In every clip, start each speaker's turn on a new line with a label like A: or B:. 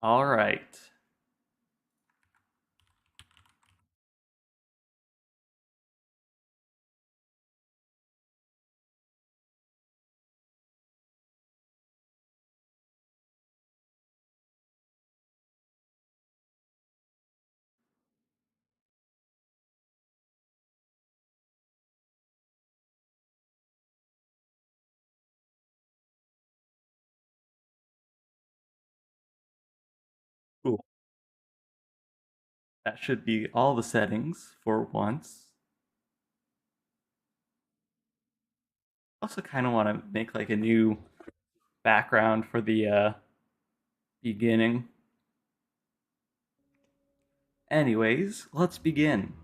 A: All right. Cool. That should be all the settings for once. Also kind of want to make like a new background for the beginning. Anyways, let's begin.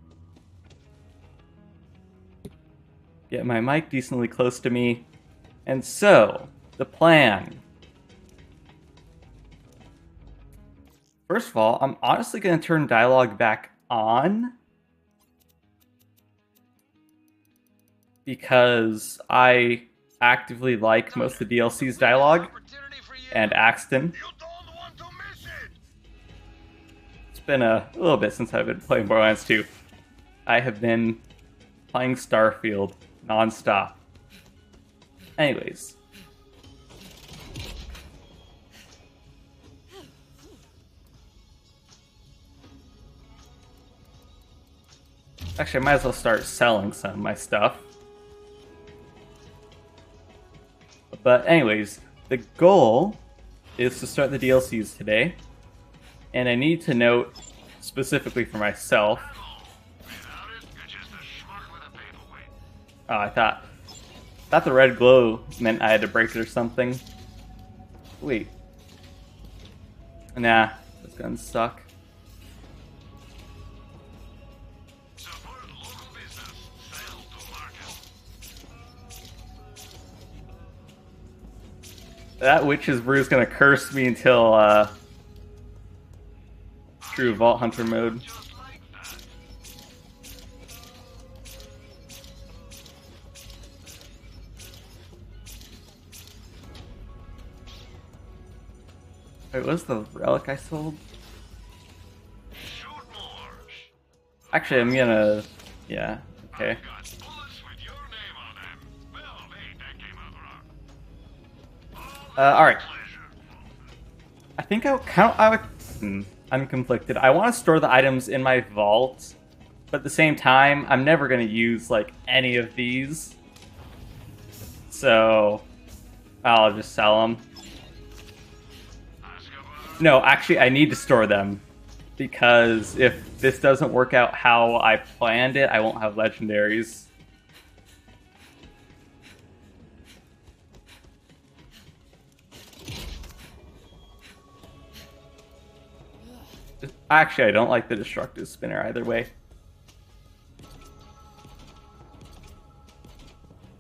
A: Get my mic decently close to me. And so, the plan. First of all, I'm honestly going to turn dialogue back on because I actively like most of the DLC's dialogue and Axton. It's been a little bit since I've been playing Borderlands 2. I have been playing Starfield non-stop. Anyways. Actually, I might as well start selling some of my stuff. But anyways, the goal is to start the DLCs today. And I need to note, specifically for myself... Oh, I thought the red glow meant I had to break it or something. Wait. Nah, those guns suck. That witch's brew is gonna curse me until true Vault Hunter mode. Wait, what's the relic I sold? Actually, I'm gonna... Yeah, okay. Alright. I think I'm conflicted. I want to store the items in my vault, but at the same time, I'm never going to use, like, any of these. So, I'll just sell them. No, actually, I need to store them. Because if this doesn't work out how I planned it, I won't have legendaries. Actually, I don't like the destructive spinner either way.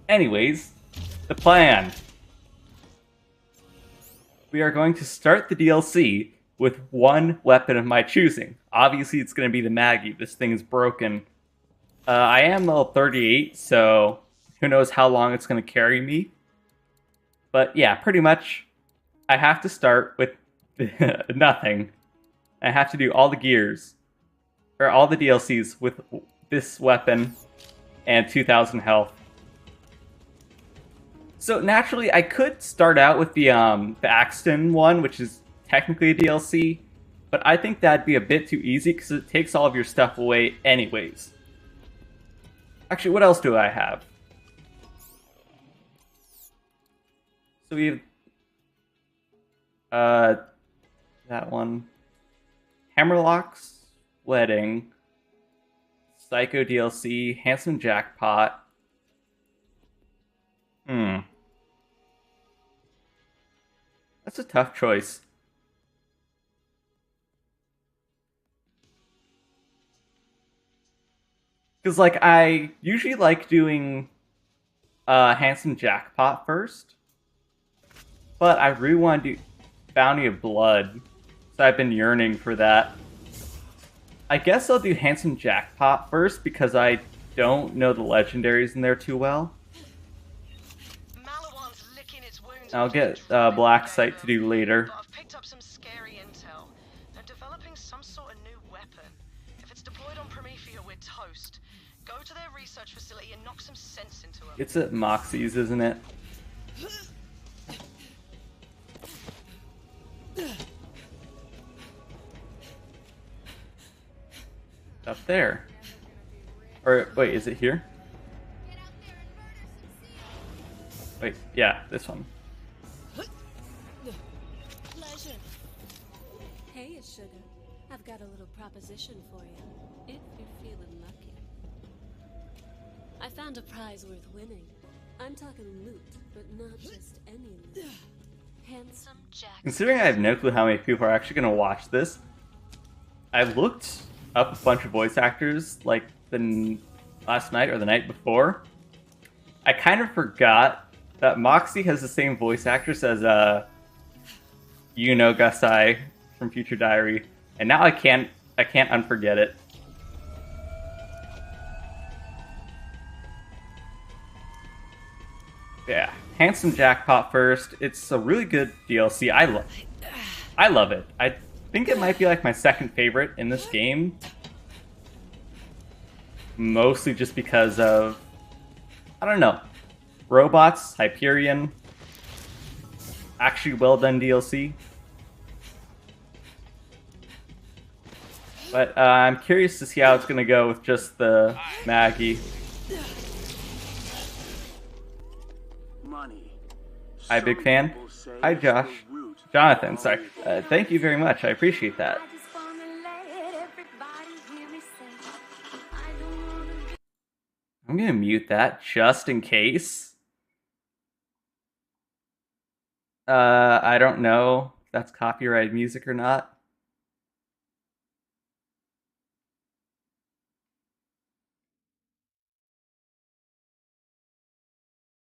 A: Anyways, the plan. We are going to start the DLC with one weapon of my choosing. Obviously, it's going to be the Maggie. This thing is broken. I am level 38, so who knows how long it's going to carry me. But yeah, pretty much, I have to start with nothing. I have to do all the gears, or all the DLCs with this weapon and 2,000 health. So naturally, I could start out with the Axton one, which is technically a DLC, but I think that'd be a bit too easy because it takes all of your stuff away anyways. Actually, what else do I have? So we have that one. Hammerlock's Wedding, Psycho DLC, Handsome Jackpot. That's a tough choice. Because, like, I usually like doing Handsome Jackpot first. But I really want to do Bounty of Blood. So I've been yearning for that. I guess I'll do Handsome Jackpot first because I don't know the legendaries in there too well. I'll get Black Sight to do later.
B: up some scary intel. They're developing some sort of new weapon. If it's deployed on Promethea, we're toast. Go to their research facility and knock some sense into them.
A: It's at Moxie's, isn't it? Up there. Or wait, is it here? Wait, yeah, this one.
C: Pleasure. Hey, sugar. I've got a little proposition for you, if you're feeling lucky. I found a prize worth winning. I'm talking loot, but not just any loot. Handsome Jack.
A: Considering I have no clue how many people are actually going to watch this, I looked up a bunch of voice actors like last night or the night before. I kind of forgot that Moxie has the same voice actress as Gusai from Future Diary, and now I can't unforget it. Yeah, Handsome Jackpot first. It's a really good DLC. I love it. I think it might be like my second favorite in this game. Mostly just because of, I don't know, robots, Hyperion, actually well done DLC. But I'm curious to see how it's going to go with just the Maggie. Hi, big fan. Hi, Josh. Jonathan, sorry. Thank you very much. I appreciate that. I'm going to mute that just in case. I don't know if that's copyrighted music or not.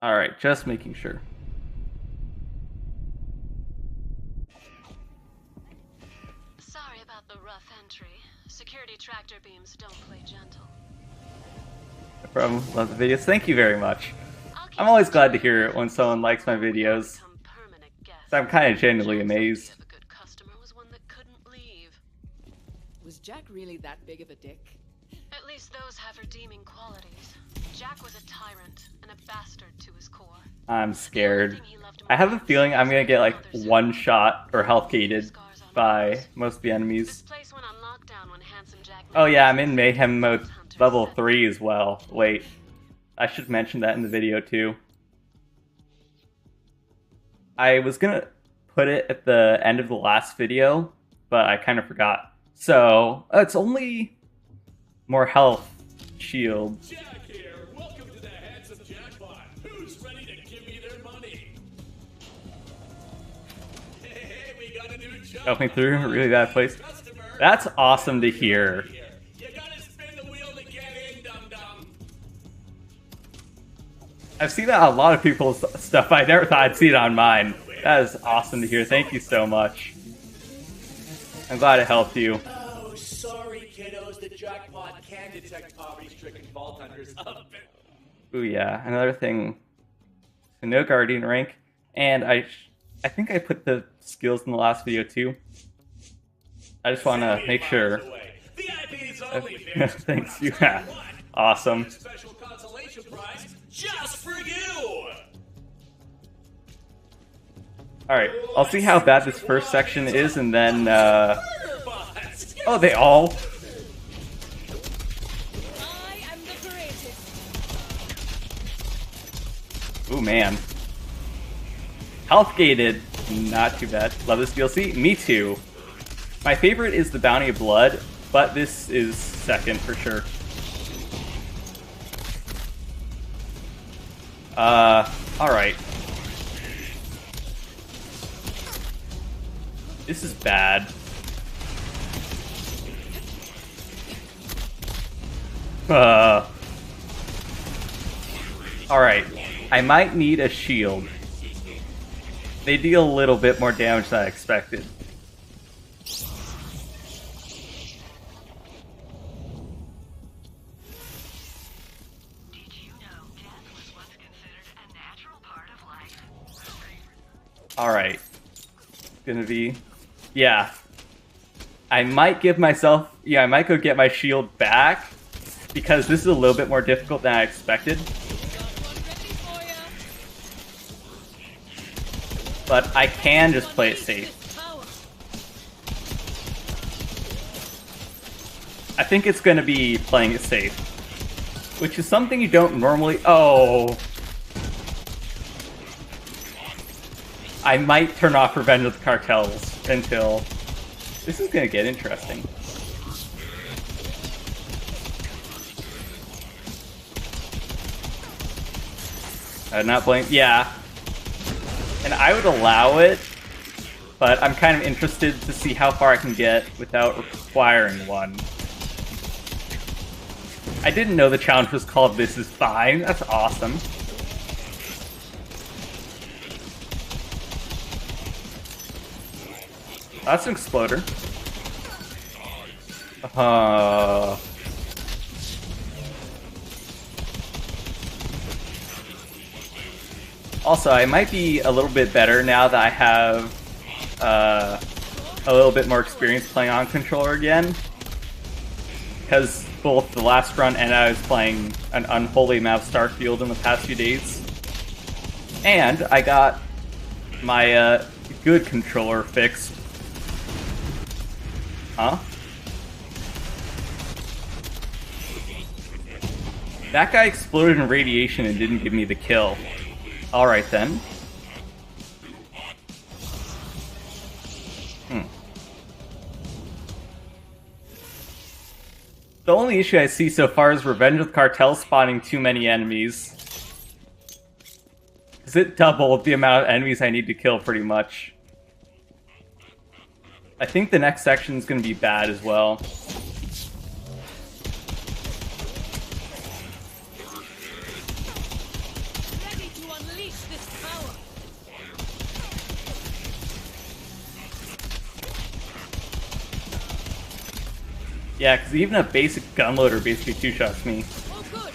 A: Alright, just making sure.
C: Sorry about the rough entry. Security tractor beams don't play gentle.
A: No problem. Love the videos. Thank you very much. I'm always glad to hear it when someone likes my videos. So I'm kind of genuinely amazed.
D: Was Jack really that big of a dick?
C: At least those have redeeming qualities. Jack was a tyrant and a bastard to his core.
A: I'm scared. I have a feeling I'm gonna get like one shot or health gated by most of the enemies. Oh yeah, I'm in Mayhem mode level 3 as well. Wait, I should mention that in the video too. I was gonna put it at the end of the last video, but I kind of forgot. So, it's only more health shield.
E: Jack here. Welcome to the Handsome Jackpot. Who's ready to give me their money? Hey, we got a new job.
A: Helping through a really bad place. That's awesome to hear.
E: You gotta spin the wheel to get in, dum-dum.
A: I've seen that on a lot of people's stuff. I never thought I'd see it on mine. That is awesome to hear. Thank you so much. I'm glad it helped you.
E: Oh, sorry, kiddos. The Jackpot can detect poverty-stricken vault hunters.
A: Ooh, yeah. Another thing. So no Guardian rank. And I think I put the skills in the last video too. I just want to make sure. Thanks, you. Yeah. Awesome.
E: Special consolation prize just for you.
A: Alright, I'll see how bad this first section is, and then, oh, they all...
C: I am the greatest.
A: Ooh, man. Health gated. Not too bad. Love this DLC. Me too. My favorite is the Bounty of Blood, but this is second for sure. Alright. This is bad. Alright. I might need a shield. They deal a little bit more damage than I expected. Alright. Gonna be Yeah. I might give myself... Yeah, I might go get my shield back, because this is a little bit more difficult than I expected. But I can just play it safe. I think it's going to be playing it safe, which is something you don't normally... Oh! I might turn off Revenge of the Cartels until... This is going to get interesting. Not blame... Yeah. And I would allow it, but I'm kind of interested to see how far I can get without requiring one. I didn't know the challenge was called This Is Fine. That's awesome. That's an exploder. Also, I might be a little bit better now that I have a little bit more experience playing on controller again. Because both the last run and I was playing an unholy amount of Starfield in the past few days. And I got my good controller fixed. Huh? That guy exploded in radiation and didn't give me the kill. Alright then. The only issue I see so far is Revenge of the Cartel spawning too many enemies. Because it doubled the amount of enemies I need to kill pretty much. I think the next section is going to be bad as well.
C: Ready to unleash this power.
A: Yeah, because even a basic gunloader basically two-shots me.
C: Oh, good.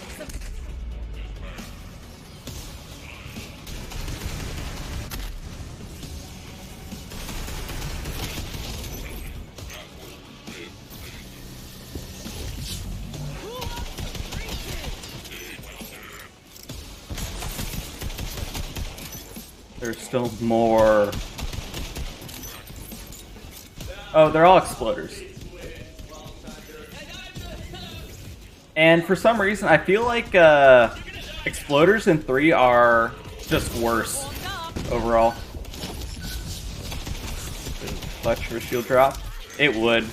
A: There's still more. Oh, they're all exploders. And for some reason, I feel like exploders in 3 are just worse overall. Clutch for a shield drop. It would.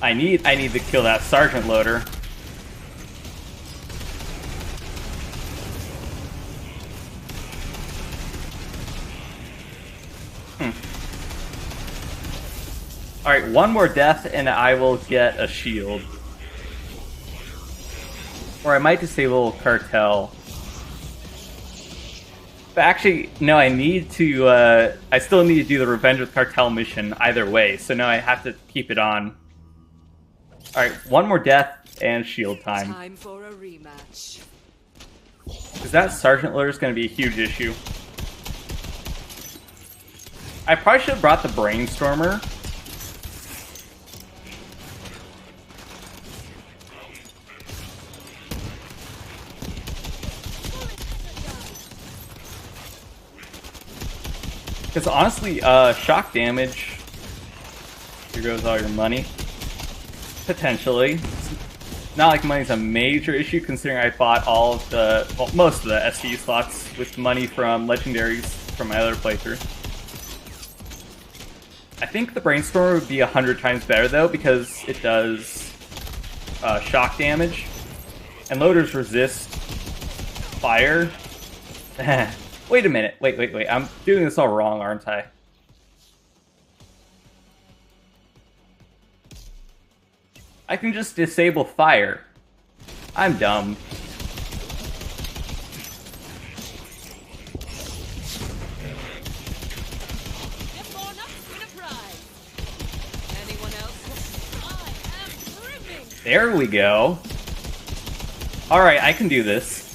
A: I need to kill that sergeant loader. Alright, one more death and I will get a shield. Or I might disable Cartel. But actually, no, I need to, I still need to do the Revenge with Cartel mission either way, so now I have to keep it on. Alright, one more death and shield time.
D: Time for a rematch.
A: Because that Sergeant Loader is going to be a huge issue. I probably should have brought the Brainstormer. Because honestly, shock damage... Here goes all your money. Potentially. It's not like money's a major issue, considering I bought all of the... Well, most of the SC slots with money from legendaries from my other playthrough. I think the Brainstormer would be 100 times better, though, because it does shock damage. And loaders resist fire. Wait a minute. Wait. I'm doing this all wrong, aren't I? I can just disable fire. I'm dumb. There we go. Alright, I can do this.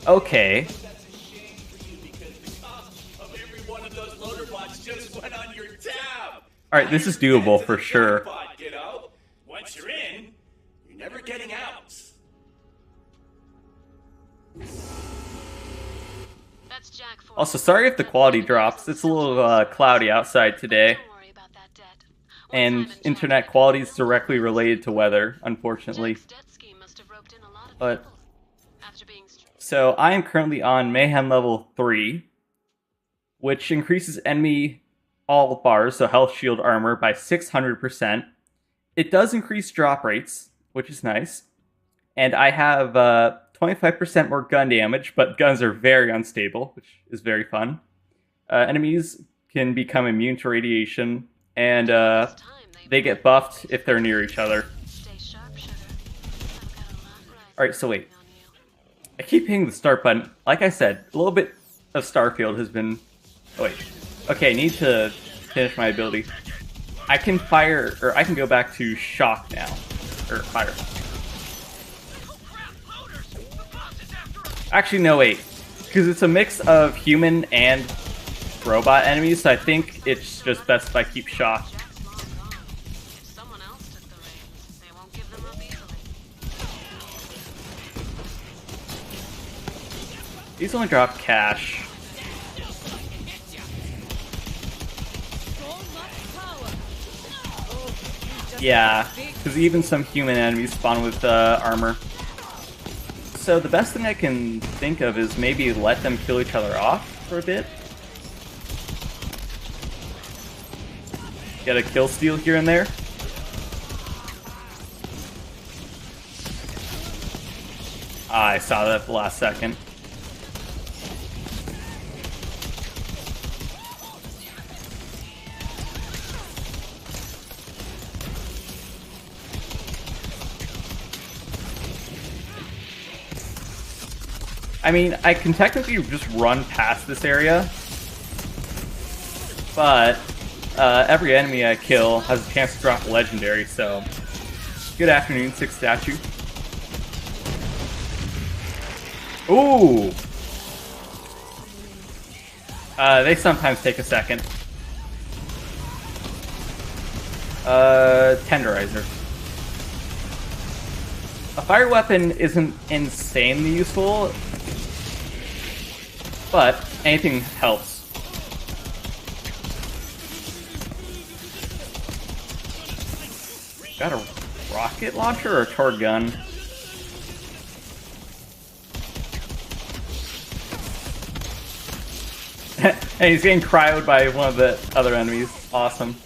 A: Okay.
E: That's a shame for you because the cost of every one of those loader bots just went on your tab.
A: Alright, this is doable for sure.
E: Jackpot, you know? Once you're in, you're never getting out.
C: That's Jack for
A: Also, sorry if the quality drops. It's a little cloudy outside today.
C: Don't worry about that debt. One
A: And
C: time in
A: internet
C: China,
A: quality is directly related to weather, unfortunately.
C: Jack's debt scheme must have roped in a lot of
A: But-
C: people. After being
A: So I am currently on Mayhem level 3, which increases enemy all bars, so health, shield, armor, by 600%. It does increase drop rates, which is nice. And I have 25% more gun damage, but guns are very unstable, which is very fun. Enemies can become immune to radiation, and they get buffed if they're near each other.
C: Stay sharp, sugar. I've got a lot riding
A: Alright, so wait.
C: on you.
A: I keep hitting the start button. Like I said, a little bit of Starfield has been... Oh, wait. Okay, I need to finish my ability. I can fire... Or I can go back to shock now. Or fire. Actually, no, wait. Because it's a mix of human and robot enemies, so I think it's just best if I keep shock.
C: Jack's long gone. If someone else took the reins, they won't give them up easily.
A: These only drop cash. Yeah, because even some human enemies spawn with armor. So the best thing I can think of is maybe let them kill each other off for a bit. Get a kill steal here and there. Ah, I saw that at the last second. I mean, I can technically just run past this area, but every enemy I kill has a chance to drop a legendary, so... Good afternoon, Six Statue. Ooh! They sometimes take a second. Tenderizer. A fire weapon isn't insanely useful, but anything helps. Got a rocket launcher or a torg gun? And he's getting cryoed by one of the other enemies. Awesome.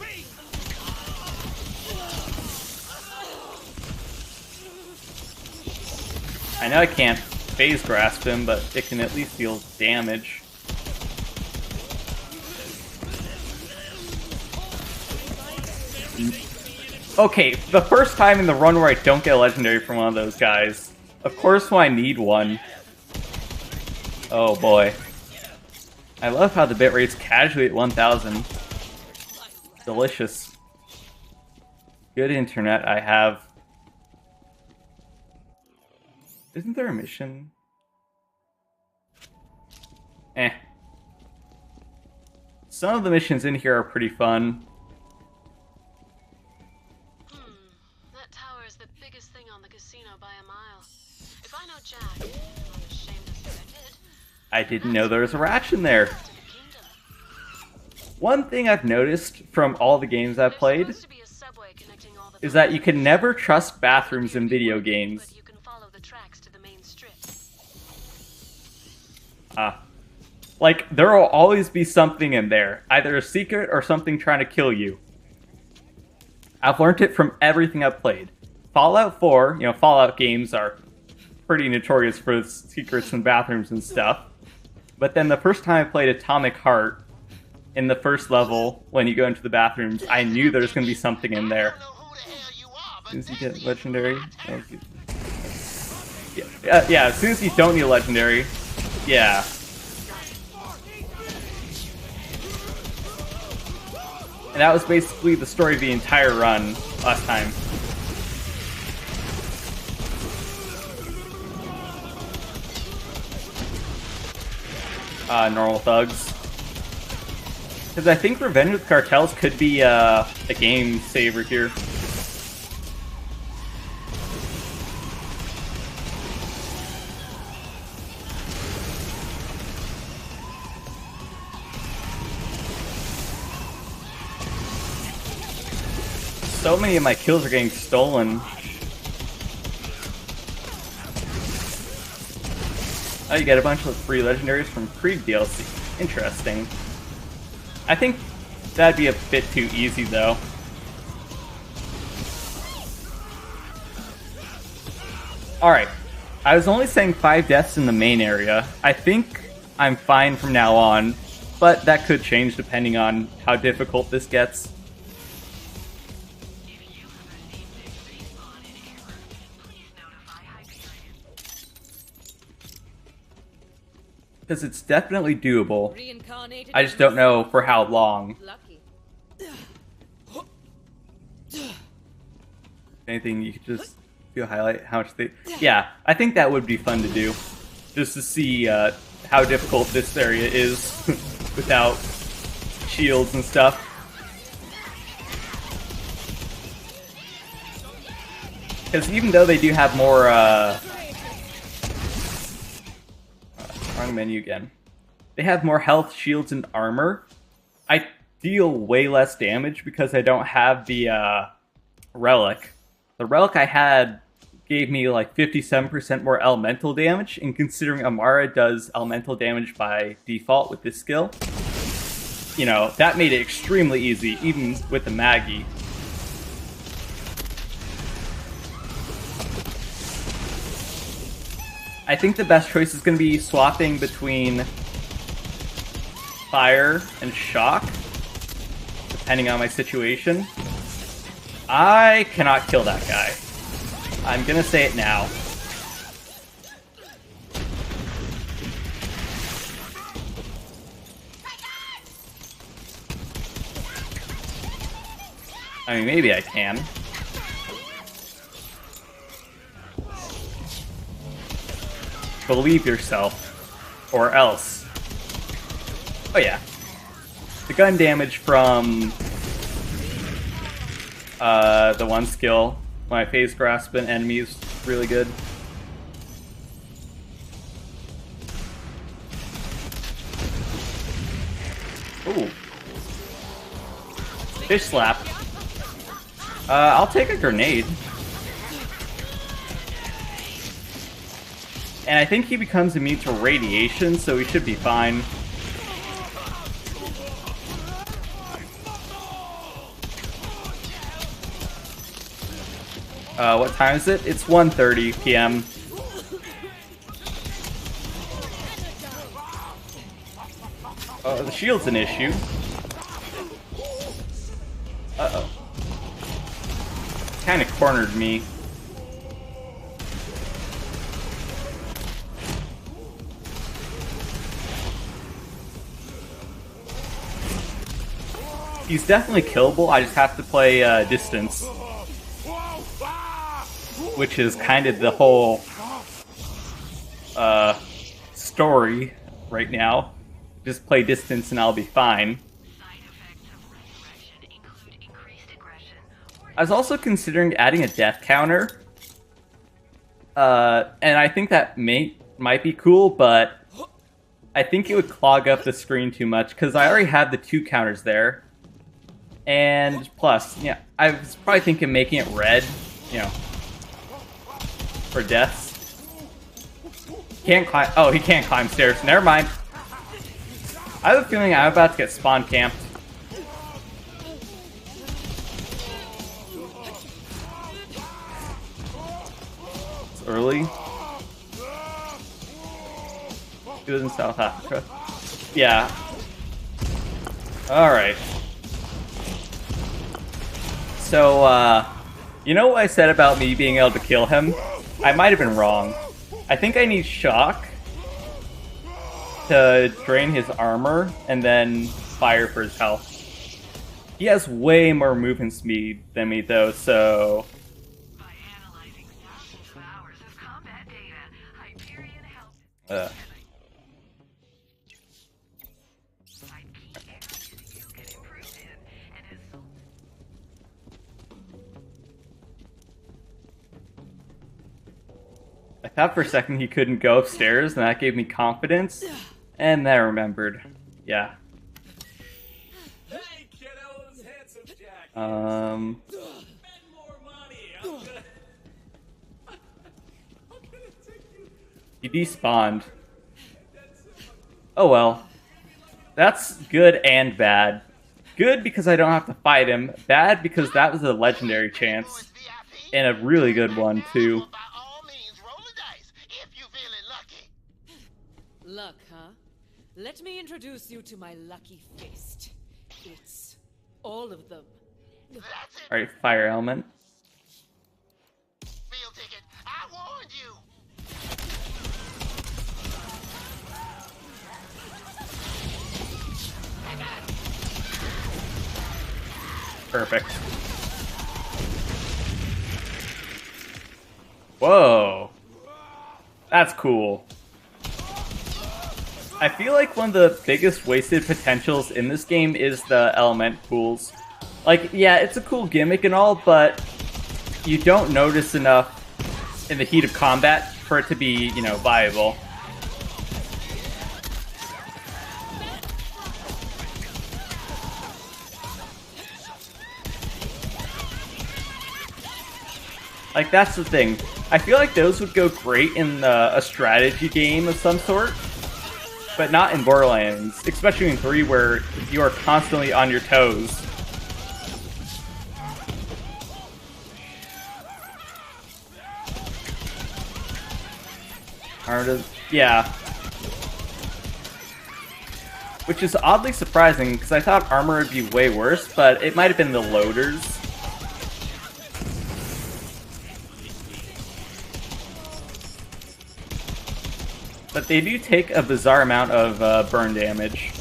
A: I know I can't phase grasp him, but it can at least deal damage. Okay, the first time in the run where I don't get a legendary from one of those guys. Of course when I need one. Oh boy. I love how the bitrate's casually at 1000. Delicious. Good internet I have. Isn't there a mission? Eh. Some of the missions in here are pretty fun.
C: That tower is the biggest thing on the casino by a mile. If I know Jack, and I'm ashamed to say I did,
A: I didn't know there was a ratch in there.
C: to the kingdom.
A: One thing I've noticed from all the games I've
C: There's
A: played
C: supposed to be a subway connecting all the
A: is that you can never trust bathrooms in video games.
C: But you can follow the tracks to the main strip.
A: Like, there will always be something in there. Either a secret or something trying to kill you. I've learned it from everything I've played. Fallout 4, you know, Fallout games are pretty notorious for secrets in bathrooms and stuff. But then the first time I played Atomic Heart, in the first level, when you go into the bathrooms, I knew there was going to be something in there. As soon as you get legendary... Yeah, as soon as you don't need a legendary, yeah. And that was basically the story of the entire run last time. normal thugs. Because I think Revenge with Cartels could be a game saver here. So many of my kills are getting stolen. Oh, you get a bunch of free legendaries from Krieg DLC. Interesting. I think that'd be a bit too easy, though. Alright. I was only saying 5 deaths in the main area. I think I'm fine from now on, but that could change depending on how difficult this gets. Because it's definitely doable. I just don't know for how long.
D: Lucky.
A: Anything you could just feel highlight how much they... Yeah, I think that would be fun to do. Just to see how difficult this area is without shields and stuff. Because even though they do have more... wrong menu again. They have more health, shields, and armor. I deal way less damage because I don't have the relic. The relic I had gave me like 57% more elemental damage, and considering Amara does elemental damage by default with this skill, you know, that made it extremely easy, even with the Maggie. I think the best choice is going to be swapping between fire and shock, depending on my situation. I cannot kill that guy. I'm going to say it now. I mean, maybe I can. Believe yourself, or else. Oh yeah. The gun damage from the one skill, when I phase grasp an enemy, is really good. Ooh. Fish slap. I'll take a grenade. And I think he becomes immune to radiation, so we should be fine. What time is it? It's 1:30 p.m. Oh, the shield's an issue. Uh-oh. Kinda cornered me. He's definitely killable, I just have to play distance. Which is kind of the whole story right now. Just play distance and I'll be fine. I was also considering adding a death counter. And I think that might be cool, but I think it would clog up the screen too much, because I already have the 2 counters there. And plus, yeah, I was probably thinking making it red, you know, for deaths. Can't climb. Oh, he can't climb stairs. Never mind. I have a feeling I'm about to get spawn camped. It's early. He was in South Africa. Yeah. Alright. So, you know what I said about me being able to kill him? I might have been wrong. I think I need shock to drain his armor, and then fire for his health. He has way more movement speed than me, though, so...
B: By analyzing thousands of hours of combat data, Hyperion helped...
A: thought for a second he couldn't go upstairs, and that gave me confidence. And then I remembered. Yeah.
E: Hey, kiddos, handsome Jack.
A: Um.
E: Spend more money. I'm gonna take you.
A: He despawned. Oh well. That's good and bad. Good because I don't have to fight him. Bad because that was a legendary chance. And a really good one, too.
F: By all means, roll the dice if you feeling lucky.
D: Luck, huh? Let me introduce you to my lucky fist. It's all of them.
F: That's it.
A: Alright, fire element.
F: Field ticket. I warned you.
A: Perfect. Whoa. That's cool. I feel like one of the biggest wasted potentials in this game is the element pools. Like, yeah, it's a cool gimmick and all, but you don't notice enough in the heat of combat for it to be, you know, viable. Like, that's the thing. I feel like those would go great in a strategy game of some sort, but not in Borderlands, especially in 3 where you are constantly on your toes. Yeah. Which is oddly surprising, because I thought armor would be way worse, but it might have been the loaders. But they do take a bizarre amount of burn damage.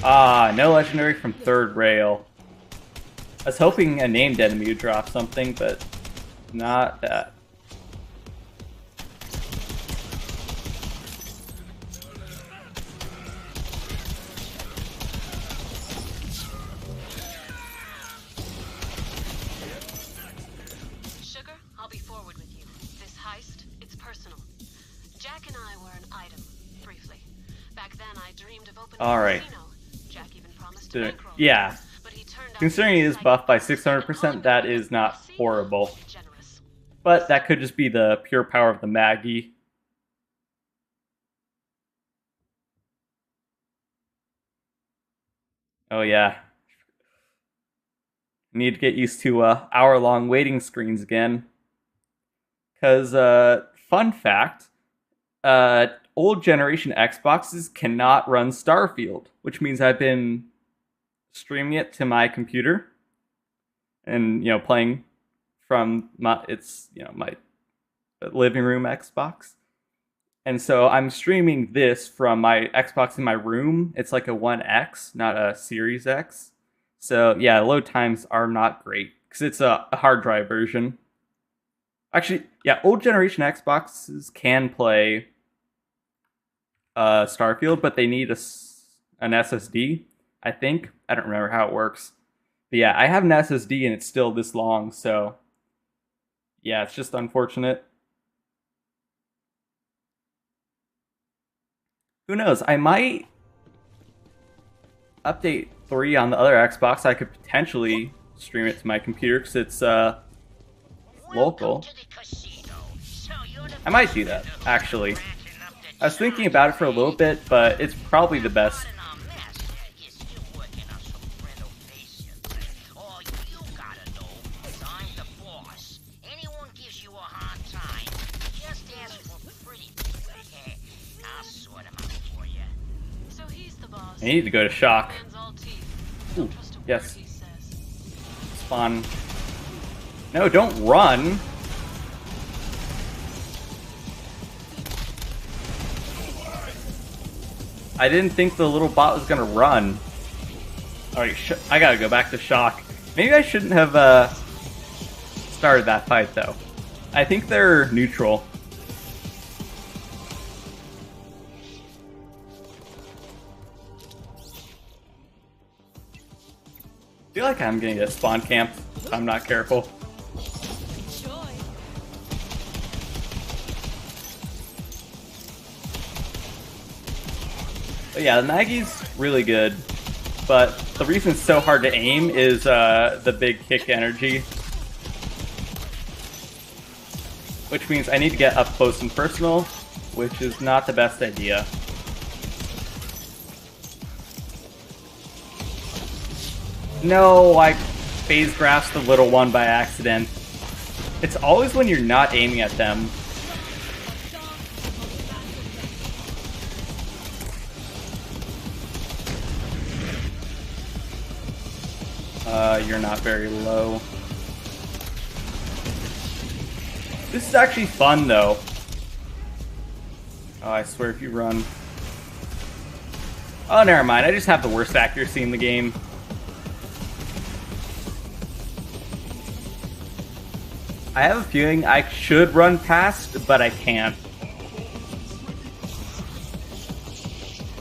A: Ah, no legendary from third rail. I was hoping a named enemy would drop something, but not that.
C: Sugar, I'll be forward with you. This heist, it's personal. Jack and I were an item, briefly. Back then, I dreamed of opening
A: All right.
C: a casino. Jack even promised to bankroll it,
A: Yeah.
C: but he turned out
A: Considering he is
C: like
A: buffed by
C: an
A: 600%, that is not
C: casino.
A: horrible.
C: Generous.
A: But that could just be the pure power of the Maggie. Oh yeah. Need to get used to hour-long waiting screens again. Because, fun fact, old generation Xboxes cannot run Starfield, which means I've been streaming it to my computer and, you know, playing from my living room Xbox. And so I'm streaming this from my Xbox in my room. It's like a One X, not a Series X. So yeah, load times are not great because it's a hard drive version. Actually, yeah, old generation Xboxes can play Starfield, but they need an SSD, I think. I don't remember how it works. But yeah, I have an SSD and it's still this long, so yeah, it's just unfortunate. Who knows? I might update 3 on the other Xbox. I could potentially stream it to my computer because it's local. I might do that, actually. I was thinking about it for a little bit, but it's probably the best. I need to go to shock. Ooh, yes. Spawn. No, don't run. I didn't think the little bot was gonna run. Alright, I gotta go back to shock. Maybe I shouldn't have started that fight though. I think they're neutral. feel like I'm gonna get spawn camped if I'm not careful.
C: Enjoy.
A: But yeah, the Maggie's really good, but the reason it's so hard to aim is the big kick energy. Which means I need to get up close and personal, which is not the best idea. No, I phase grasped the little one by accident. It's always when you're not aiming at them. You're not very low. This is actually fun, though. Oh, I swear if you run... Oh, never mind. I just have the worst accuracy in the game. I have a feeling I should run past, but I can't.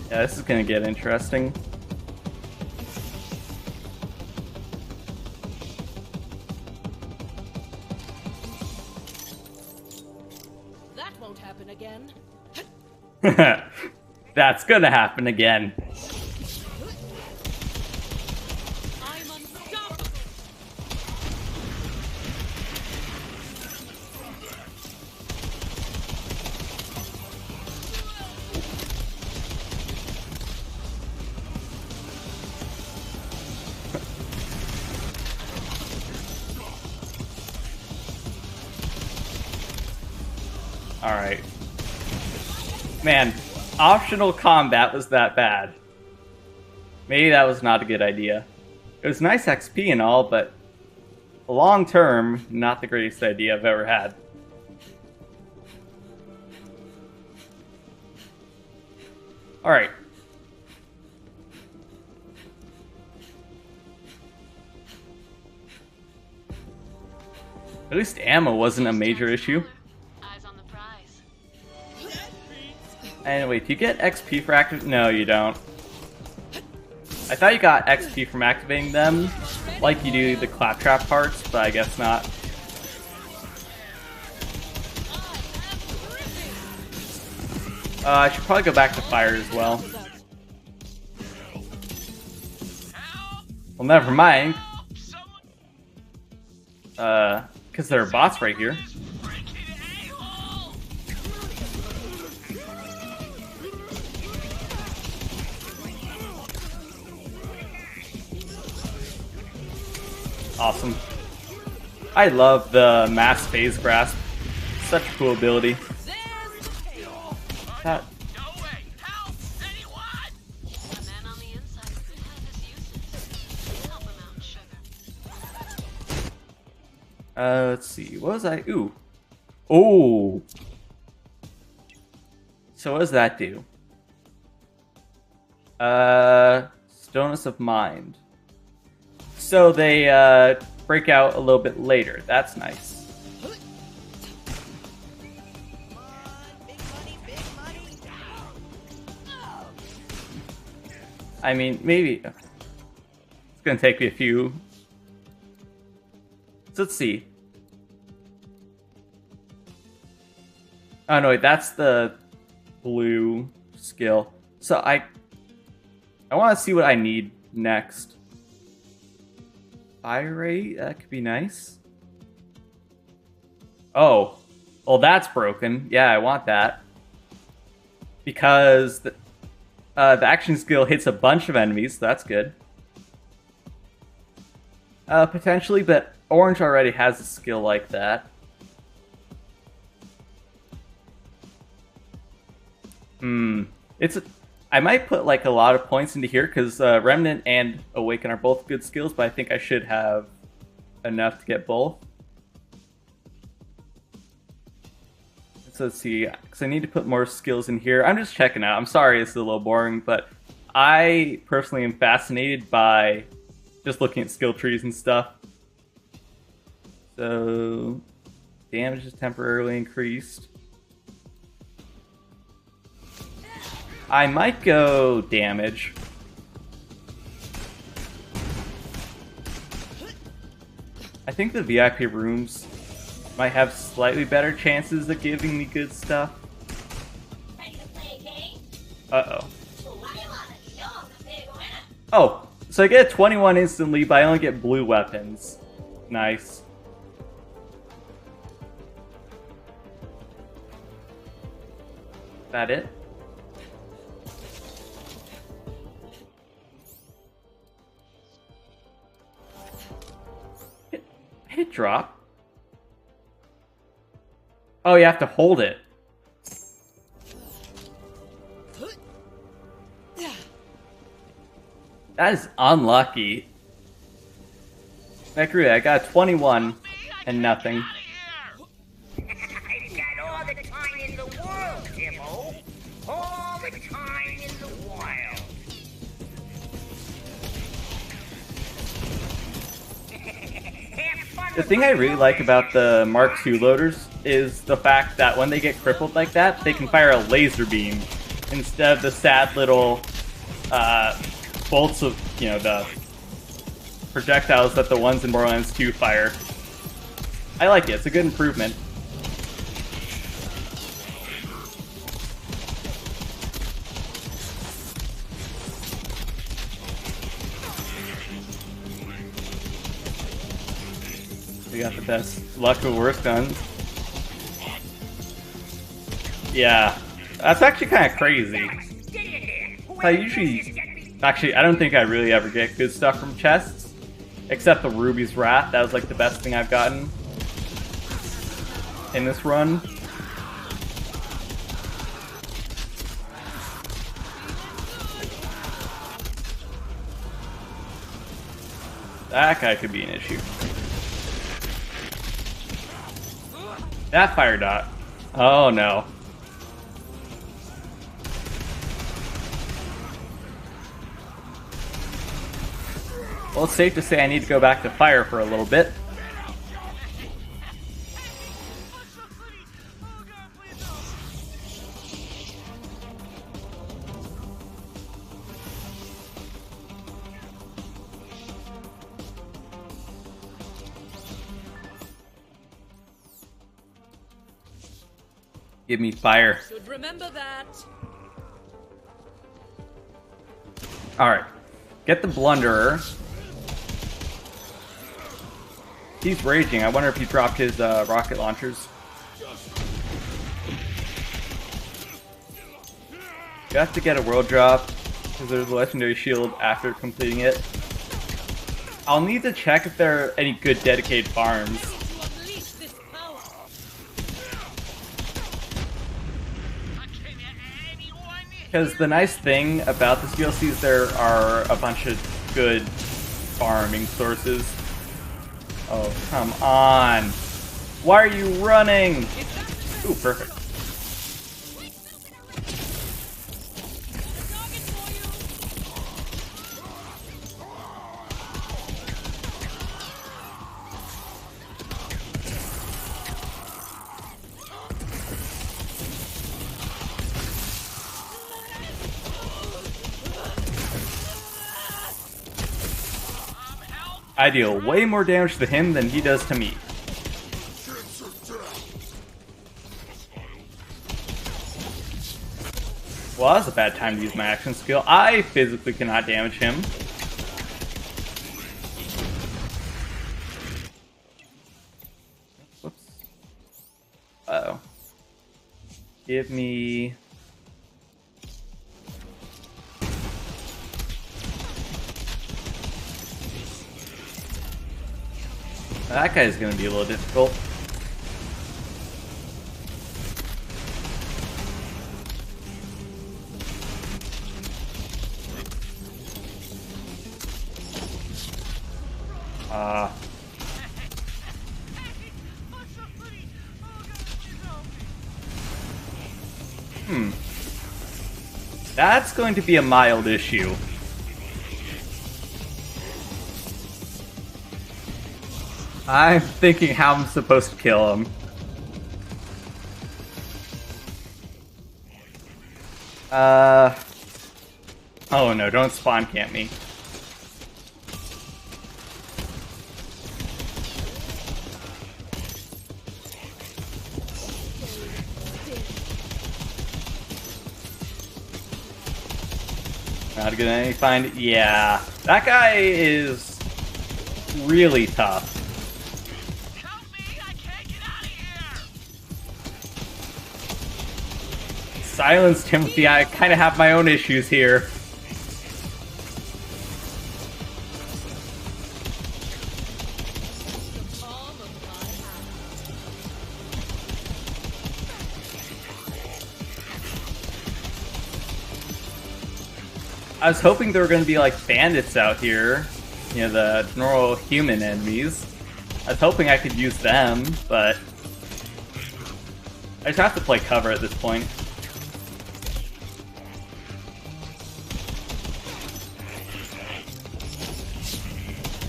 A: Yeah, this is gonna get interesting.
D: That won't happen again.
A: That's gonna happen again.
D: I'm unstoppable.
A: Alright. Man, optional combat was that bad. Maybe that was not a good idea. It was nice XP and all, but long term, not the greatest idea I've ever had. Alright. At least ammo wasn't a major issue.
C: Eyes on the prize.
A: And wait, do you get XP for active? No, you don't. I thought you got XP from activating them, like you do the claptrap parts, but I guess not. I should probably go back to fire as well. Well, never mind. Because there are bots right here. Awesome. I love the mass phase grasp. Such a cool ability. That...
C: A man on the inside could have his uses. Help him out, sugar.
A: let's see. What was I? Ooh. Oh. So what does that do? Stillness of mind. So they break out a little bit later. That's nice. I mean, maybe it's gonna take me a few. So let's see. Oh no, wait, that's the blue skill. So I want to see what I need next. Fire rate, that could be nice. Oh, well, that's broken. Yeah, I want that because the action skill hits a bunch of enemies. So that's good. Potentially, but orange already has a skill like that. I might put like a lot of points into here because Remnant and Awaken are both good skills, but I think I should have enough to get both. So let's see, because I need to put more skills in here. I'm just checking out. I'm sorry it's a little boring, but I personally am fascinated by just looking at skill trees and stuff. So damage is temporarily increased. I might go damage. I think the VIP rooms might have slightly better chances of giving me good stuff. Uh-oh. Oh, so I get 21 instantly, but I only get blue weapons. Nice. That it? Hit drop? Oh, you have to hold it. That is unlucky. Necruda, I got 21 and nothing.
F: I've got all the time in the world, Timo. All the time in the wild.
A: The thing I really like about the Mark II loaders is the fact that when they get crippled like that, they can fire a laser beam instead of the sad little bolts of, you know, the projectiles that the ones in Borderlands 2 fire. I like it. It's a good improvement. We got the best luck of worst guns. Yeah, that's actually kind of crazy. I usually... Actually, I don't think I really ever get good stuff from chests. Except the Ruby's Wrath. That was like the best thing I've gotten in this run. That guy could be an issue. That fire dot. Oh no. Well, it's safe to say I need to go back to fire for a little bit. Give me fire.
D: Should remember that.
A: Alright. Get the Blunderer. He's raging. I wonder if he dropped his rocket launchers. You have to get a world drop, because there's a legendary shield after completing it. I'll need to check if there are any good dedicated farms. Because the nice thing about this DLC is there are a bunch of good farming sources. Oh, come on. Why are you running? Ooh, perfect. I deal way more damage to him than he does to me. Well, that was a bad time to use my action skill. I physically cannot damage him. Whoops. Uh-oh. Give me... That guy's gonna be a little difficult. That's going to be a mild issue. I'm thinking how I'm supposed to kill him. Oh no, don't spawn camp me. Not gonna find. Yeah, that guy is really tough.
E: Help me! I can't get out of here!
A: Silence Timothy. I kind of have my own issues here. I was hoping there were going to be like bandits out here, you know, the normal human enemies. I was hoping I could use them, but I just have to play cover at this point.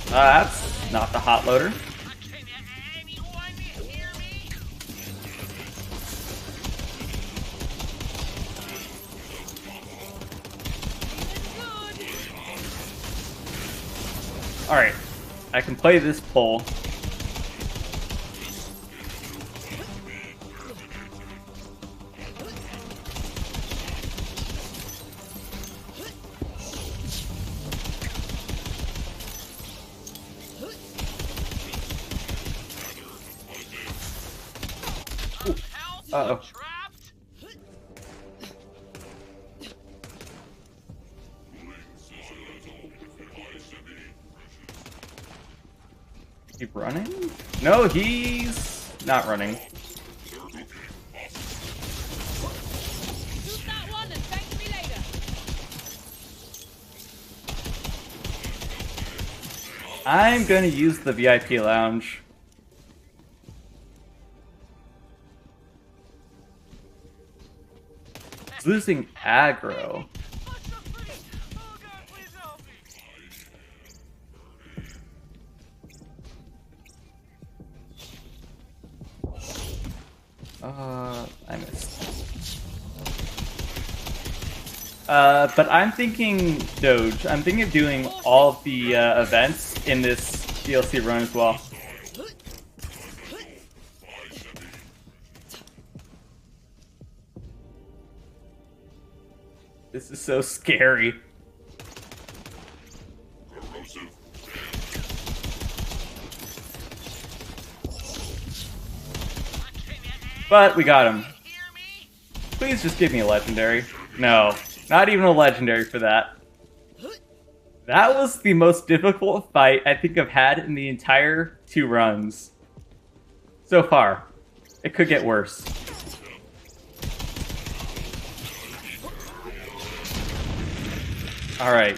A: That's not the hot loader.
E: Can anyone hear me?
A: Alright, I can play this pole. Uh-oh.
E: Trapped?
A: Keep running? No, he's not running.
D: Shoot that one and thank me later.
A: I'm gonna use the VIP lounge. It's losing aggro.
E: What's up, please? Oh god, please help me!
A: I missed. But I'm thinking Doge. I'm thinking of doing all of the events in this DLC run as well. This is so scary. But we got him.
E: Hear me?
A: Please just give me a legendary. No, not even a legendary for that. That was the most difficult fight I think I've had in the entire 2 runs. So far. It could get worse. Alright.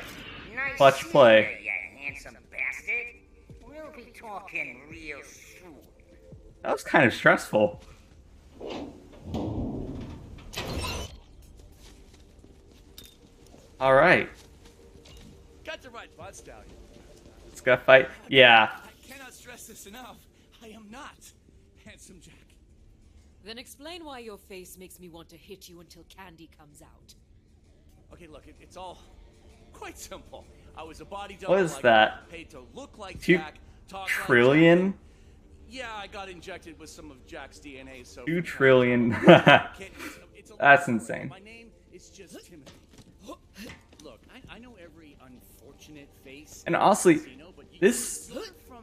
F: Nice
A: Clutch play.
F: there, you handsome bastard. We'll be talking real soon.
A: That was kind of stressful. Alright.
E: Got the right butt, Stallion.
A: Let's go fight. Yeah.
E: I cannot stress this enough. I am not Handsome Jack.
D: Then explain why your face makes me want to hit you until candy comes out.
E: Okay, look, it's all quite simple. I was a body double.
A: What is
E: I
A: that?
E: got paid to look like
A: 2
E: Jack, talk like
A: trillion?
E: Jack. Yeah, I got injected with some of Jack's DNA. So
A: 2 trillion. That's insane.
E: My name is just Timothy. Look, I know every unfortunate face.
A: And honestly, this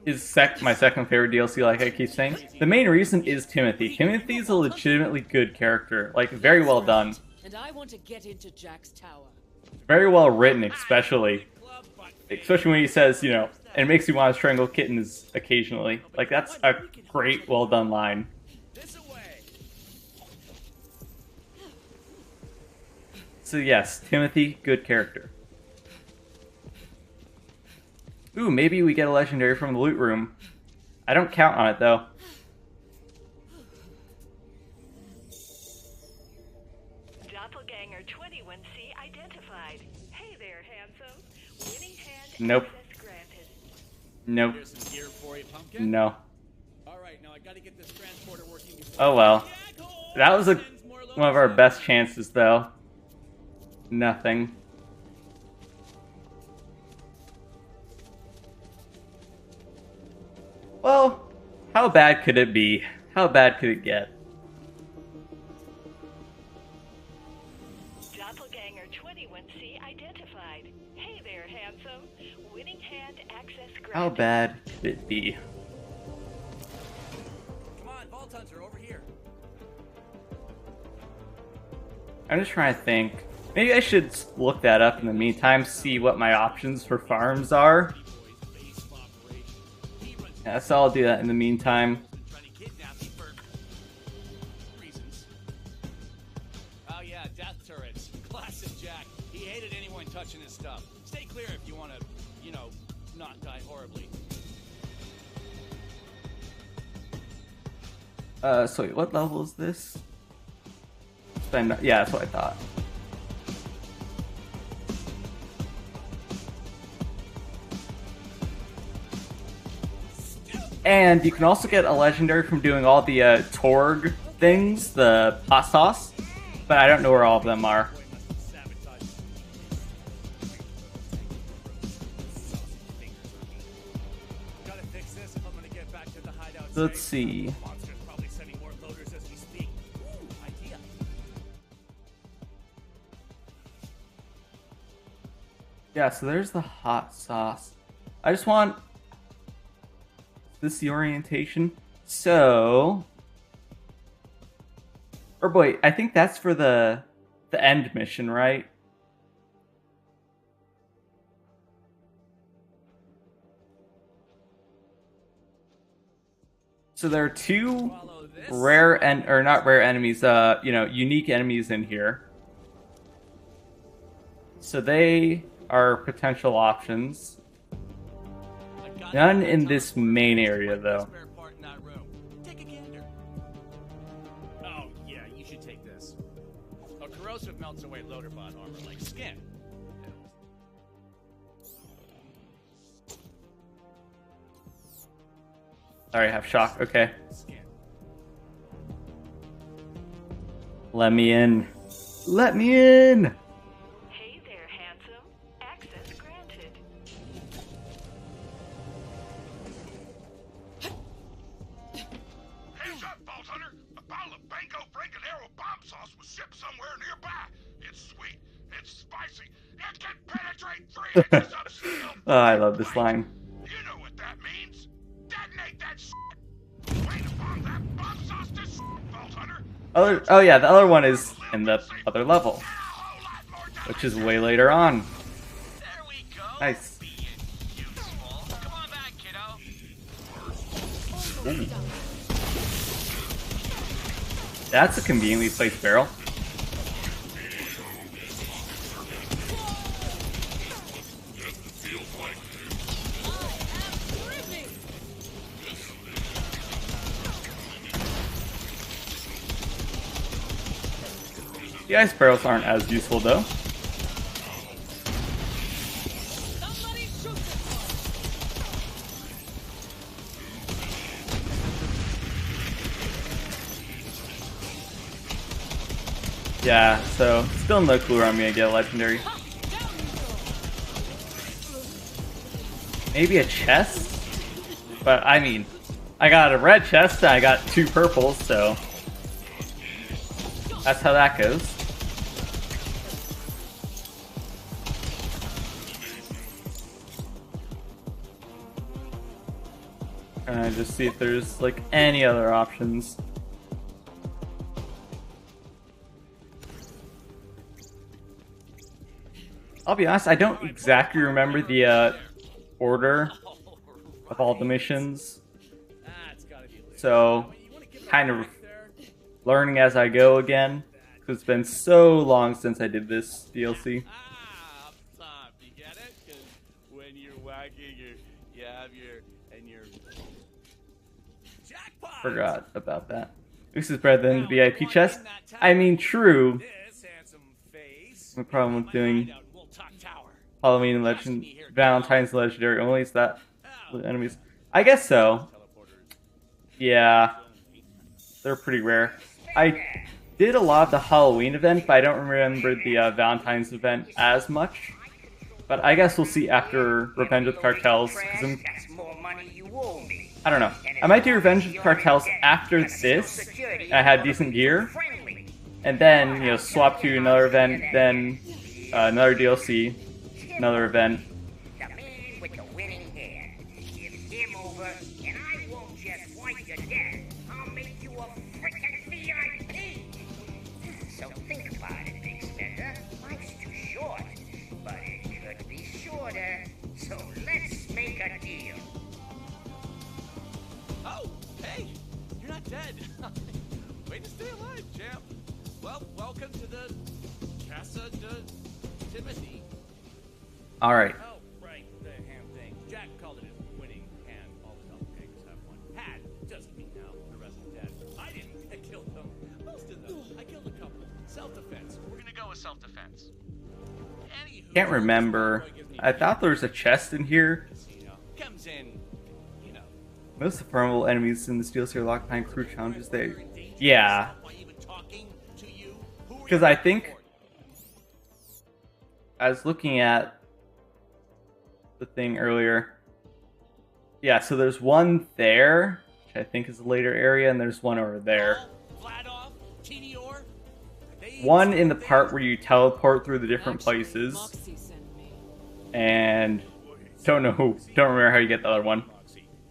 A: is my second favorite DLC, like I keep saying. The main reason is Timothy. Timothy's a legitimately good character. Like, very well done.
D: And I want to get into Jack's tower.
A: Very well written, especially. Especially when he says, you know, and it makes you want to strangle kittens occasionally. Like, that's a great, well done line.
E: This away.
A: So yes, Timothy, good character. Ooh, maybe we get a legendary from the loot room. I don't count on it, though.
G: Doppelganger 21C identified. Hey there, handsome. Winning hand
A: Nope.
G: access granted.
A: Nope.
E: Here's some gear for you, pumpkin.
A: No.
E: All right, now I gotta get this transporter working.
A: Oh well. That was one of our best chances, though. Nothing. Well, how bad could it be? How bad could it get?
G: Doppelganger 21C identified.
A: How bad could it be?
E: Come on, Vault Hunter, over here.
A: I'm just trying to think. Maybe I should look that up in the meantime, see what my options for farms are. Yeah, so I'll do that in the meantime.
E: Trying to kidnap me for reasons. Oh yeah, death turrets. Classic Jack. He hated anyone touching his stuff. Stay clear if you want to, you know, not die horribly.
A: So wait, what level is this? Yeah, that's what I thought. And you can also get a legendary from doing all the Torg things, the hot sauce, but I don't know where all of them are. Let's see. Yeah, so there's the hot sauce. I just want this the orientation. So, or wait, I think that's for the end mission, right? So there are two rare or not rare enemies, you know, unique enemies in here. So they are potential options. None in this main area, though.
E: Oh, yeah, you should take this. A corrosive melts away loader bot armor like skin.
A: Sorry, I have shock. Okay. Let me in. Let me in!
G: Hey there, handsome. Access granted.
H: Hands up, Vault Hunter! A bottle of Banco Francanero bomb sauce was shipped somewhere nearby. It's sweet, it's spicy, it can penetrate 3 inches of steel.
A: Oh, I love this line.
H: You know what that means. Detonate that shit! Way to bomb that bomb sauce to shit, Vault Hunter!
A: Oh yeah, the other one is in the other level, which is way later on.
B: There we go.
A: Nice.
B: Being useful. Come on back, kiddo.
A: Ooh. That's a conveniently placed barrel. The ice barrels aren't as useful though. Yeah, so still no clue where I'm gonna get a legendary. Maybe a chest? But I mean, I got a red chest and I got 2 purples, so that's how that goes. And just see if there's like any other options. I'll be honest, I don't exactly remember the order of all the missions. So, kind of learning as I go again. Because it's been so long since I did this DLC.
E: You get it? Because when you're whacking, you have your jackpot.
A: Forgot about that. This is better than the VIP chest. I mean, true. The problem with doing Halloween Legend, Valentine's Legendary only is that the enemies. I guess so. Yeah, they're pretty rare. I did a lot of the Halloween event, but I don't remember the Valentine's event as much. But I guess we'll see after Revenge of the Cartels. Cause I don't know. I might do Revenge of the Cartels after this. And I had decent gear, and then you know swap to another event, then another DLC, another event.
F: And I won't just wipe your death, I'll make you a frickin' VIP! So think about it, Big Spender. Life's too short, but it could be shorter. So let's make a deal.
E: Oh, hey, you're not dead. Way to stay alive, champ. Well, welcome to the Casa de Timothy.
A: All right.
E: Oh, right, the ham thing. Jack called it his winning hand. All the doppelgangers have one. Had, doesn't mean now. The rest are dead. I didn't. I killed them. Most of them. I killed a couple. Self-defense. We're gonna go with self-defense. Anywho,
A: Can't remember. I thought there was a chest in here.
E: Comes in, you know.
A: Most of the formidable enemies in this DLC are locked behind crew challenges. Yeah. Because I think I was looking at the thing earlier. Yeah, so there's one there, which I think is a later area, and there's one over there. One in the part where you teleport through the different places. And don't remember how you get the other one.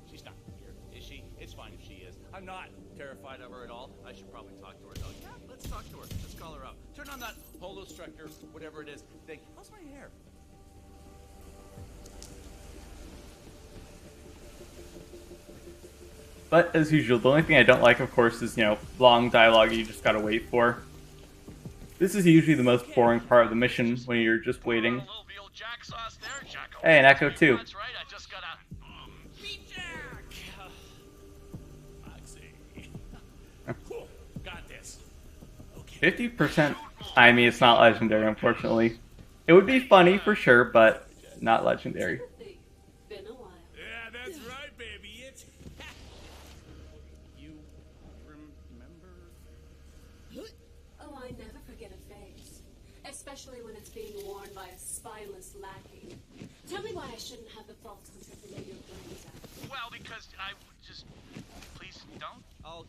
E: She's not here, is she? It's fine if she is. I'm not terrified of her at all. I should probably talk to her though. Yeah, let's talk to her. Let's call her up. Turn on that holo structure, whatever it is. Thing. How's my hair?
A: But as usual, the only thing I don't like, of course, is, long dialogue you just gotta wait for. This is usually the most boring part of the mission when you're just waiting. Hey, an Echo too.
E: That's right, I just got a beat Jack. Cool. Got this.
A: 50%. I mean, it's not legendary, unfortunately. It would be funny for sure, but not legendary.
C: Been a while.
E: Yeah, that's right, baby. It's you remember?
C: Oh, I never forget a face. Especially when it's being worn by a spineless lackey. Tell me why I shouldn't have the fault hunter to lay your brains out.
E: Well, because I just please don't. I'll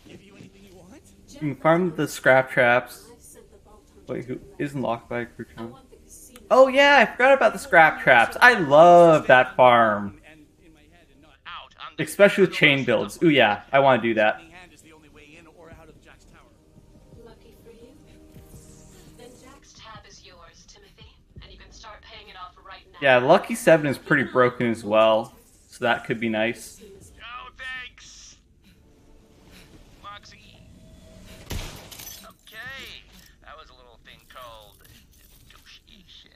E: give you anything you want.
A: You can farm the scrap traps.
C: I've sent the vault hunter
A: Wait, who
C: to
A: isn't locked by a crew
C: I
A: challenge?
C: want the casino.
A: Oh yeah, I forgot about the scrap traps. I love that farm.
E: And in my head and not out. I'm the
A: Especially with chain builds. Ooh yeah, I want to do that.
E: hand is the only way in or out of Jack's tower.
C: Lucky for you. Then Jack's tab is yours, Timothy, and you can start paying it off right now.
A: Yeah, Lucky 7 is pretty broken as well, so that could be nice.
E: Oh, thanks, Moxie. Okay, that was a little thing called negotiation.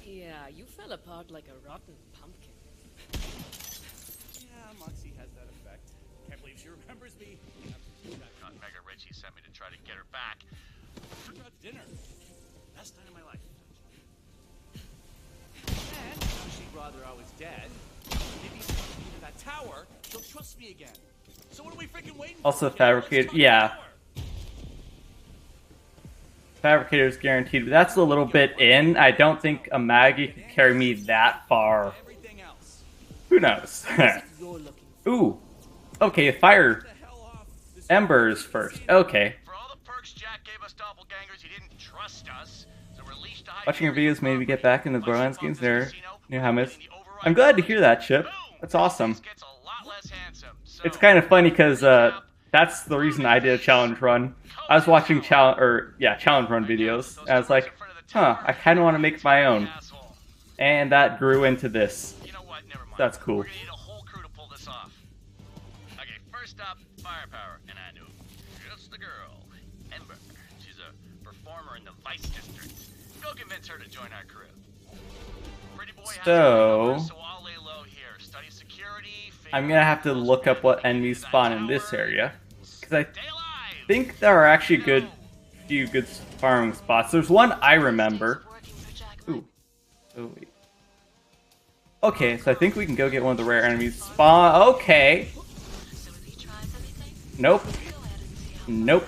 D: Yeah, you fell apart like a rotten pumpkin.
E: Yeah, Moxie has that effect. Can't believe she remembers me. That Mega Richie sent me to try to get her back. Took her out to dinner. Best night of my life. And now she'd rather I was dead. Maybe if I get to that tower, she'll trust me again. So what are we freaking waiting for?
A: Also
E: Let's
A: fabricated,
E: talk
A: yeah.
E: tower.
A: Fabricator's guaranteed, but that's a little bit in. I don't think a Maggie could carry me that far.
E: Everything else.
A: Who knows?
D: You're looking
A: Ooh. Okay, fire
E: Get the hell off this
A: embers first. Okay.
E: For all the perks Jack gave us doppelgangers, he didn't trust us. So we're leashed to hide
A: Watching your
E: here
A: videos made me get back into the Borderlands games there. New Hamas.
E: in the override
A: I'm glad to hear that,
E: boom,
A: Chip. That's awesome.
E: gets a lot less handsome. So,
A: It's kind of funny because that's the reason I did a challenge run. I was watching challenge run videos, and I was like, huh, I kind of want to make my own.
E: asshole.
A: And that grew into this.
E: You know what? Never mind.
A: That's cool.
E: We're gonna need a whole crew to pull this off. Okay, first up, firepower, and I knew just the girl, Ember. She's a performer in the Vice District. Go convince her to join our crew. Pretty boy has
A: So-
E: numbers, so I'll lay low here. Study security.
A: I'm gonna have to look up what enemies spawn in this area, because I
E: Stay alive.
A: think there are actually few good farming spots. There's one I remember.
C: Working for Jack
A: Ooh. Oh wait. Okay, so I think we can go get one of the rare enemies. Spawn. Okay.
C: So if he tries anything,
A: Nope.
C: go ahead and see how
A: Nope.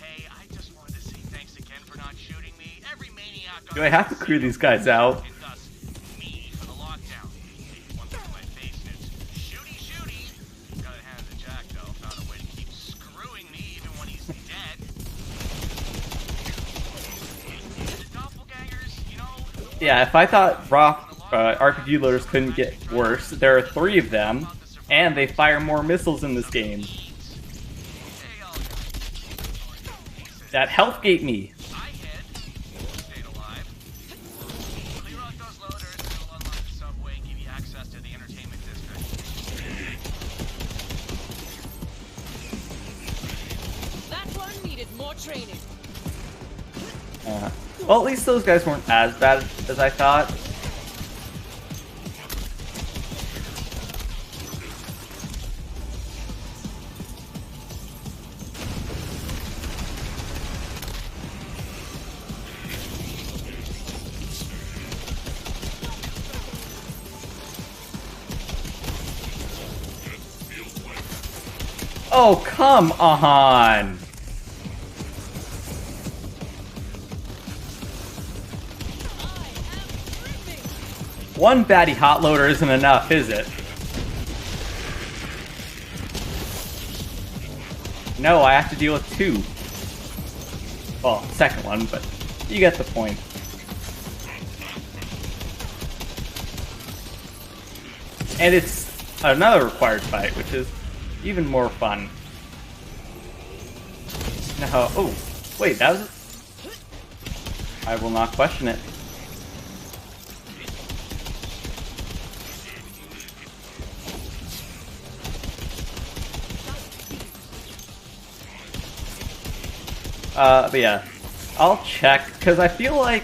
E: Hey, I just wanted to say thanks again for not shooting me. Every maniac on
A: Do I have to clear these guys out?
E: and thus me for the lockdown. One thing in my face and it's shooty. Gotta hand it to Jack though. Found a way to keep screwing me even when he's dead. The doppelgangers, you know.
A: Yeah, if I thought raw RPG loaders couldn't get worse, there are 3 of them, and they fire more missiles in this game. That health gate me.
E: I hid, stayed alive. Reroute those loaders, it'll unlock the subway and give you access to the entertainment district.
D: That one needed more training.
A: Well, at least those guys weren't as bad as I thought. Oh, come on! One baddie hot loader isn't enough, is it? No, I have to deal with 2. Well, second one, but you get the point. And it's another required fight, which is even more fun. No, oh, wait, that was... I will not question it. But yeah, I'll check, because I feel like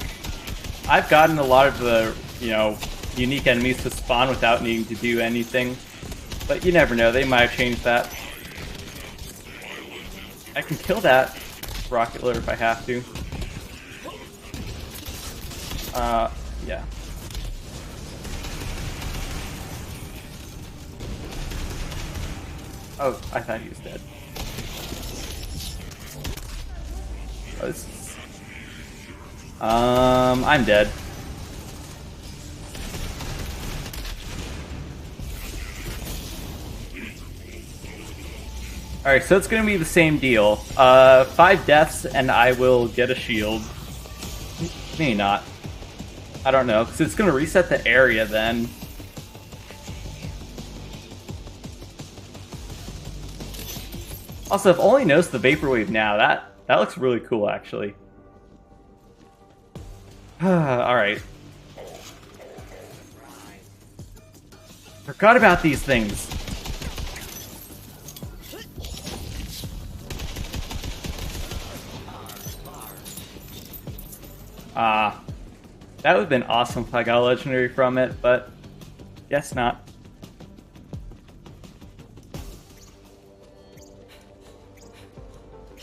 A: I've gotten a lot of the, you know, unique enemies to spawn without needing to do anything. But you never know, they might have changed that. I can kill that rocket loader if I have to. Yeah. Oh, I thought he was dead. Oh, this is... I'm dead. Alright, so it's gonna be the same deal. 5 deaths and I will get a shield. Maybe not. I don't know, because it's gonna reset the area then. Also, I've only noticed the Vaporwave now. That looks really cool, actually. Alright. Forgot about these things. That would have been awesome if I got a legendary from it, but guess not.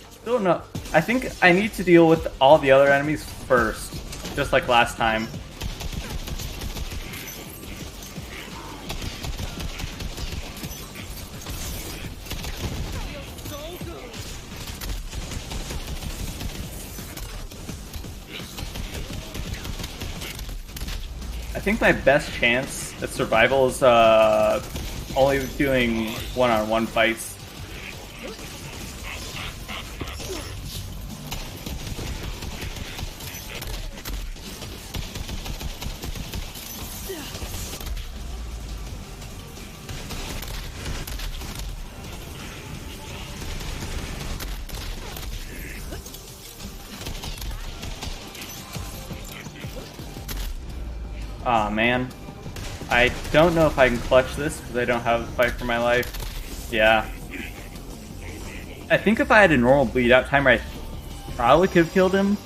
A: Still no. I think I need to deal with all the other enemies first, just like last time. I think my best chance at survival is only doing one-on-one fights. Aw, man. I don't know if I can clutch this because I don't have a fight for my life. Yeah. I think if I had a normal bleed out timer, I probably could have killed him.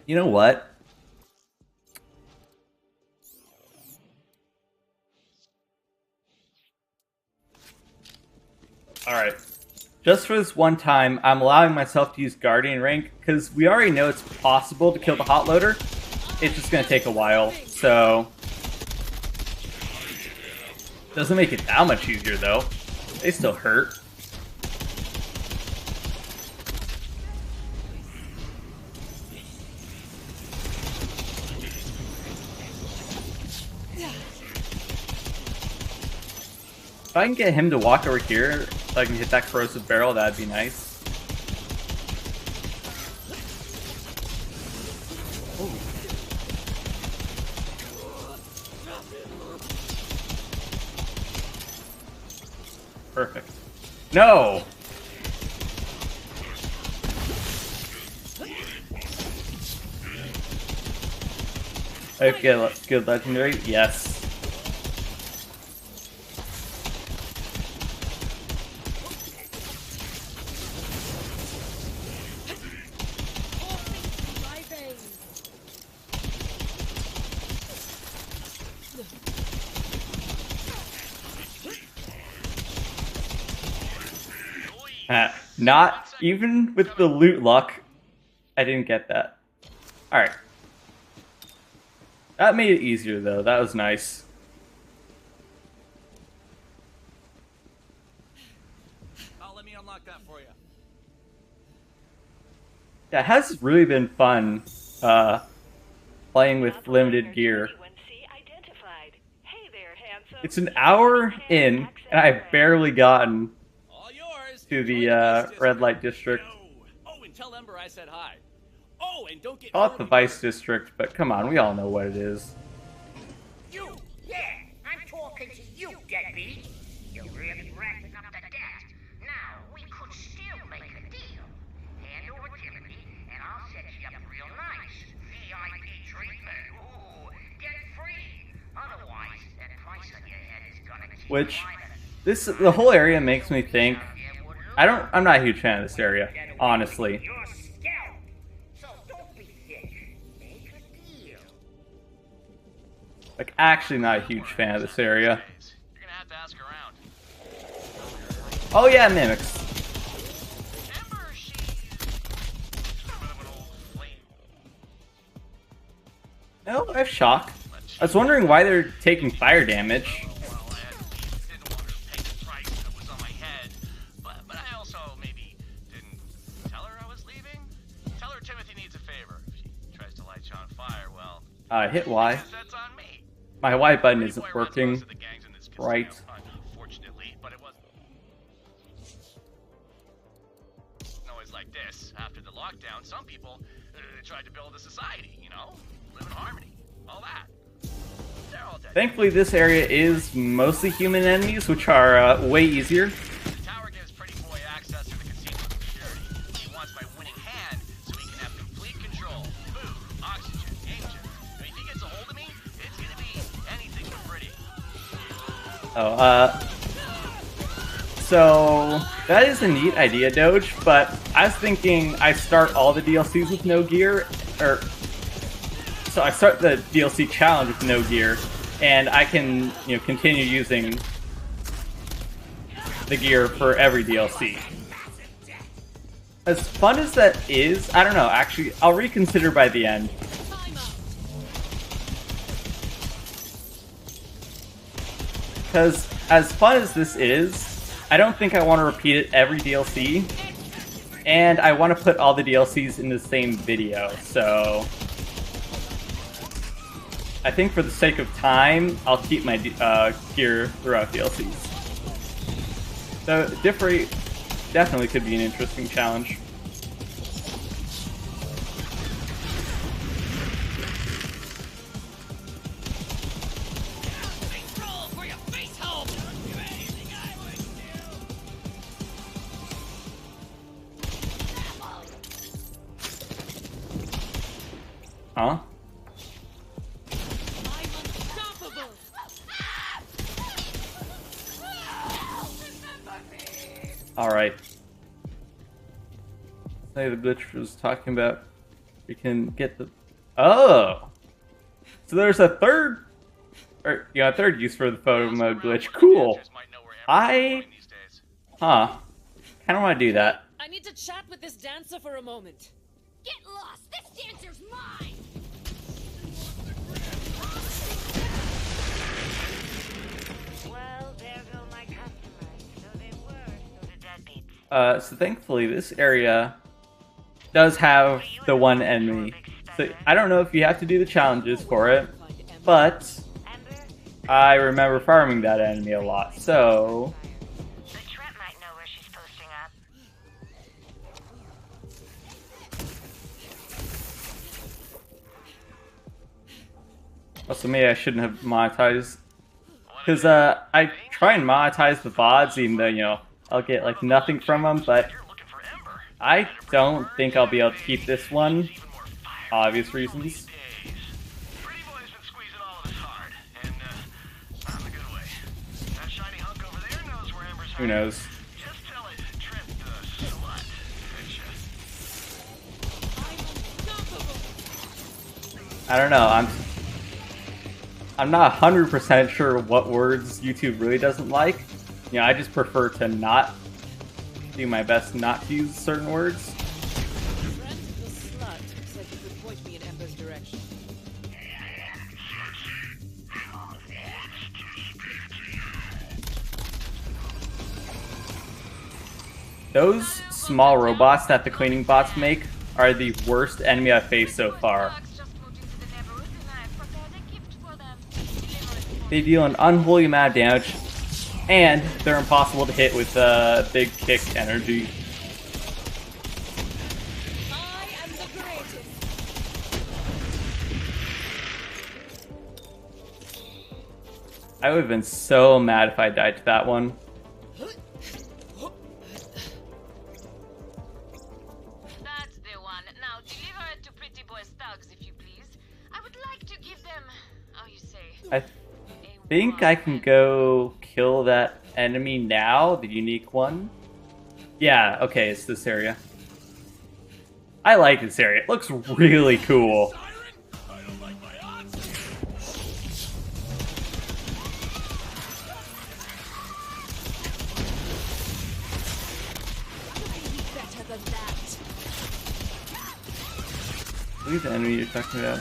A: You know what? Alright. Just for this one time, I'm allowing myself to use Guardian rank, because we already know it's possible to kill the hot loader. It's just going to take a while, so... Doesn't make it that much easier, though. They still hurt. If I can get him to walk over here, so I can hit that corrosive barrel, that'd be nice. Ooh. Perfect. No! Okay, good legendary. Yes. Not even with the loot luck, I didn't get that. Alright. That made it easier though, that was nice.
E: Let me unlock that for you.
A: Yeah, it has really been fun playing with limited gear.
G: Hey there, handsome.
A: It's an hour in, and I've barely gotten to the red light district.
E: Oh, and tell Ember I said hi. Oh, and don't get
A: Call it the Vice District, but come on, we all know what it is.
F: You! Yeah! I'm talking to you, deadbeat! You're really racking up the debt. Now, we could still make a deal. Hand over Timothy, and I'll set you up real nice. VIP treatment. Ooh, debt free. Otherwise, that price on your head is gonna keep
A: Which,
F: climbing.
A: the whole area makes me think, I'm not a huge fan of this area, honestly.
F: You're scout, so don't be thick. Make a deal.
A: Like, actually not a huge fan of this area.
E: You're gonna have to ask around.
A: Oh yeah, mimics.
E: Ember, she's a bit of an old flame.
A: No, I have shock. I was wondering why they're taking fire damage.
E: Well, I didn't want her to pay the price that was on my head, but I also maybe didn't tell her I was leaving. Tell her Timothy needs a favor. If she tries to light you on fire, well,
A: Hit Y.
E: that's on me.
A: My Y button
E: Pretty
A: isn't
E: boy runs
A: working.
E: most of the gangs in this casino,
A: Right.
E: Unfortunately, but it wasn't always like this. After the lockdown, some people tried to build a society, you know, live in harmony, all that. They're all dead.
A: Thankfully, this area is mostly human enemies, which are way easier.
E: The tower gives Pretty Boy access to the casino security. He wants my winning hand so he can have complete control. Food, oxygen, engine. I mean, if he gets a hold of me, it's gonna be anything but pretty.
A: Oh, so that is a neat idea, Doge, but I was thinking I start all the DLCs with no gear, or so I start the DLC challenge with no gear, and I can, continue using the gear for every DLC. As fun as that is, I don't know, actually, I'll reconsider by the end. Because as fun as this is, I don't think I want to repeat it every DLC, and I want to put all the DLCs in the same video, so I think for the sake of time, I'll keep my gear throughout DLCs. So, definitely could be an interesting challenge. Huh? Alright. Say the glitch was talking about. We can get the. Oh! So there's a third. Or, a third use for the photo mode glitch. Cool! Huh. Kinda wanna do that.
D: I need to chat with this dancer for a moment.
C: Get lost! This dancer's mine!
G: Well, there go my customers. So they were sort of deadbeats.
A: So thankfully this area does have the one enemy. So I don't know if you have to do the challenges for it, but
G: Ember,
A: I remember farming that enemy a lot, so...
G: But Trent might know where she's posting up.
A: Also, maybe I shouldn't have monetized. Because, I try and monetize the VODs, even though, you know, I'll get, like, nothing from them, but I don't think I'll be able to keep this one. Obvious reasons.
H: Pretty boy's been squeezing all of us hard, and not in a good way. That shiny hunk over there knows where Ember's
A: Who
H: hiding.
A: knows?
H: Just tell it, Trent the slut.
A: I don't know, I'm not 100% sure what words YouTube really doesn't like. You know, I just prefer to not do my best not to use certain words.
D: Trent the slut said you could point me in Ember's direction.
A: Those small robots that the cleaning bots make are the worst enemy I've faced so far. They deal an unholy amount of damage, and they're impossible to hit with big kick energy.
D: I am the greatest.
A: I would have been so mad if I died to that one.
G: That's the one. Now deliver it to Pretty Boy's thugs, if you please. I would like to give them, how you say,
A: I think I can go kill that enemy now, the unique one. Yeah, okay, it's this area. I like this area. It looks really cool.
E: I don't like my odds.
D: Better than that.
A: Who's the enemy you're talking about?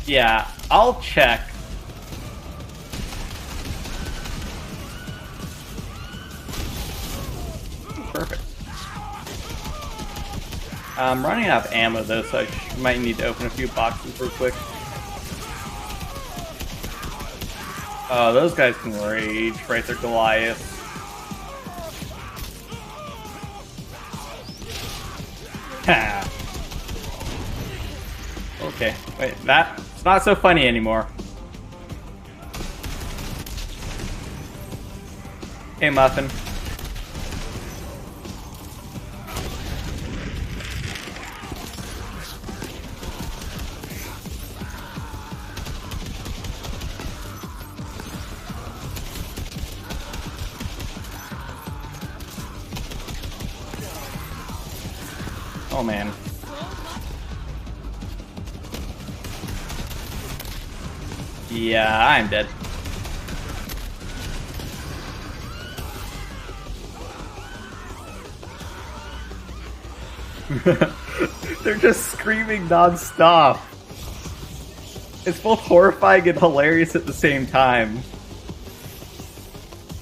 A: Yeah, I'll check. Perfect. I'm running out of ammo though, so I might need to open a few boxes real quick. Oh, those guys can rage, right? They're Goliath. Ha! Okay, wait, that's not so funny anymore. Hey, Muffin. Oh man. Yeah, I'm dead. They're just screaming non-stop. It's both horrifying and hilarious at the same time.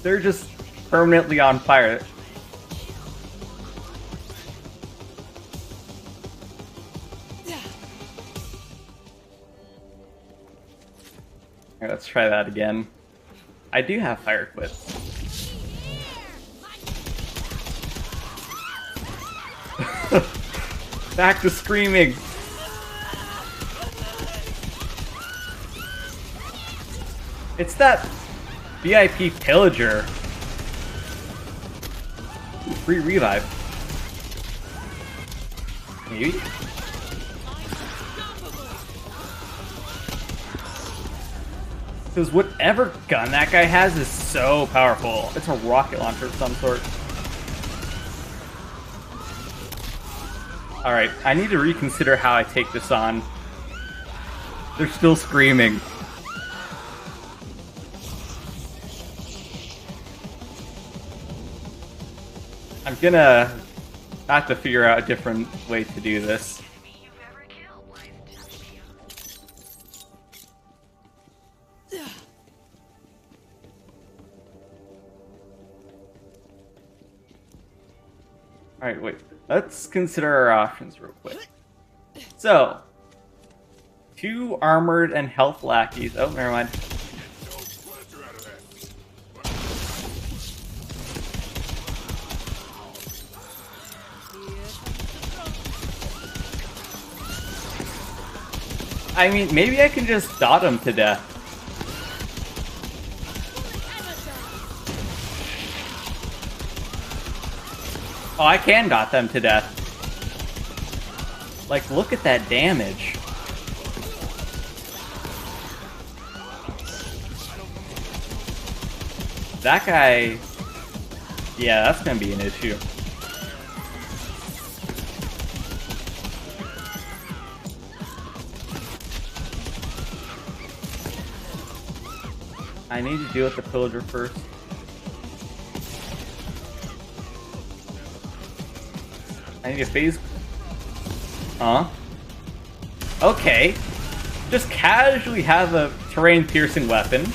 A: They're just permanently on fire. Alright, let's try that again. I do have fire equipped. Back to screaming. It's that VIP pillager. Ooh, free revive. Maybe? Because whatever gun that guy has is so powerful. It's a rocket launcher of some sort. Alright, I need to reconsider how I take this on. They're still screaming. I'm gonna have to figure out a different way to do this. Alright, wait. Let's consider our options real quick. So, 2 armored and health lackeys. Oh, never mind. I mean, maybe I can just dot him to death. Oh, I can dot them to death. Like, look at that damage. That guy... Yeah, that's gonna be an issue. I need to deal with the pillager first. I need to phase... Huh? Okay. Just casually have a terrain-piercing weapon.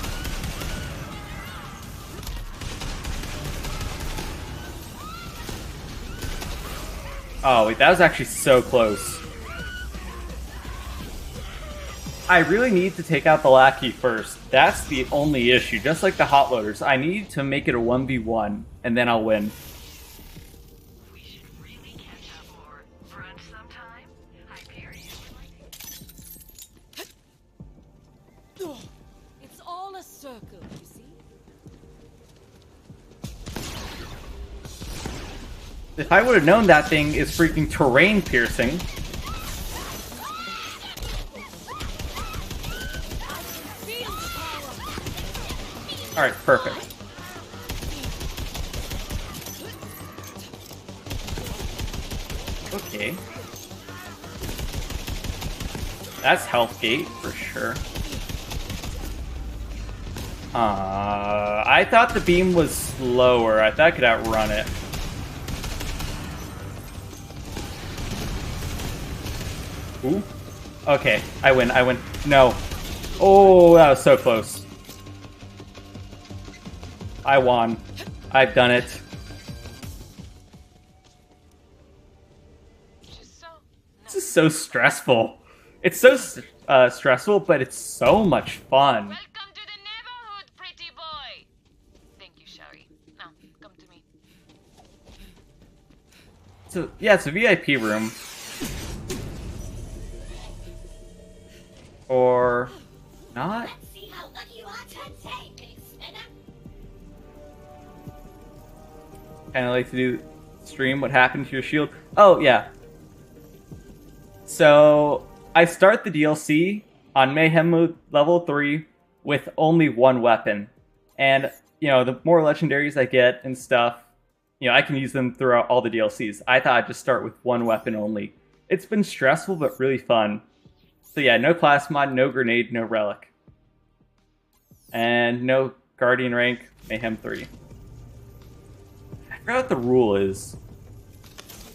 A: Oh, wait, that was actually so close. I really need to take out the lackey first. That's the only issue. Just like the hot loaders, I need to make it a 1v1, and then I'll win.
B: We should really catch up or brunch sometime. Hyperion.
D: It's all a circle, you see?
A: If I would have known that thing is freaking terrain piercing. Alright, perfect. Okay. That's health gate for sure. I thought the beam was slower. I thought I could outrun it. Ooh. Okay, I win, I win. No. Oh, that was so close. I won. I've done it. This is so stressful. It's so stressful, but it's so much fun.
G: Welcome to the neighborhood, pretty boy. Thank you, Sherry. Now, come to me.
A: So yeah, it's a VIP room. Or not?
F: Let's see how lucky you are today, big spinner.
A: Kind of like to do stream what happened to your shield. Oh yeah. So I start the DLC on Mayhem mode level 3 with only 1 weapon, and you know, the more legendaries I get and stuff, you know, I can use them throughout all the DLCs. I thought I'd just start with 1 weapon only. It's been stressful but really fun. So yeah, no class mod, no grenade, no relic. And no guardian rank, Mayhem 3. I forgot what the rule is.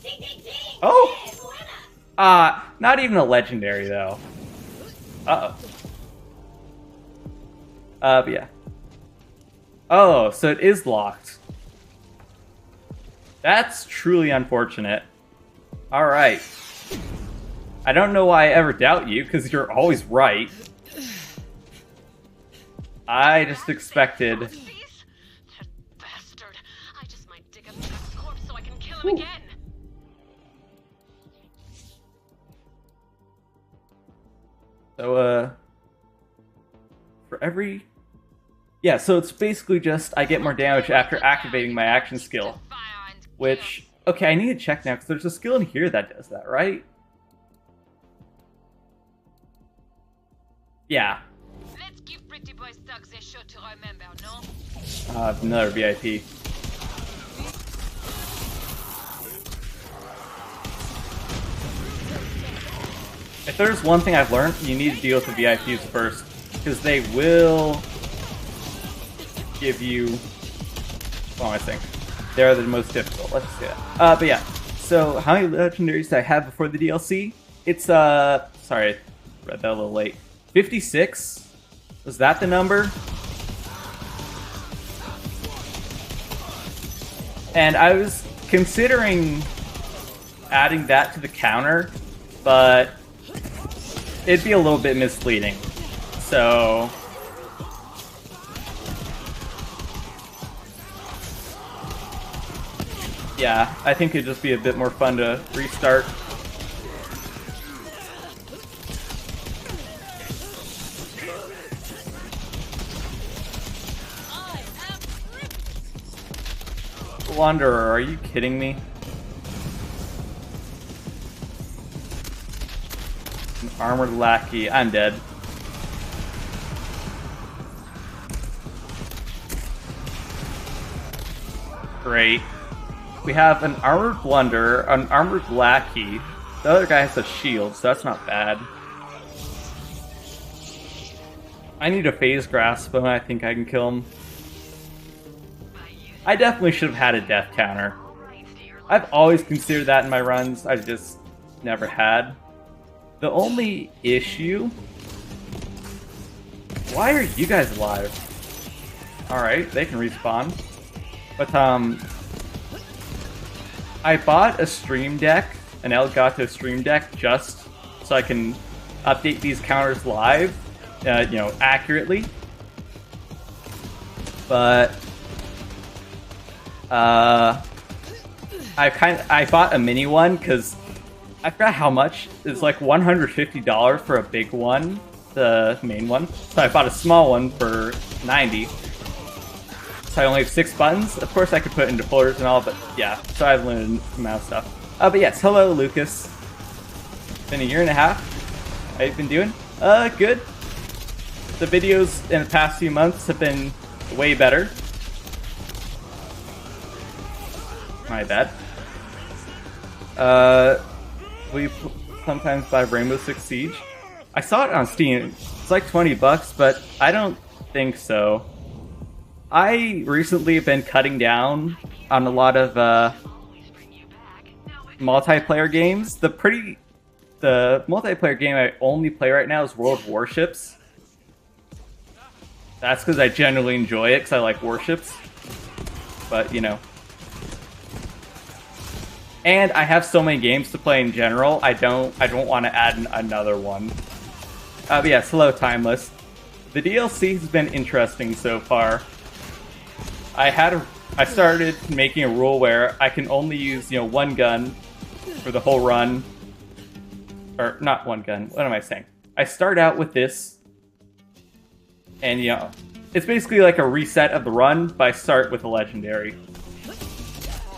F: Ding, ding, ding.
A: Oh!
F: Hey, winner.
A: Not even a legendary though. Uh-oh. But yeah. Oh, so it is locked. That's truly unfortunate. Alright. I don't know why I ever doubt you, because you're always right. I just expected...
B: That bastard. I just might dig up Jack's corpse so I can kill him again.
A: So, for every... Yeah, so it's basically just I get more damage after activating my action skill. Which, okay, I need to check now, because there's a skill in here that does that, right? Yeah.
G: Let's give pretty boy Stugs a show to remember, no?
A: Another VIP. If there's one thing I've learned, you need to deal with the VIPs first, because they will give you... What am I saying? They're the most difficult. Let's see that. But yeah. So how many legendaries did I have before the DLC? It's sorry, I read that a little late. 56? Was that the number? And I was considering adding that to the counter, but it'd be a little bit misleading. So yeah, I think it'd just be a bit more fun to restart. Wanderer, are you kidding me? An armored lackey. I'm dead. Great. We have an armored blunder, an armored lackey. The other guy has a shield, so that's not bad. I need a phase grasp, but I think I can kill him. I definitely should have had a death counter. I've always considered that in my runs, I just never had. The only issue... Why are you guys alive? Alright, they can respawn. But, I bought a stream deck, an Elgato stream deck, just so I can update these counters live, you know, accurately. But... I bought a mini one because I forgot how much. It's like $150 for a big one, the main one. So I bought a small one for $90. So I only have 6 buttons. Of course I could put it into folders and all, but yeah, so I have a limited amount of stuff. But yes, hello Lucas. Been a year and a half. How you been doing? Good. The videos in the past few months have been way better. My bad. We sometimes buy Rainbow Six Siege. I saw it on Steam. It's like $20, but I don't think so. I recently have been cutting down on a lot of multiplayer games. The multiplayer game I only play right now is World of Warships. That's because I genuinely enjoy it, because I like warships. But, you know. And I have so many games to play in general, I don't want to add another one. But yes, hello Timeless. The DLC has been interesting so far. I started making a rule where I can only use, you know, one gun for the whole run. Or, not one gun, what am I saying? I start out with this, and, you know, it's basically like a reset of the run, but I start with a legendary.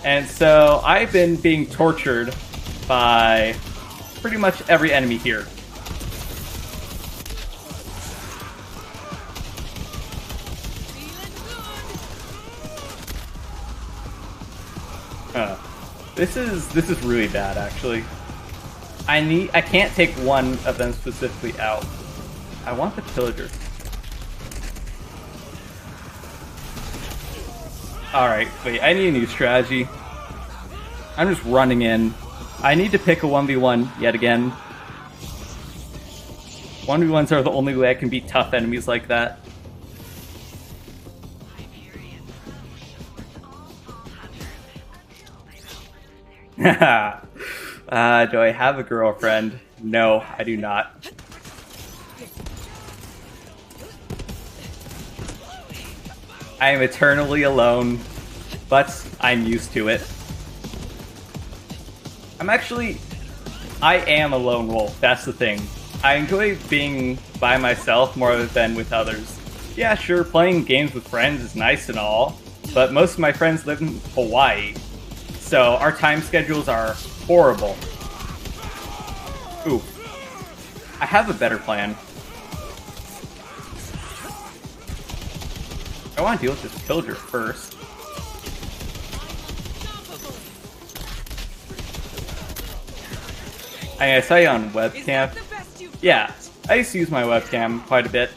A: And so I've been being tortured by pretty much every enemy here. This is really bad, actually. I can't take one of them specifically out. I want the pillager. Alright, wait, I need a new strategy. I'm just running in. I need to pick a 1v1 yet again. 1v1s are the only way I can beat tough enemies like that. Do I have a girlfriend? No, I do not. I am eternally alone, but I'm used to it. I am a lone wolf, that's the thing. I enjoy being by myself more than with others. Yeah, sure, playing games with friends is nice and all, but most of my friends live in Hawaii, so our time schedules are horrible. Ooh. I have a better plan. I want to deal with this pillager first. I saw you on webcam. Yeah, I used to use my webcam quite a bit.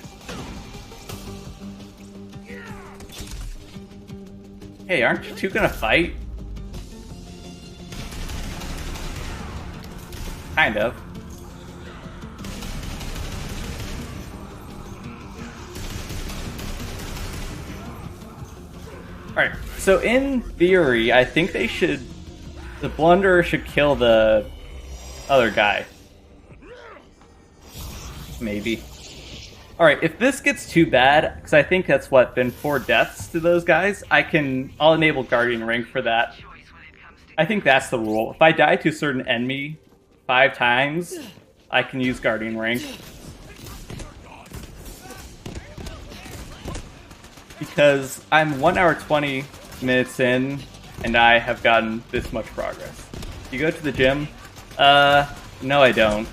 A: Hey, aren't you two gonna fight? Kind of. Alright, so in theory, I think the Blunderer should kill the other guy. Maybe. Alright, if this gets too bad, because I think that's what, been 4 deaths to those guys, I'll enable Guardian Rank for that. I think that's the rule. If I die to a certain enemy 5 times, I can use Guardian Rank. Because I'm 1 hour 20 minutes in, and I have gotten this much progress. You go to the gym? No I don't.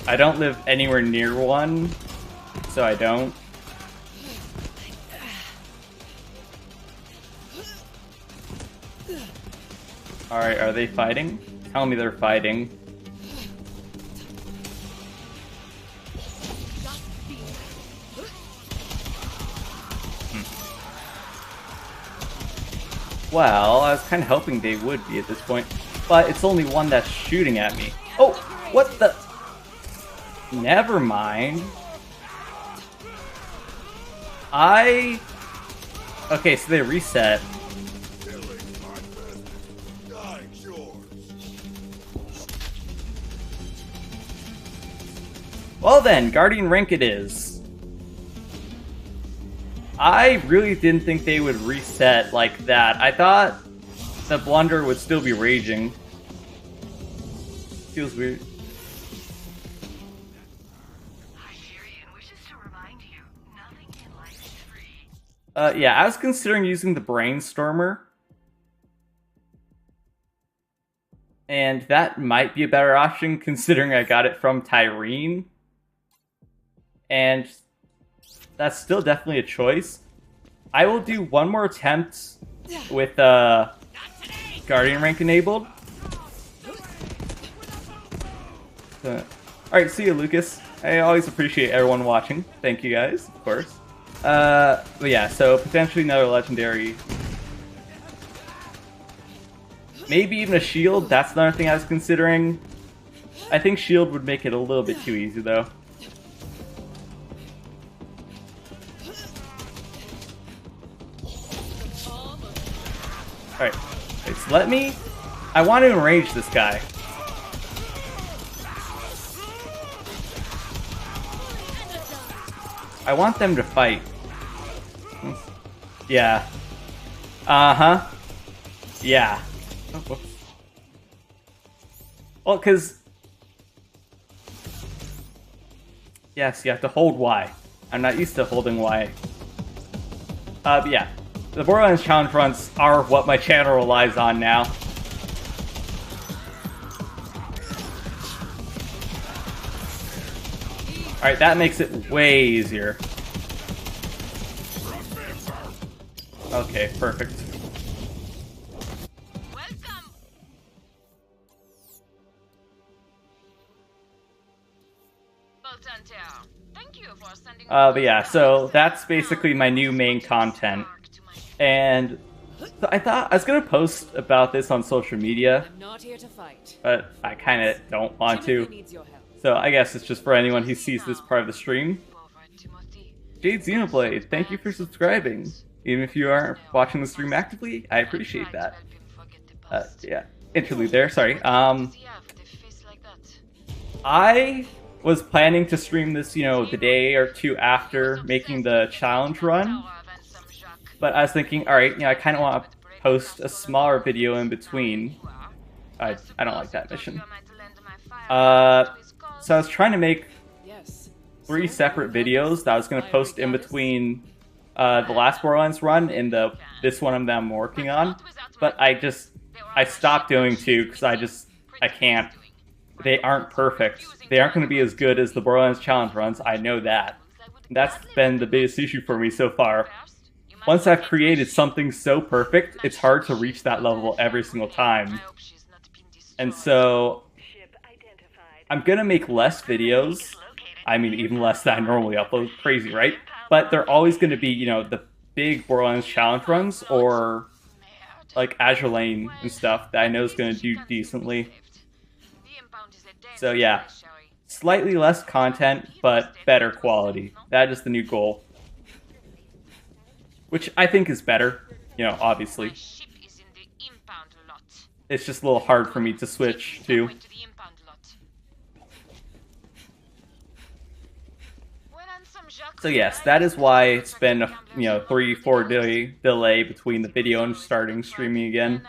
A: I don't live anywhere near one, so I don't. Alright, are they fighting? Tell me they're fighting. Well, I was kind of hoping they would be at this point, but it's only one that's shooting at me. Oh, what the? Never mind. Okay, so they reset. Well then, Guardian Rank it is. I really didn't think they would reset like that. I thought the blunder would still be raging. Feels weird. Yeah, I was considering using the Brainstormer. And that might be a better option considering I got it from Tyrene. And that's still definitely a choice. I will do one more attempt with Guardian Rank enabled. Alright, see you, Lucas. I always appreciate everyone watching. Thank you guys, of course. But yeah, so potentially another legendary. Maybe even a shield, that's another thing I was considering. I think shield would make it a little bit too easy though. Alright, so let me... I want to enrage this guy. I want them to fight. Yeah. Uh-huh. Yeah. Oh, whoops. Well, because... Yes, you have to hold Y. I'm not used to holding Y. But yeah. The Borderlands challenge runs are what my channel relies on now. Alright, that makes it way easier. Okay, perfect.
G: Welcome. Thank you for sending
A: But yeah, so that's basically my new main content. And so I thought I was gonna post about this on social media,
D: I'm not here to fight.
A: but I kind of don't want
D: Timothy
A: to.
D: needs your help.
A: So I guess it's just for anyone who sees this part of the stream. Jade Xenoblade, thank you for subscribing. Even if you aren't watching the stream actively, I appreciate that. Yeah, interlude there, sorry. I was planning to stream this, you know, the day or two after making the challenge run. But I was thinking, alright, you know, I kind of want to post a smaller video in between. I don't like that mission. So I was trying to make 3 separate videos that I was going to post in between the last Borderlands run and this one that I'm working on. But I stopped doing 2 because I can't. They aren't perfect. They aren't going to be as good as the Borderlands challenge runs, I know that. That's been the biggest issue for me so far. Once I've created something so perfect, it's hard to reach that level every single time. And so, I'm gonna make less videos. I mean, even less than I normally upload. Crazy, right? But they're always gonna be, you know, the big Borderlands challenge runs, or like Azure Lane and stuff that I know is gonna do decently. So yeah, slightly less content, but better quality. That is the new goal. Which I think is better, you know, obviously. It's just a little hard for me to switch to. So yes, that is why it's been a 3-4 day delay between the video and starting streaming again.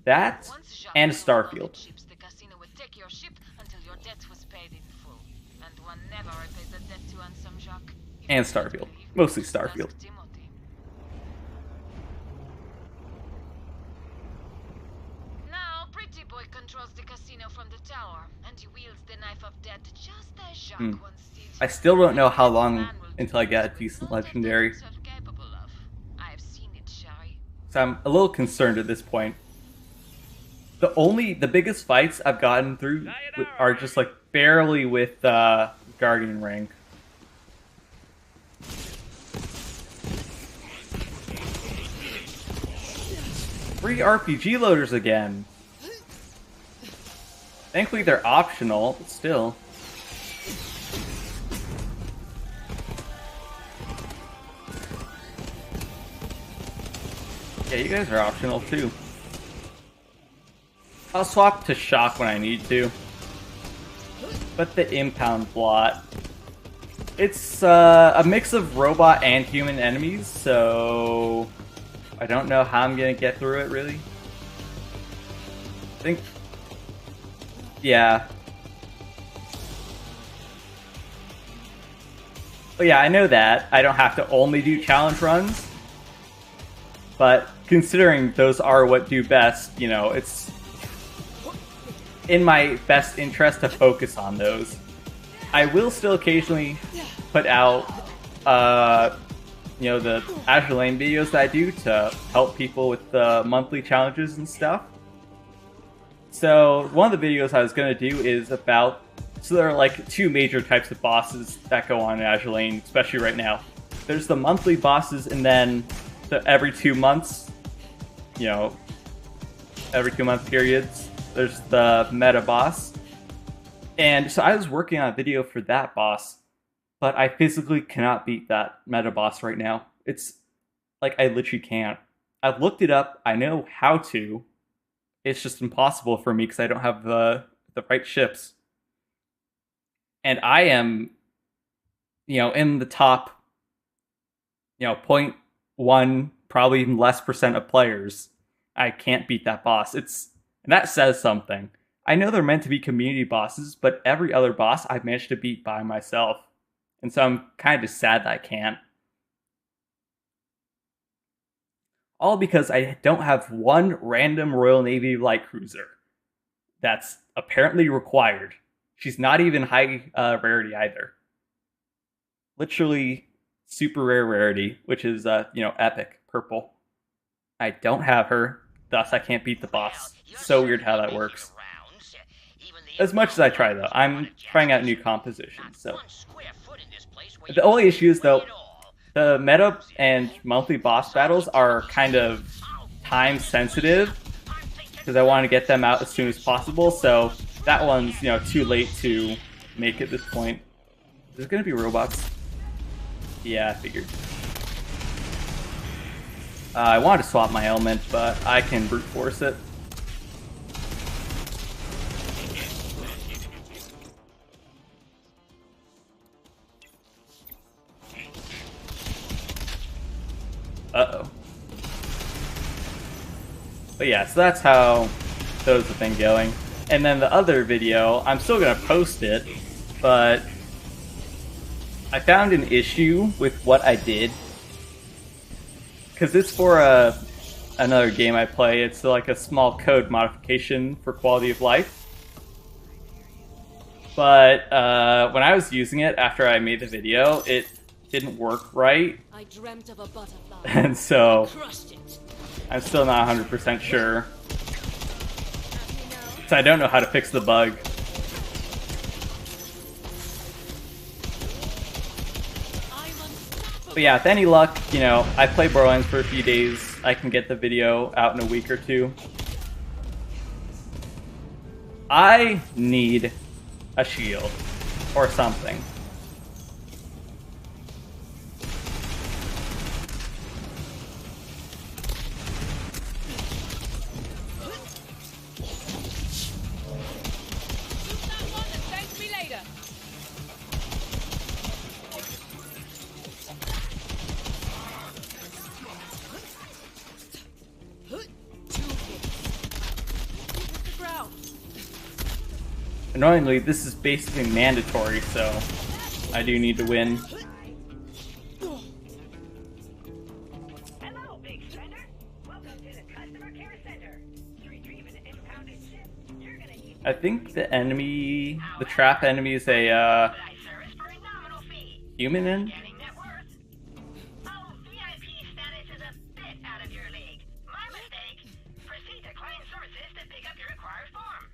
A: That and Starfield.
G: The casino would take your ship until your debt was paid in full. And one never repays a debt to handsome Jacques.
A: And Starfield. Mostly Starfield.
G: Now, Pretty Boy controls the casino from the tower, and he wields the knife of death just as Jacques once did.
A: I still don't know how long until I get a decent legendary.
G: I have seen it, Sherry.
A: So I'm a little concerned at this point. The biggest fights I've gotten through are just like barely with Guardian rank. Free RPG loaders again. Thankfully they're optional, but still. Yeah, you guys are optional too. I'll swap to shock when I need to. But the impound blot. It's a mix of robot and human enemies, so I don't know how I'm gonna get through it really. I think, yeah. But yeah, I know that. I don't have to only do challenge runs. But considering those are what do best, it's in my best interest to focus on those. I will still occasionally put out, the Azure Lane videos that I do to help people with the monthly challenges and stuff. So one of the videos I was going to do is about, so there are like two major types of bosses that go on in Azure Lane, especially right now. There's the monthly bosses, and then every 2 months, every 2 month periods, there's the meta boss. And so I was working on a video for that boss, but I physically cannot beat that meta boss right now. It's like, I literally can't. I've looked it up, I know how to. It's just impossible for me because I don't have the right ships. And I am, in the top, 0.1, probably even less % of players. I can't beat that boss. And that says something. I know they're meant to be community bosses, but every other boss I've managed to beat by myself. And so I'm kind of sad that I can't. All because I don't have one random Royal Navy light cruiser. That's apparently required. She's not even high rarity either. Literally super rare rarity, which is, epic, purple. I don't have her, thus I can't beat the boss. So weird how that works. As much as I try, though, I'm trying out new compositions, so. The only issue is, though, the meta and monthly boss battles are kind of time sensitive, because I want to get them out as soon as possible, so that one's, too late to make at this point. There's gonna be robots. Yeah, I figured. I wanted to swap my element, but I can brute force it. Uh-oh. But yeah, so that's how those have been going. And then the other video, I'm still gonna post it, but I found an issue with what I did. Because it's for another game I play. It's like a small code modification for quality of life. But when I was using it after I made the video, it didn't work right.
C: I dreamt of a butterfly.
A: And so I'm still not 100% sure. So I don't know how to fix the bug. But yeah, with any luck, I play Borderlands for a few days. I can get the video out in a week or two. I need a shield or something. Annoyingly, this is basically mandatory, so I do need to win.
F: Hello, Big Spender. Welcome to the Customer Care Center. To retrieve an impounded ship, you're gonna need
A: I think the enemy, the trap enemy is a
F: service for a nominal fee.
A: human in?
F: Getting net worth. Oh, VIP status is a bit out of your league. My mistake. Proceed to client services to pick up your required form.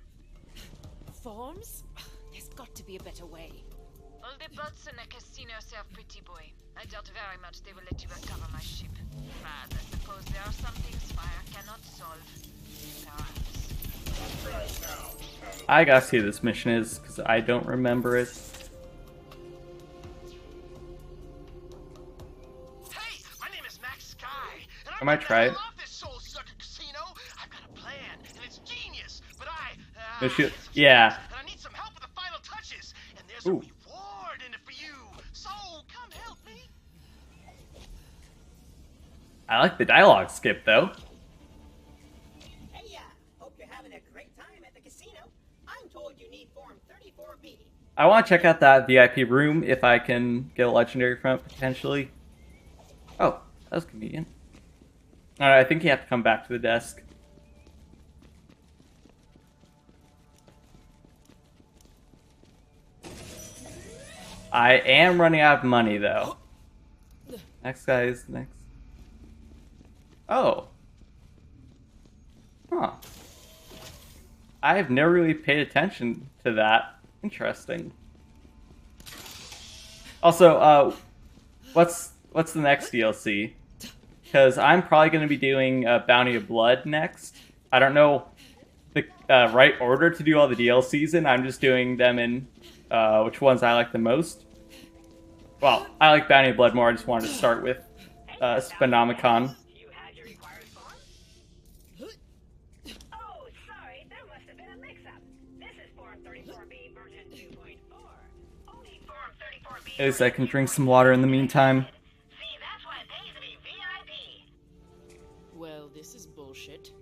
D: Forms? There's got to be a better way.
G: All the boats in the casino serve Pretty Boy. I doubt very much they will let you recover my ship. But I suppose there are some things fire cannot solve. Perhaps.
A: I gotta see what this mission is, because I don't remember it.
H: Hey, my name is Max Sky, and
A: I might try it.
H: love this soul sucker casino. I've got a plan, and it's genius. But
A: No shoot. Yeah.
H: and I need some help with the final touches. And there's
A: Ooh.
H: a reward in it for you. So come help me.
A: I like the dialogue skip, though.
F: Hey, hope you're having a great time at the casino. I'm told you need Form 34B.
A: I want to check out that VIP room if I can get a legendary from it, potentially. Oh, that was convenient. Alright, I think you have to come back to the desk. I am running out of money, though. Next guy is next. Oh. Huh. I've never really paid attention to that. Interesting. Also, what's the next DLC? Because I'm probably going to be doing Bounty of Blood next. I don't know the right order to do all the DLCs in. I'm just doing them in which ones I like the most. Well, I like Bounty of Blood more. I just wanted to start with Spenomicon.
F: You had your required form? Oh, sorry, there must have been a mix-up. This is Form 34B version 2.4. Only Form 34B.
A: At least I can drink some water in the meantime.
F: See, that's why it pays to be VIP.
D: Well, this is bullshit.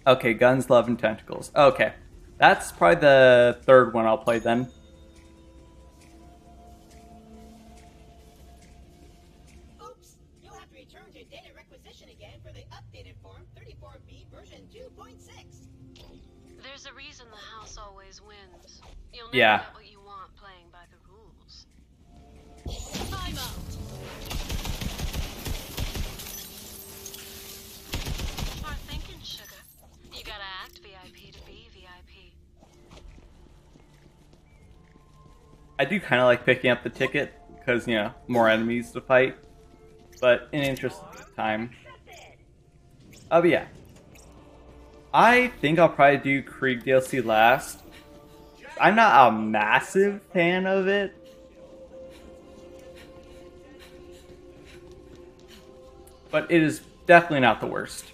A: Okay, Guns, Love, and Tentacles. Okay. That's probably the third one I'll play then.
F: Oops, you'll have to return to data requisition again for the updated Form 34B version 2.6.
C: There's a reason the house always wins. You'll never
A: Yeah.
C: get what you want playing by the rules. I'm out. Smart thinking, sugar. You gotta act VIP to be VIP.
A: I do kind of like picking up the ticket, because, you know, more enemies to fight. But in interest of time. Oh, but yeah. I think I'll probably do Krieg DLC last. I'm not a massive fan of it. But it is definitely not the worst.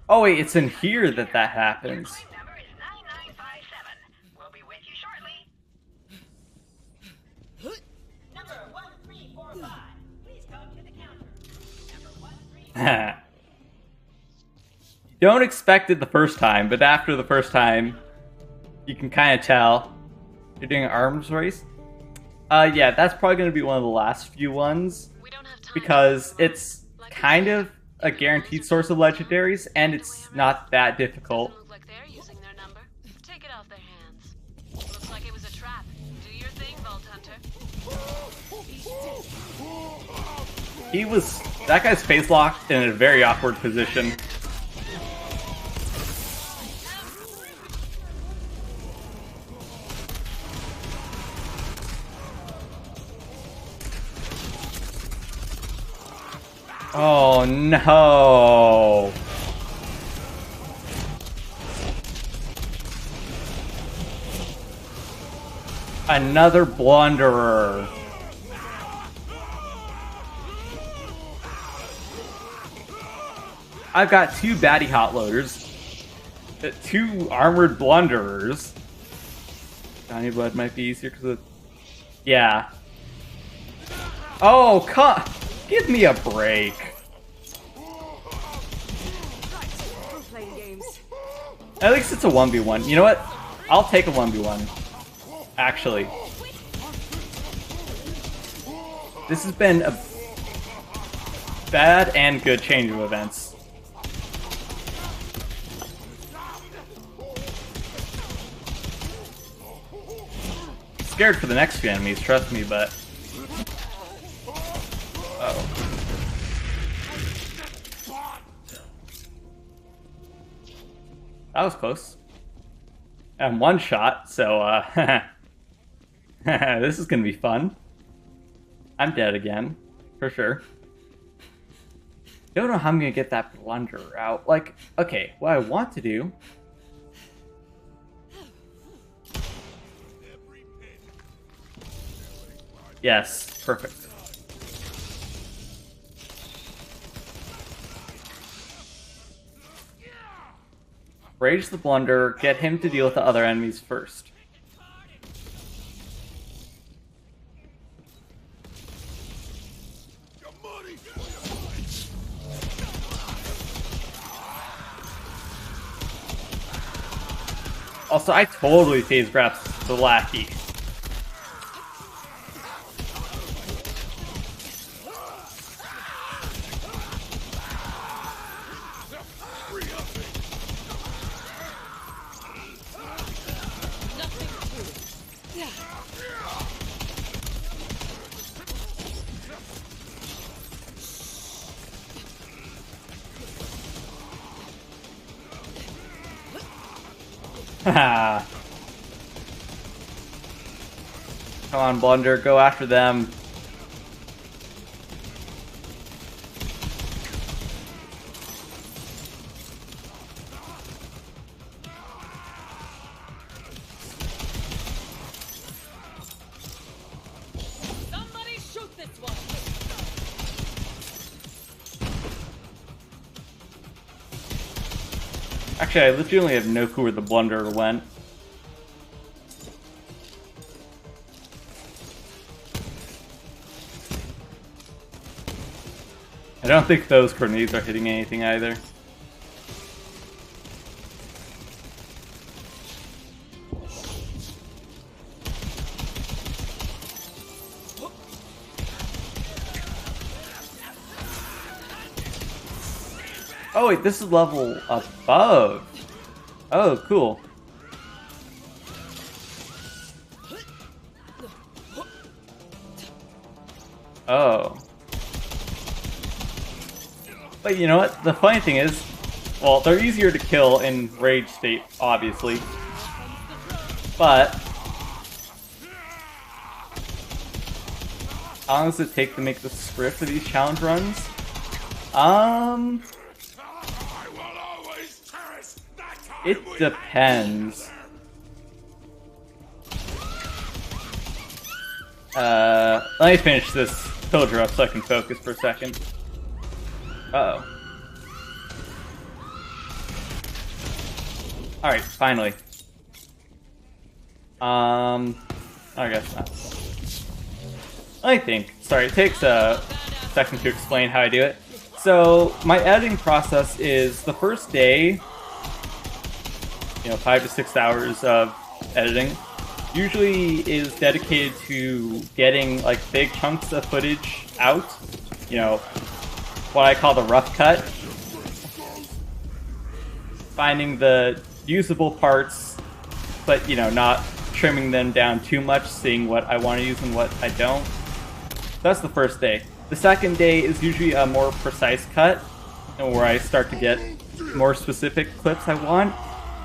A: Oh wait, it's in here that happens.
F: Claim number is 9957. We'll be with you shortly. Number 1345. Please come to the counter. Number 1345.
A: Don't expect it the first time, but after the first time, you can kind of tell. You're doing an arms race? Yeah, that's probably going to be one of the last few ones,
C: We don't have time.
A: because it's kind of a guaranteed source of legendaries, and it's not that difficult.
C: Doesn't look like they're using their number. Take it off their hands. Looks like it was a trap. Do your thing, Vault Hunter.
A: That guy's face locked in a very awkward position. Oh no! Another blunderer. I've got two baddie hot loaders, two armored blunderers. Bounty Blood might be easier because of... Yeah. Oh, give me a break.
D: We're playing games.
A: At least it's a 1v1. You know what? I'll take a 1v1. Actually. This has been a bad and good change of events. Scared for the next few enemies, trust me, but... Uh-oh. That was close. And one shot, so, this is gonna be fun. I'm dead again, for sure. Don't know how I'm gonna get that blunder out. Like, okay, what I want to do... Yes, perfect. Rage the blunder, get him to deal with the other enemies first. Also, I totally phase grabs the lackey. Haha. Come on, Blunder, go after them.
D: Somebody shoot this one.
A: Actually, I legitimately have no clue where the Blunder went. I don't think those grenades are hitting anything either. Oh wait, this is level above. Oh, cool. Oh. But you know what? The funny thing is, well, they're easier to kill in rage state, obviously. But how long does it take to make the script for these challenge runs? It depends. Let me finish this pillager up so I can focus for a second. Uh-oh. Alright, finally. I guess not. I think. Sorry, it takes a second to explain how I do it. So, my editing process is the first day, 5 to 6 hours of editing, usually is dedicated to getting, like, big chunks of footage out. What I call the rough cut. Finding the usable parts, but, not trimming them down too much, seeing what I want to use and what I don't. That's the first day. The second day is usually a more precise cut, where I start to get more specific clips I want.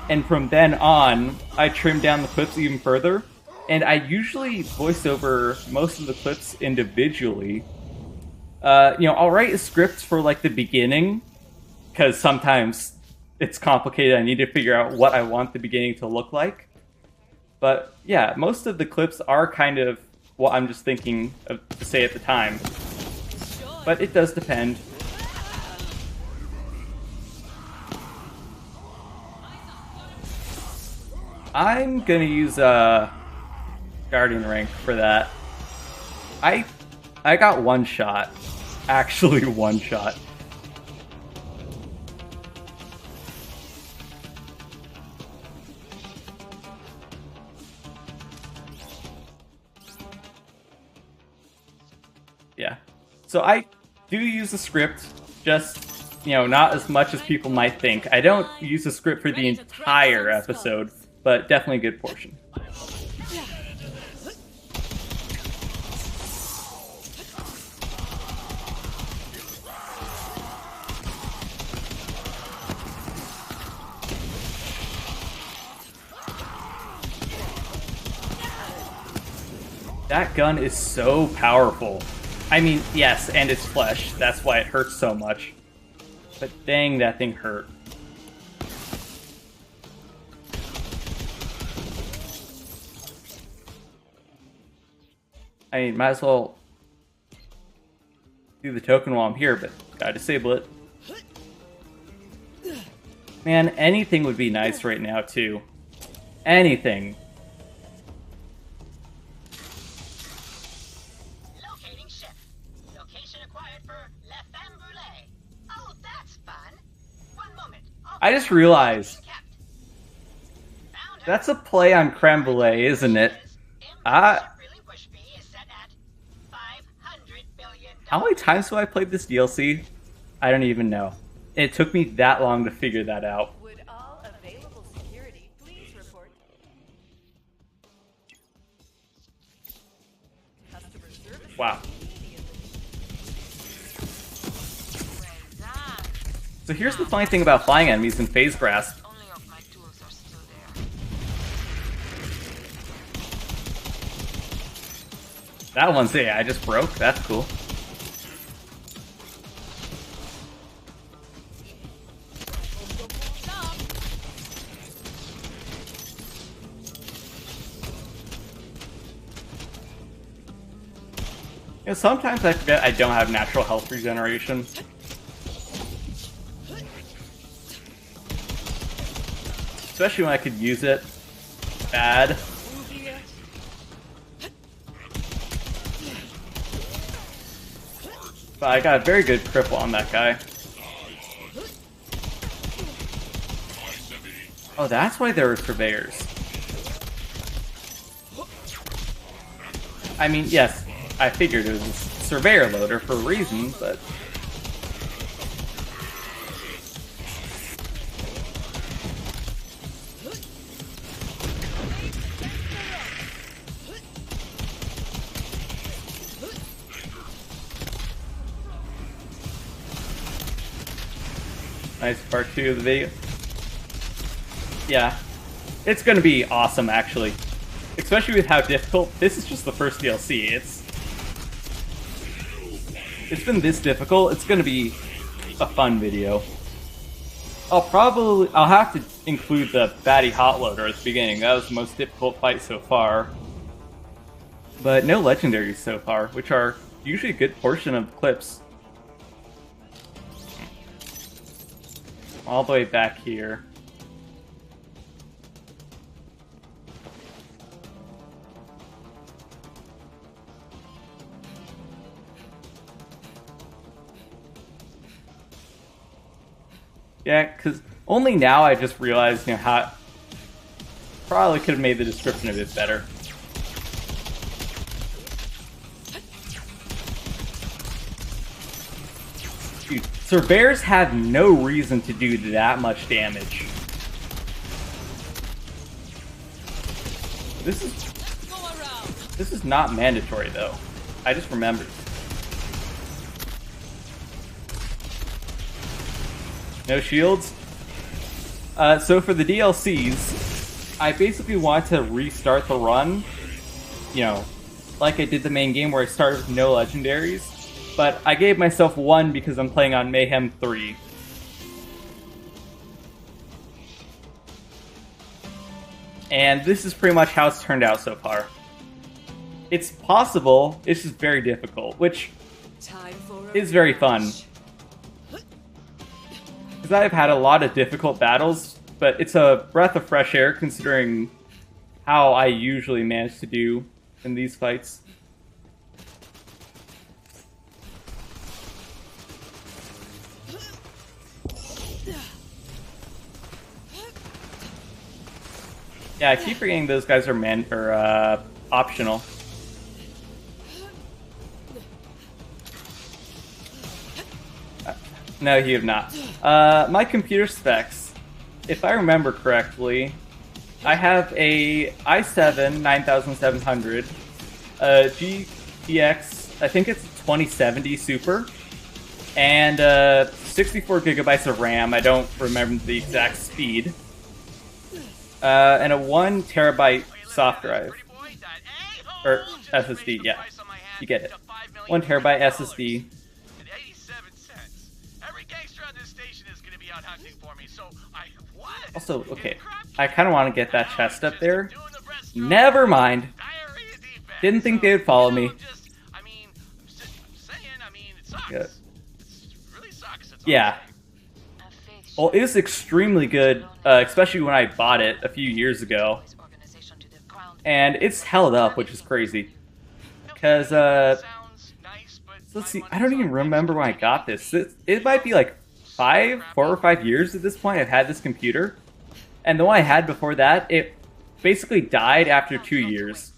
A: And from then on, I trim down the clips even further. And I usually voice over most of the clips individually. I'll write a script for, like, the beginning, because sometimes it's complicated. I need to figure out what I want the beginning to look like. But, yeah, most of the clips are kind of what I'm just thinking of to say at the time. But it does depend. I'm gonna use Guardian rank for that. I I got one shot. Actually, one shot. Yeah. So I do use the script, just, you know, not as much as people might think. I don't use the script for the entire episode, but definitely a good portion. That gun is so powerful. I mean, yes, and it's flesh. That's why it hurts so much. But dang, that thing hurt. I mean, might as well do the token while I'm here, but gotta disable it. Man, anything would be nice right now, too. Anything.
F: Locating ship. Location acquired for La Femme Brûlée. Oh, that's fun. One moment.
A: I just realized that's a play on creme brulee, isn't it? How many times have I played this DLC? I don't even know. It took me that long to figure that out.
D: Would all available security please report? Customer service.
A: Wow. So here's the funny thing about flying enemies in Phase Grasp.
G: Only of my tools are still there.
A: That one's it. I just broke. That's cool. You know, sometimes I forget I don't have natural health regeneration. Especially when I could use it bad. But I got a very good cripple on that guy. Oh, that's why there were surveyors. I mean, yes, I figured it was a surveyor loader for a reason, but... Nice part 2 of the video. Yeah, it's gonna be awesome, actually. Especially with how difficult, this is just the first DLC, it's been this difficult, it's gonna be a fun video. I'll have to include the Batty Hot Loader at the beginning, that was the most difficult fight so far. But no legendaries so far, which are usually a good portion of the clips. All the way back here. Yeah, because only now I just realized, you know, how... Probably could have made the description a bit better. Dude, surveyors have no reason to do that much damage. This is not mandatory, though. I just remembered. No shields? So for the DLCs, I basically want to restart the run, you know, like I did the main game where I started with no legendaries, but I gave myself one because I'm playing on Mayhem 3. And this is pretty much how it's turned out so far. It's possible, it's just very difficult, which is very fun. Because I've had a lot of difficult battles, but it's a breath of fresh air considering how I usually manage to do in these fights. Yeah, I keep forgetting those guys are optional. No, you have not. My computer specs, if I remember correctly, I have a i7 9700, GTX, I think it's 2070 Super, and 64 gigabytes of RAM. I don't remember the exact speed. And a 1 terabyte soft drive. Or SSD, yeah. You get it. 1 terabyte SSD. Also, okay, I kind of want to get that chest up there. Never mind. Didn't think they would follow me. Yeah. Well, it was extremely good, especially when I bought it a few years ago. And it's held up, which is crazy. Because, let's see, I don't even remember when I got this. It might be like 4 or 5 years at this point I've had this computer. And the one I had before that, it basically died after 2 years.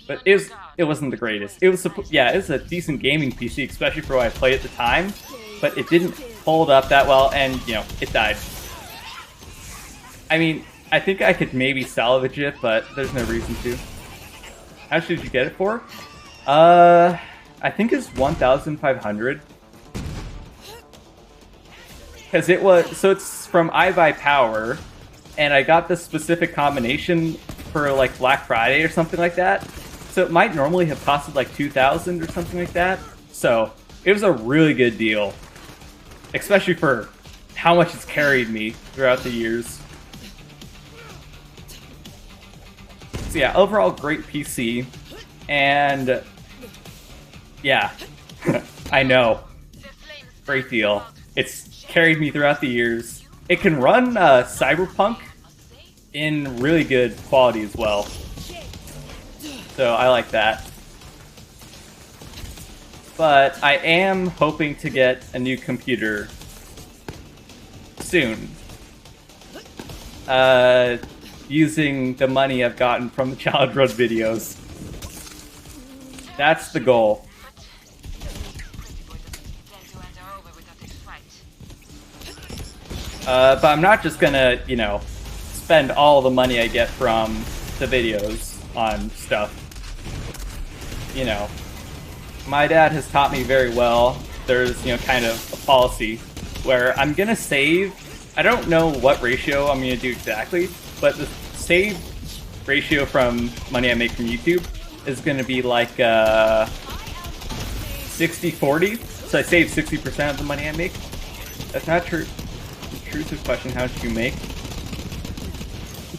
A: But it wasn't the greatest. It was a decent gaming PC, especially for what I played at the time. But it didn't hold up that well, and, you know, it died. I mean, I think I could maybe salvage it, but there's no reason to. How much did you get it for? I think it's 1,500. Because it's from iBuyPower, and I got the specific combination for like Black Friday or something like that. So it might normally have costed like 2,000 or something like that. So it was a really good deal, especially for how much it's carried me throughout the years. So yeah, overall great PC, and yeah, I know, great deal. It's carried me throughout the years. It can run Cyberpunk in really good quality as well, so I like that. But I am hoping to get a new computer soon, using the money I've gotten from the Child Run videos. That's the goal. But I'm not just gonna, you know, spend all the money I get from the videos on stuff. You know, my dad has taught me very well. There's, you know, kind of a policy where I'm gonna save. I don't know what ratio I'm gonna do exactly, but the save ratio from money I make from YouTube is gonna be like 60-40. So I save 60% of the money I make. That's not true. Intrusive question, how much do you make?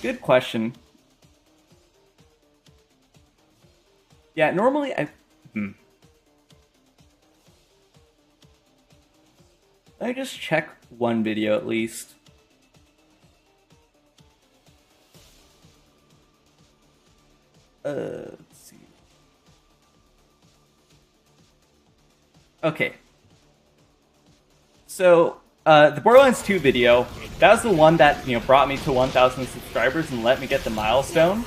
A: Good question. Yeah, normally Let me just check one video at least. Let's see. Okay. So, the Borderlands 2 video, that was the one that, you know, brought me to 1,000 subscribers and let me get the milestone.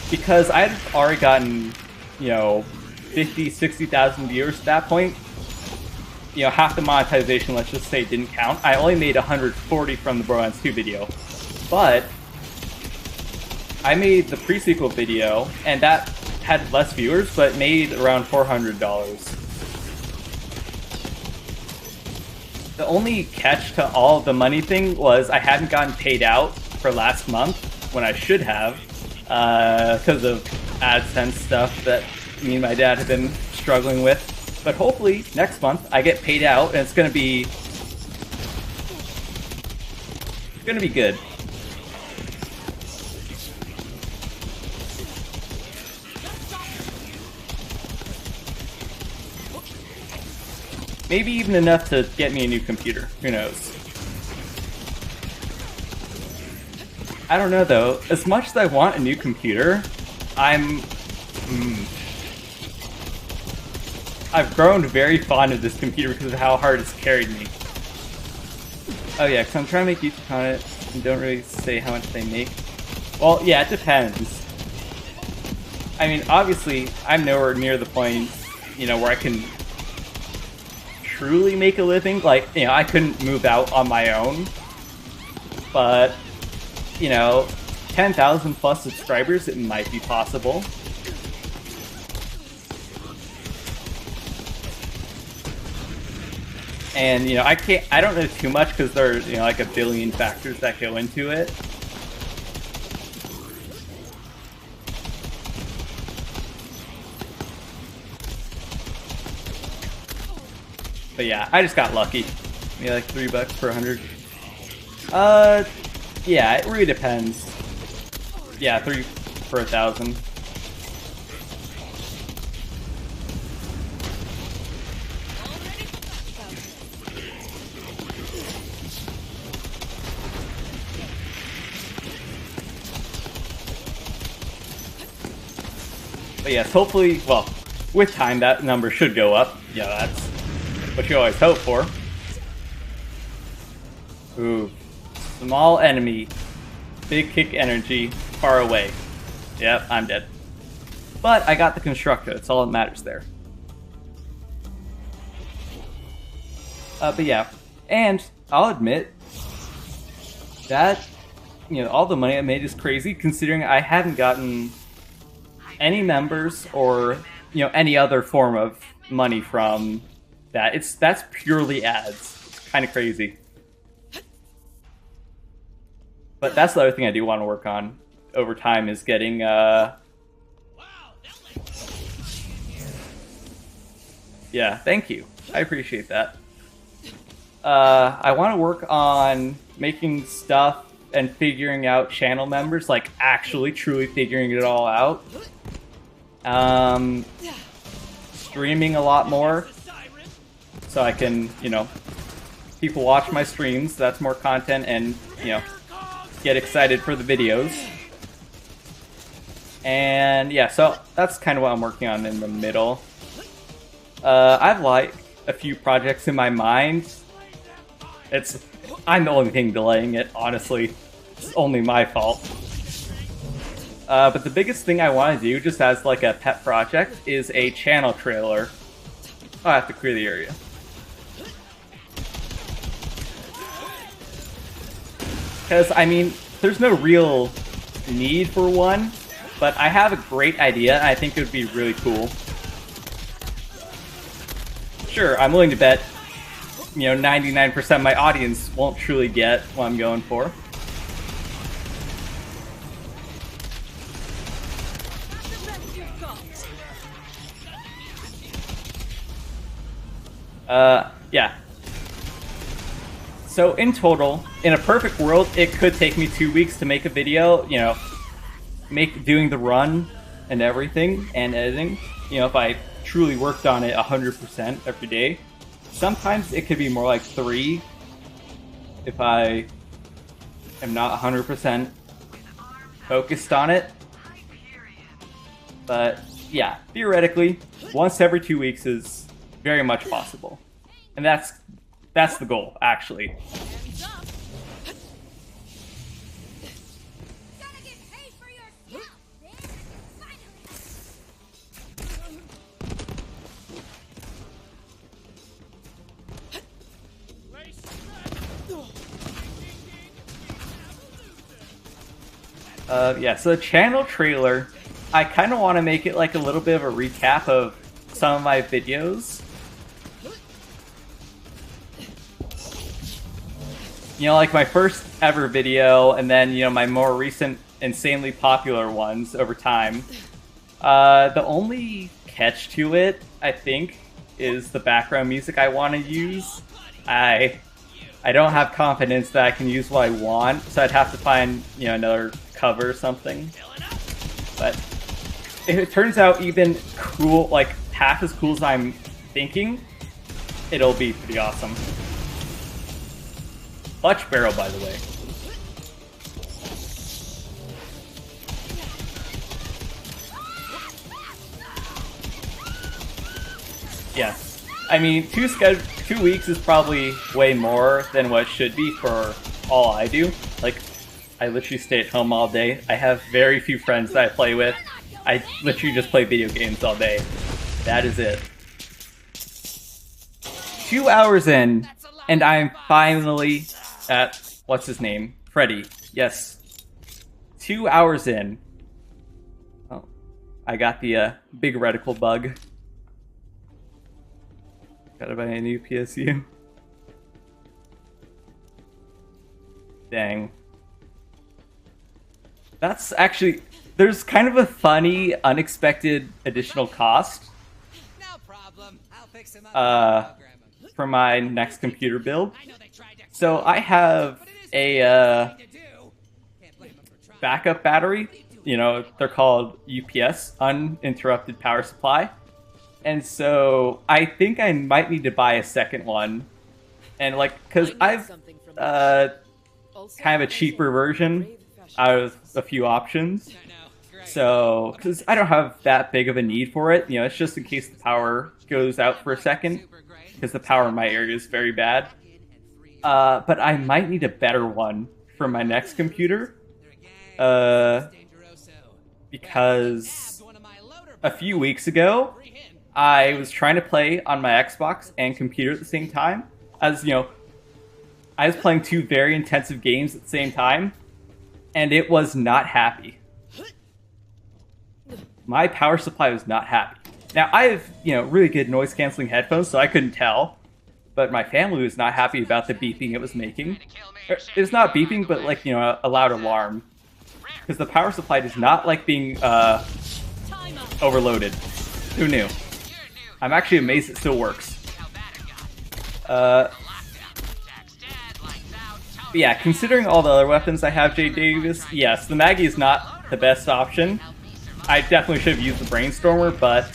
A: Because I had already gotten, you know, 50, 60,000 viewers at that point. You know, half the monetization, let's just say, didn't count. I only made 140 from the Borderlands 2 video. But I made the pre-sequel video, and that had less viewers, but made around $400. The only catch to all of the money thing was I hadn't gotten paid out for last month, when I should have, because of AdSense stuff that me and my dad have been struggling with. But hopefully, next month, I get paid out, and it's gonna be good. Maybe even enough to get me a new computer. Who knows? I don't know, though. As much as I want a new computer, I've grown very fond of this computer because of how hard it's carried me. Oh yeah, because I'm trying to make YouTube content and don't really say how much they make. Well, yeah, it depends. I mean, obviously, I'm nowhere near the point, where I can truly make a living. Like, I couldn't move out on my own. But, 10,000 plus subscribers, it might be possible. And, I don't know too much because there are, like a billion factors that go into it. But yeah, I just got lucky. Maybe like $3 per 100. Yeah, it really depends. Yeah, 3 for 1,000. But yes, hopefully, well, with time that number should go up. Yeah, that's what you always hope for. Ooh. Small enemy. Big kick energy. Far away. Yep, I'm dead. But I got the constructor. That's all that matters there. But yeah. And I'll admit that, all the money I made is crazy considering I haven't gotten any members or, any other form of money from that. That's purely ads. It's kind of crazy. But that's the other thing I do want to work on over time is getting, yeah, thank you. I appreciate that. I want to work on making stuff and figuring out channel members, like actually, truly figuring it all out. Streaming a lot more, so I can, people watch my streams, that's more content, and, get excited for the videos. And yeah, so that's kind of what I'm working on in the middle. I've like a few projects in my mind. I'm the only thing delaying it, honestly. It's only my fault. But the biggest thing I want to do, just as like a pet project, is a channel trailer. Oh, I have to clear the area. Because, I mean, there's no real need for one, but I have a great idea, and I think it would be really cool. Sure, I'm willing to bet, 99% of my audience won't truly get what I'm going for. Yeah. So in total, in a perfect world, it could take me 2 weeks to make a video, doing the run and everything, and editing. If I truly worked on it 100% every day. Sometimes it could be more like 3 if I am not 100% focused on it. But yeah, theoretically, once every 2 weeks is very much possible. And that's the goal, actually. Yeah, so the channel trailer, I kind of want to make it like a little bit of a recap of some of my videos. Like my first ever video, and then, my more recent, insanely popular ones over time. The only catch to it, I think, is the background music I want to use. I don't have confidence that I can use what I want, so I'd have to find, another cover or something. But if it turns out even cool, like half as cool as I'm thinking, it'll be pretty awesome. Clutch barrel, by the way. Yes. I mean, 2 weeks is probably way more than what it should be for all I do. Like, I literally stay at home all day. I have very few friends that I play with. I literally just play video games all day. That is it. 2 hours in, and I'm finally at, what's his name? Freddy. Yes. 2 hours in. Oh, I got the big reticle bug. Gotta buy a new PSU. Dang. That's actually... There's kind of a funny, unexpected additional cost.
E: No problem. I'll fix him up.
A: For my next computer build. So I have a backup battery. You know, they're called UPS, uninterrupted power supply. And so I think I might need to buy a second one. And like, because I've kind of a cheaper version out of a few options. So, because I don't have that big of a need for it. You know, it's just in case the power goes out for a second. Because the power in my area is very bad. But I might need a better one for my next computer. Because a few weeks ago, I was trying to play on my Xbox and computer at the same time. As, you know, I was playing two very intensive games at the same time. And it was not happy. My power supply was not happy. Now, I have, you know, really good noise-canceling headphones, so I couldn't tell. But my family was not happy about the beeping it was making. It was not beeping, but, like, you know, a loud alarm. Because the power supply does not like being, overloaded. Who knew? I'm actually amazed it still works. Yeah, considering all the other weapons I have, J. Davis, yes, the Maggie is not the best option. I definitely should have used the Brainstormer, but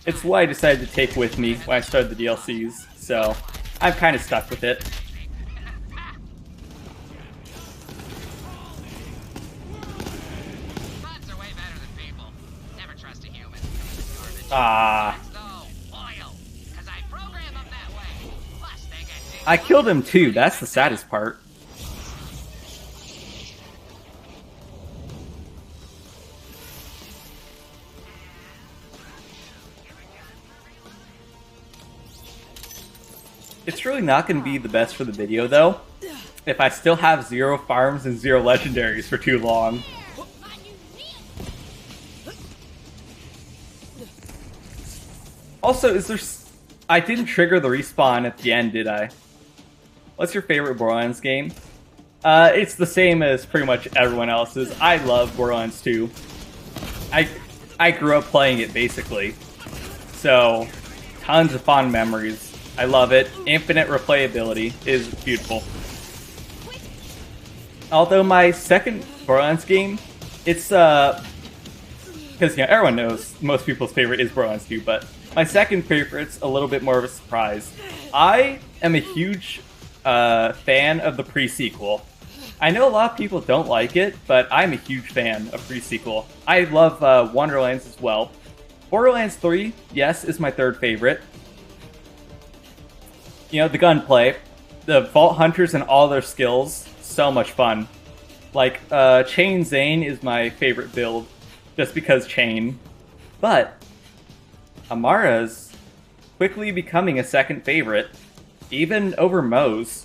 A: it's what I decided to take with me when I started the DLCs, so I'm kind of stuck with it. Ah. I killed him too, that's the saddest part. It's really not going to be the best for the video, though, if I still have 0 farms and 0 legendaries for too long. Also, is there... I didn't trigger the respawn at the end, did I? What's your favorite Borderlands game? It's the same as pretty much everyone else's. I love Borderlands 2. I grew up playing it, basically. So, tons of fond memories. I love it. Infinite replayability is beautiful. Although my second Borderlands game, it's because you know everyone knows most people's favorite is Borderlands 2, but my second favorite's a little bit more of a surprise. I am a huge fan of the pre-sequel. I know a lot of people don't like it, but I'm a huge fan of pre-sequel. I love Wonderlands as well. Borderlands 3, yes, is my third favorite. You know, the gunplay, the Vault Hunters and all their skills, so much fun. Like, Chain Zane is my favorite build, just because Chain. But, Amara's quickly becoming a second favorite, even over Moe's.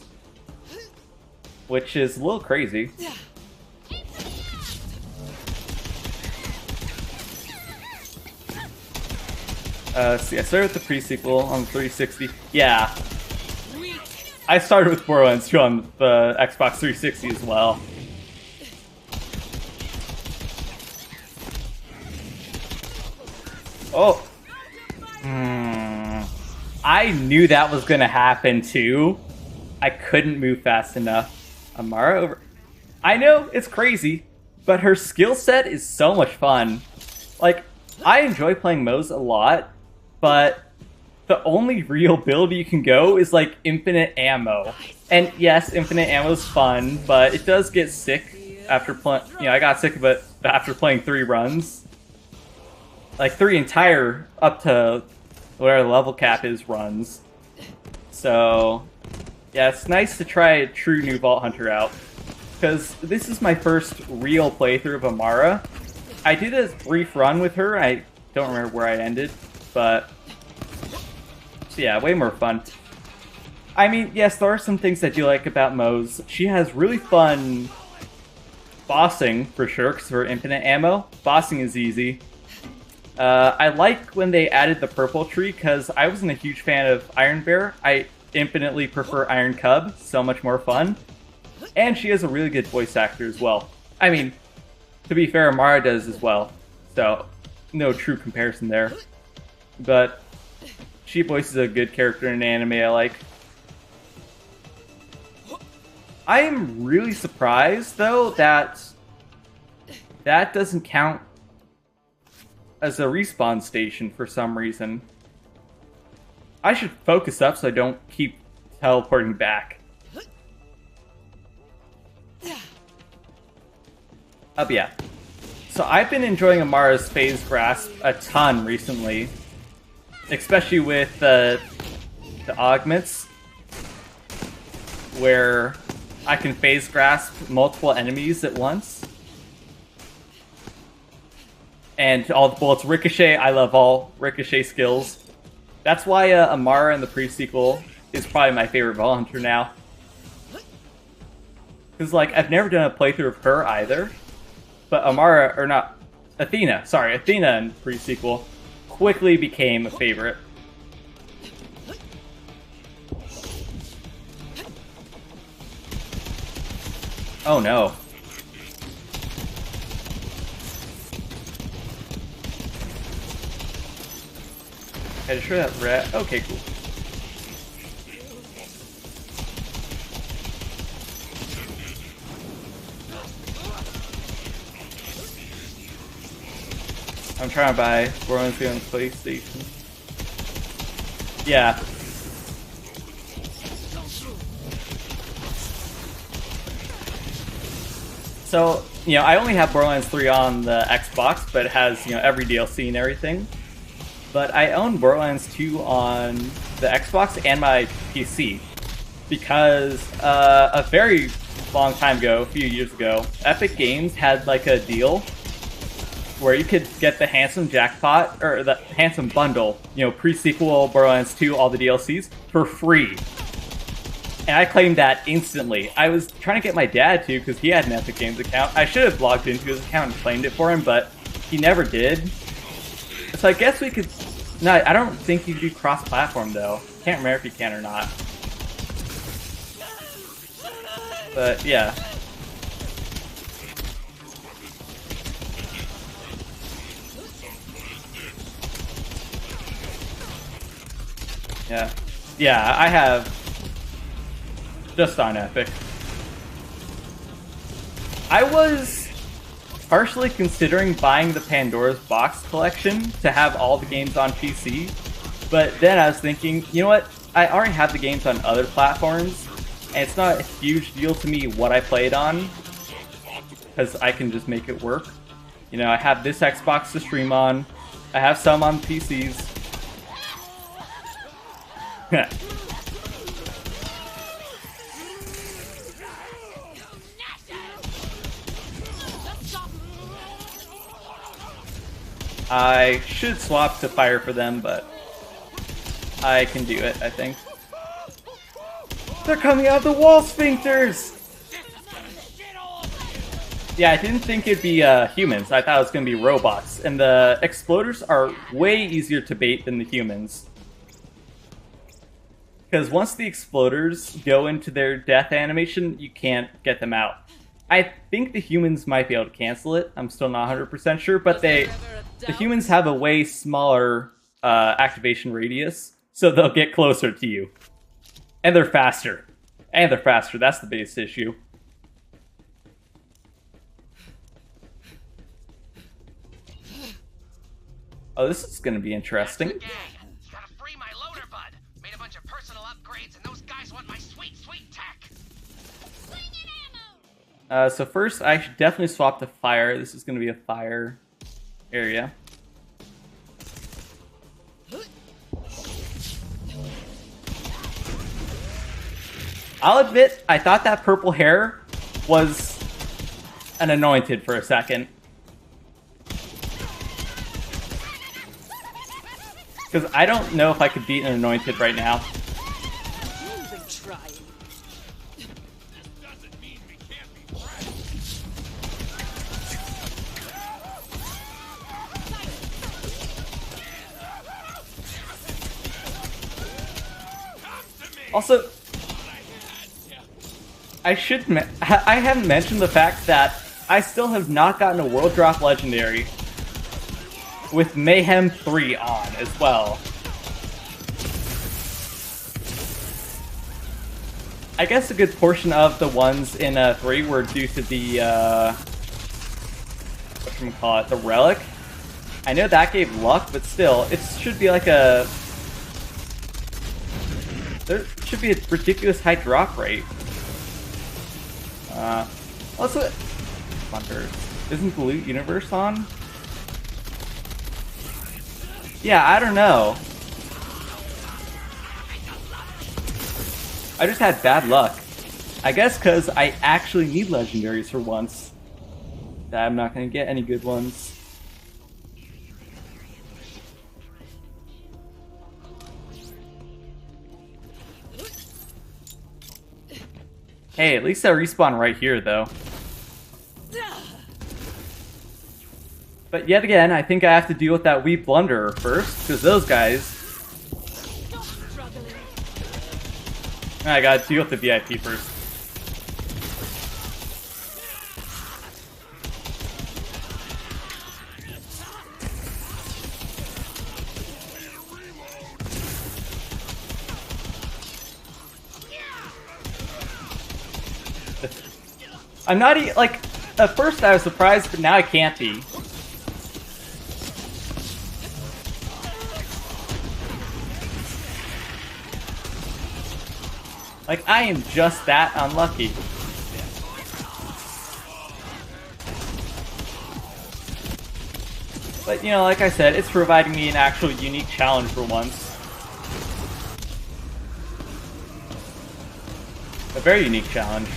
A: Which is a little crazy. See, I started with the pre-sequel on 360. Yeah. I started with Borderlands 2 on the Xbox 360 as well. Oh. I knew that was gonna happen too. I couldn't move fast enough. Amara over... I know, it's crazy, but her skill set is so much fun. Like, I enjoy playing Moe's a lot, but the only real build you can go is like infinite ammo. And yes, infinite ammo is fun, but it does get sick after playing. You know, I got sick of it after playing 3 runs, like 3 entire up to whatever the level cap is runs. So yeah, it's nice to try a true new Vault Hunter out. because this is my first real playthrough of Amara. I did a brief run with her. I don't remember where I ended, but so yeah, way more fun. I mean, yes, there are some things I do like about Moze. She has really fun bossing, for sure, because of her infinite ammo. Bossing is easy. I like when they added the purple tree, because I wasn't a huge fan of Iron Bear. I infinitely prefer Iron Cub, so much more fun. And she has a really good voice actor as well. I mean, to be fair, Amara does as well, so no true comparison there. But she voices a good character in an anime I like. I am really surprised, though, that that doesn't count as a respawn station for some reason. I should focus up so I don't keep teleporting back. But yeah. So I've been enjoying Amara's phase grasp a ton recently. Especially with the augments, where I can phase grasp multiple enemies at once. And all the bullets ricochet. I love all ricochet skills. That's why Amara in the pre-sequel is probably my favorite Vault Hunter now. Because, like, I've never done a playthrough of her either. But Amara, or not, Athena, sorry, Athena in pre-sequel quickly became a favorite. Oh no. I just heard that rat. Okay, cool. I'm trying to buy Borderlands 3 on PlayStation. Yeah. So, you know, I only have Borderlands 3 on the Xbox, but it has, you know, every DLC and everything. But I own Borderlands 2 on the Xbox and my PC. Because a very long time ago, a few years ago, Epic Games had like a deal where you could get the Handsome Jackpot, or the Handsome Bundle, you know, pre-sequel, Borderlands 2, all the DLCs, for free. And I claimed that instantly. I was trying to get my dad to, because he had an Epic Games account. I should have logged into his account and claimed it for him, but he never did. So I guess we could... No, I don't think you can do cross-platform, though. Can't remember if you can or not. But, yeah. Yeah. Yeah, I have... just on Epic. I was partially considering buying the Pandora's Box collection to have all the games on PC, but then I was thinking, you know what? I already have the games on other platforms, and it's not a huge deal to me what I played on, because I can just make it work. You know, I have this Xbox to stream on, I have some on PCs. I should swap to fire for them, but I can do it, I think. They're coming out of the wall sphincters! Yeah, I didn't think it'd be humans. I thought it was going to be robots. And the exploders are way easier to bait than the humans. Because once the exploders go into their death animation, you can't get them out. I think the humans might be able to cancel it. I'm still not 100% sure, but the humans have a way smaller activation radius, so they'll get closer to you. And they're faster. That's the biggest issue. Oh, this is going to be interesting.
F: Gotta free my loader bud. Made a bunch of personal upgrades, and those guys want my sweet, sweet tech.
A: So first, I should definitely swap to fire. This is going to be a fire area. I'll admit, I thought that purple hair was an anointed for a second. Because I don't know if I could beat an anointed right now.
D: You've been trying.
E: Doesn't mean we can't be friends.
A: Also, I haven't mentioned the fact that I still have not gotten a World Drop Legendary with Mayhem 3 on as well. I guess a good portion of the ones in 3 were due to the, whatchamacallit, the Relic. I know that gave luck, but still, it should be like a... There should be a ridiculous high drop rate. Also, wonder, isn't the Loot Universe on? Yeah, I don't know. I just had bad luck. I guess because I actually need legendaries for once. That I'm not going to get any good ones. Hey, at least I respawn right here, though. But yet again, I think I have to deal with that Wee Blunderer first, because those guys... I gotta deal with the VIP first. I'm not like, at first I was surprised, but now I can't be. Like, I am just that unlucky. But, you know, like I said, it's providing me an actual unique challenge for once. A very unique challenge.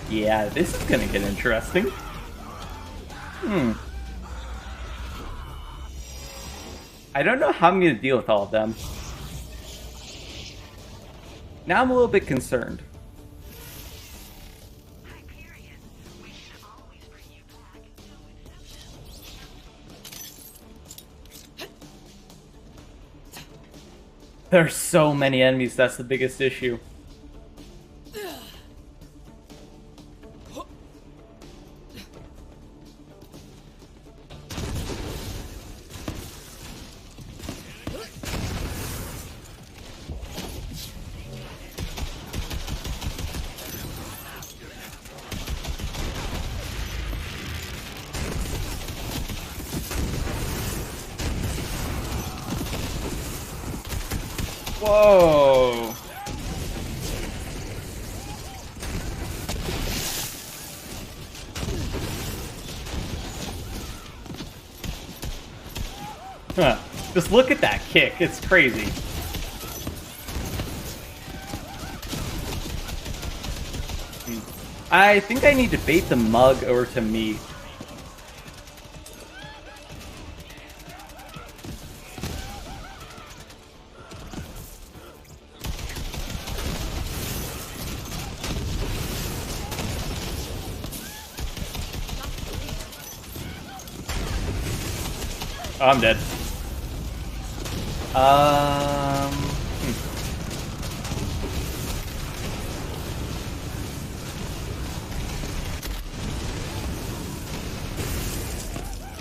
A: Yeah, this is gonna get interesting. I don't know how I'm gonna deal with all of them. Now I'm a little bit concerned. There's so many enemies, that's the biggest issue. Whoa! Huh. Just look at that kick, it's crazy. I think I need to bait the mug over to me. Oh, I'm dead.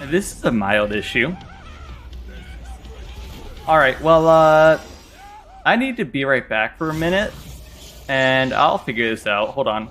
A: This is a mild issue. Alright, well, I need to be right back for a minute, and I'll figure this out. Hold on.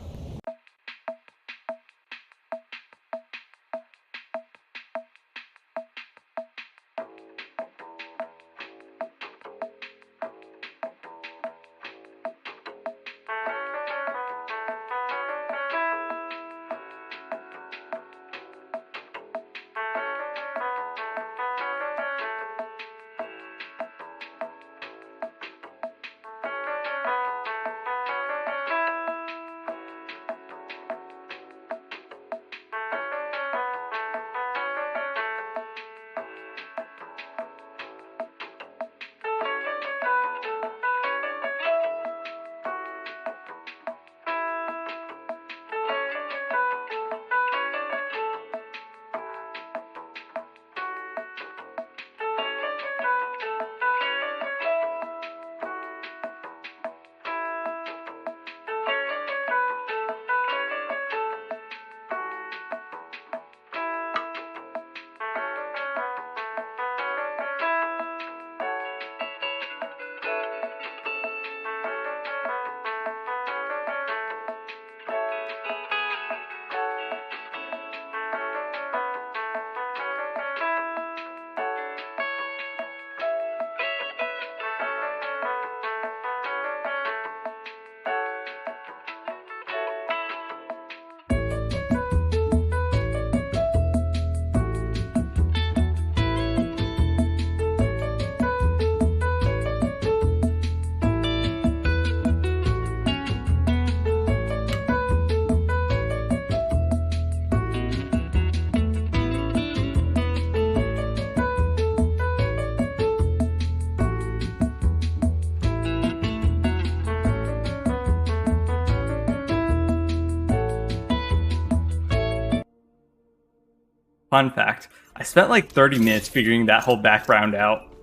A: Fun fact, I spent like 30 minutes figuring that whole background out.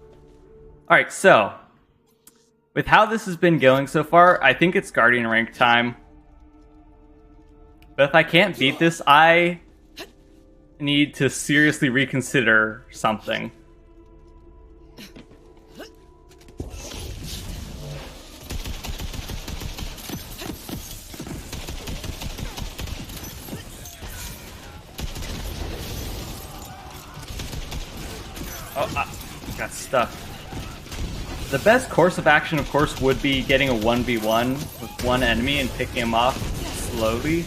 A: Alright, so, with how this has been going so far, I think it's Guardian rank time. But if I can't beat this, I need to seriously reconsider something. Oh, I got stuck. The best course of action, of course, would be getting a 1v1 with one enemy and picking him off slowly.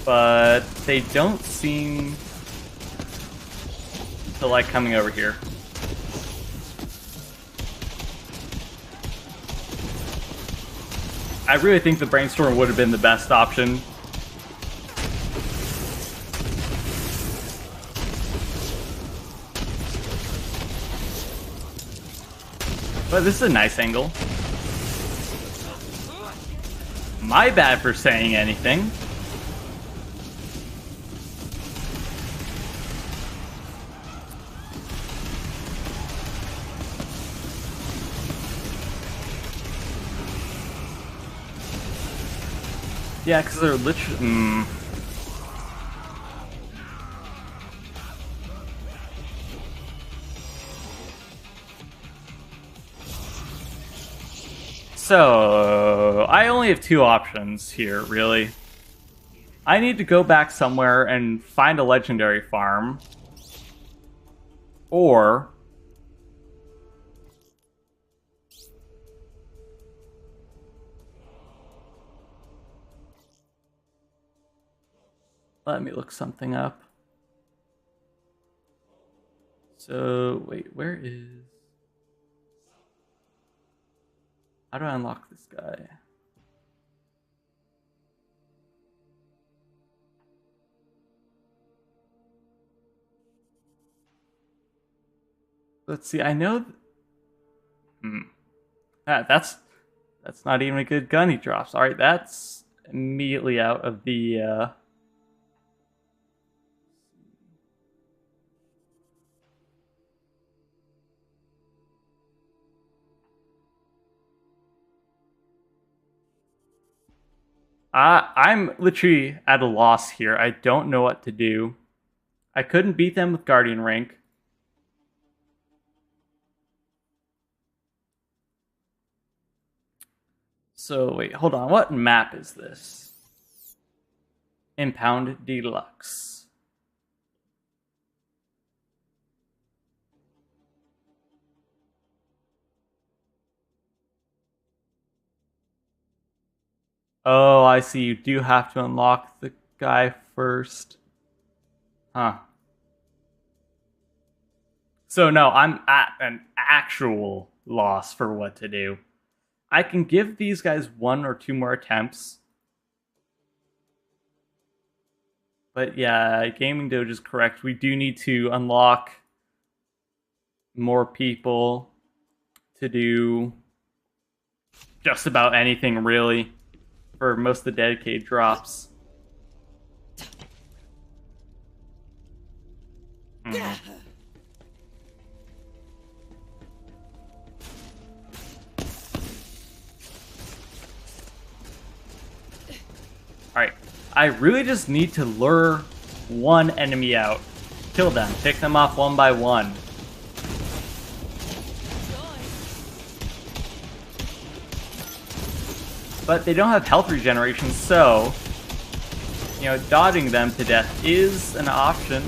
A: But they don't seem to like coming over here. I really think the brainstorm would have been the best option. But this is a nice angle. My bad for saying anything. Yeah, because they're literally... So, I only have two options here, really. I need to go back somewhere and find a legendary farm. Or... let me look something up. So, wait, where is... how do I unlock this guy? Let's see, I know... that's not even a good gun he drops. Alright, that's immediately out of the... I'm literally at a loss here. I don't know what to do. I couldn't beat them with Guardian rank. So, wait, hold on. What map is this? Impound Deluxe. Oh, I see. You do have to unlock the guy first. Huh. So, no, I'm at an actual loss for what to do. I can give these guys one or two more attempts. But yeah, Gaming Doge is correct. We do need to unlock more people to do just about anything, really, for most of the dedicated drops. Alright, I really just need to lure one enemy out. Kill them, pick them off one by one. But they don't have health regeneration, so, you know, dodging them to death is an option.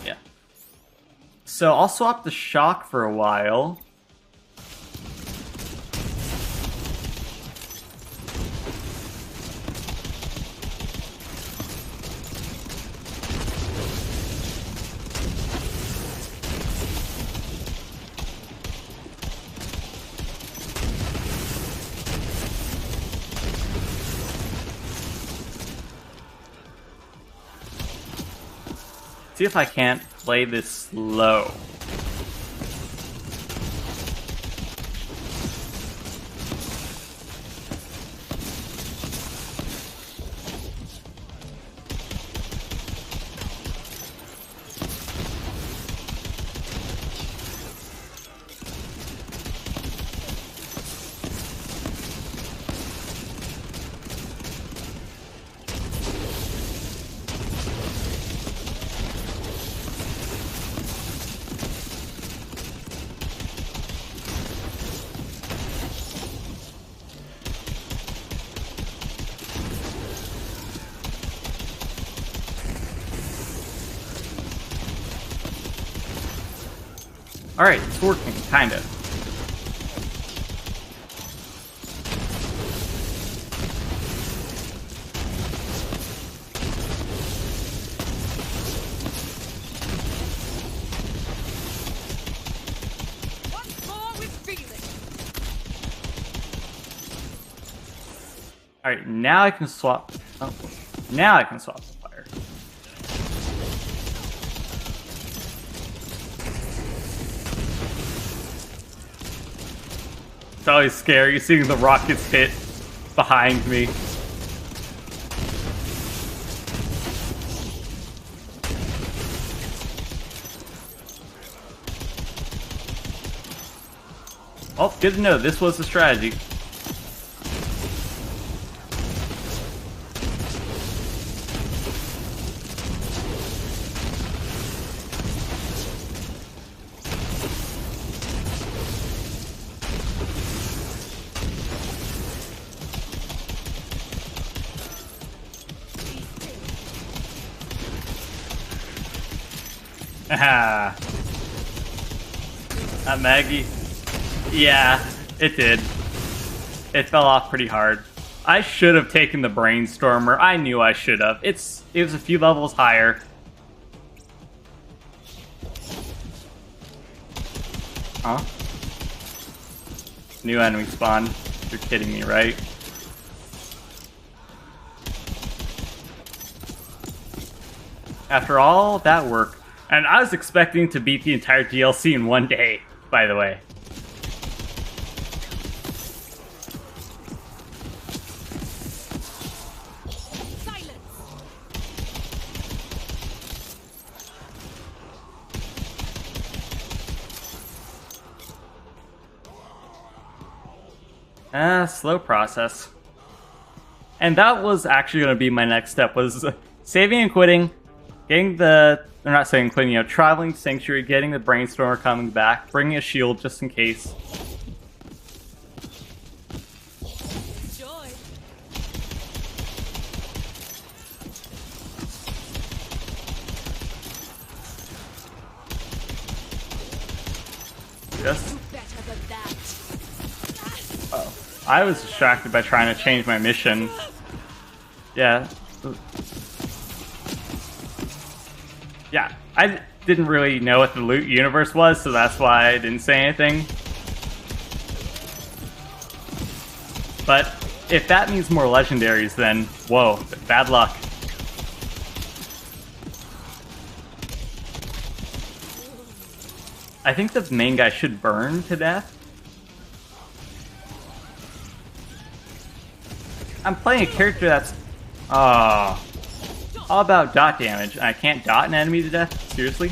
A: Yeah. So I'll swap the shock for a while. See if I can't play this slow. Alright, it's working, kind of.
D: Once more with feeling.
A: Alright, now I can swap. Oh, now I can swap the fire. It's always scary seeing the rockets hit behind me. Oh, good to know this was the strategy. Ah, that Maggie. Yeah, it did. It fell off pretty hard. I should have taken the Brainstormer. I knew I should have. It was a few levels higher. Huh? New enemy spawn. You're kidding me, right? After all that work, and I was expecting to beat the entire DLC in one day, by the way. Slow process. And that was actually going to be my next step, was saving and quitting, getting the, or not saving and quitting, you know, traveling to Sanctuary, getting the Brainstormer coming back, bringing a shield just in case.
D: Joy.
A: Just...
D: Better than that.
A: Oh. I was distracted by trying to change my mission. Yeah. Yeah, I didn't really know what the loot universe was, so that's why I didn't say anything. But if that means more legendaries, then whoa, bad luck. I think the main guy should burn to death. I'm playing a character that's all about dot damage, and I can't dot an enemy to death? Seriously?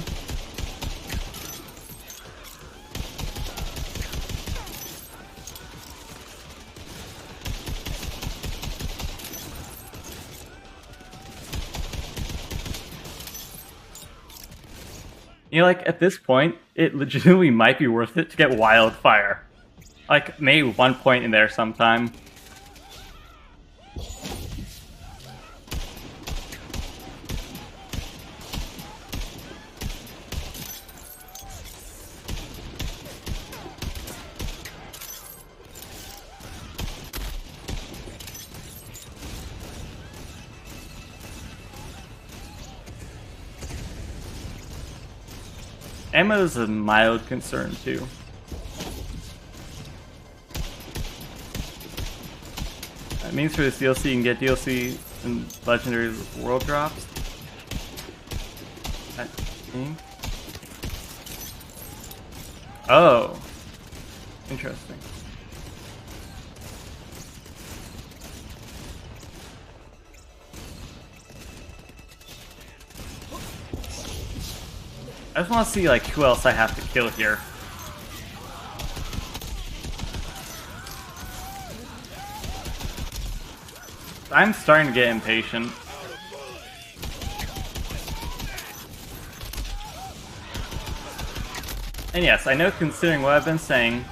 A: You know, like, at this point, it legitimately might be worth it to get Wildfire. Like, maybe one point in there sometime. Ammo is a mild concern, too. That means for this DLC, you can get DLC and legendaries with world drops. I think. Oh. Interesting. I just want to see, like, who else I have to kill here. I'm starting to get impatient. And yes, I know, considering what I've been saying,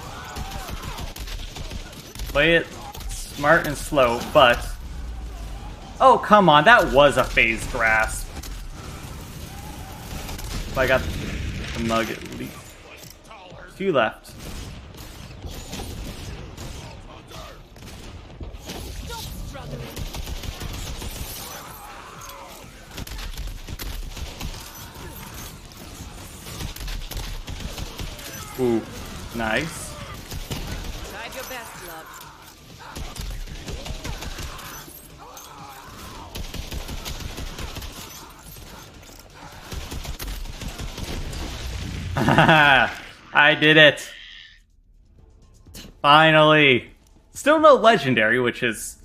A: play it smart and slow, but... Oh, come on, that was a phase grasp. I got the mug at least. 2 left. Ooh, nice.
D: Try your best, love.
A: I did it. Finally. Still no legendary, which is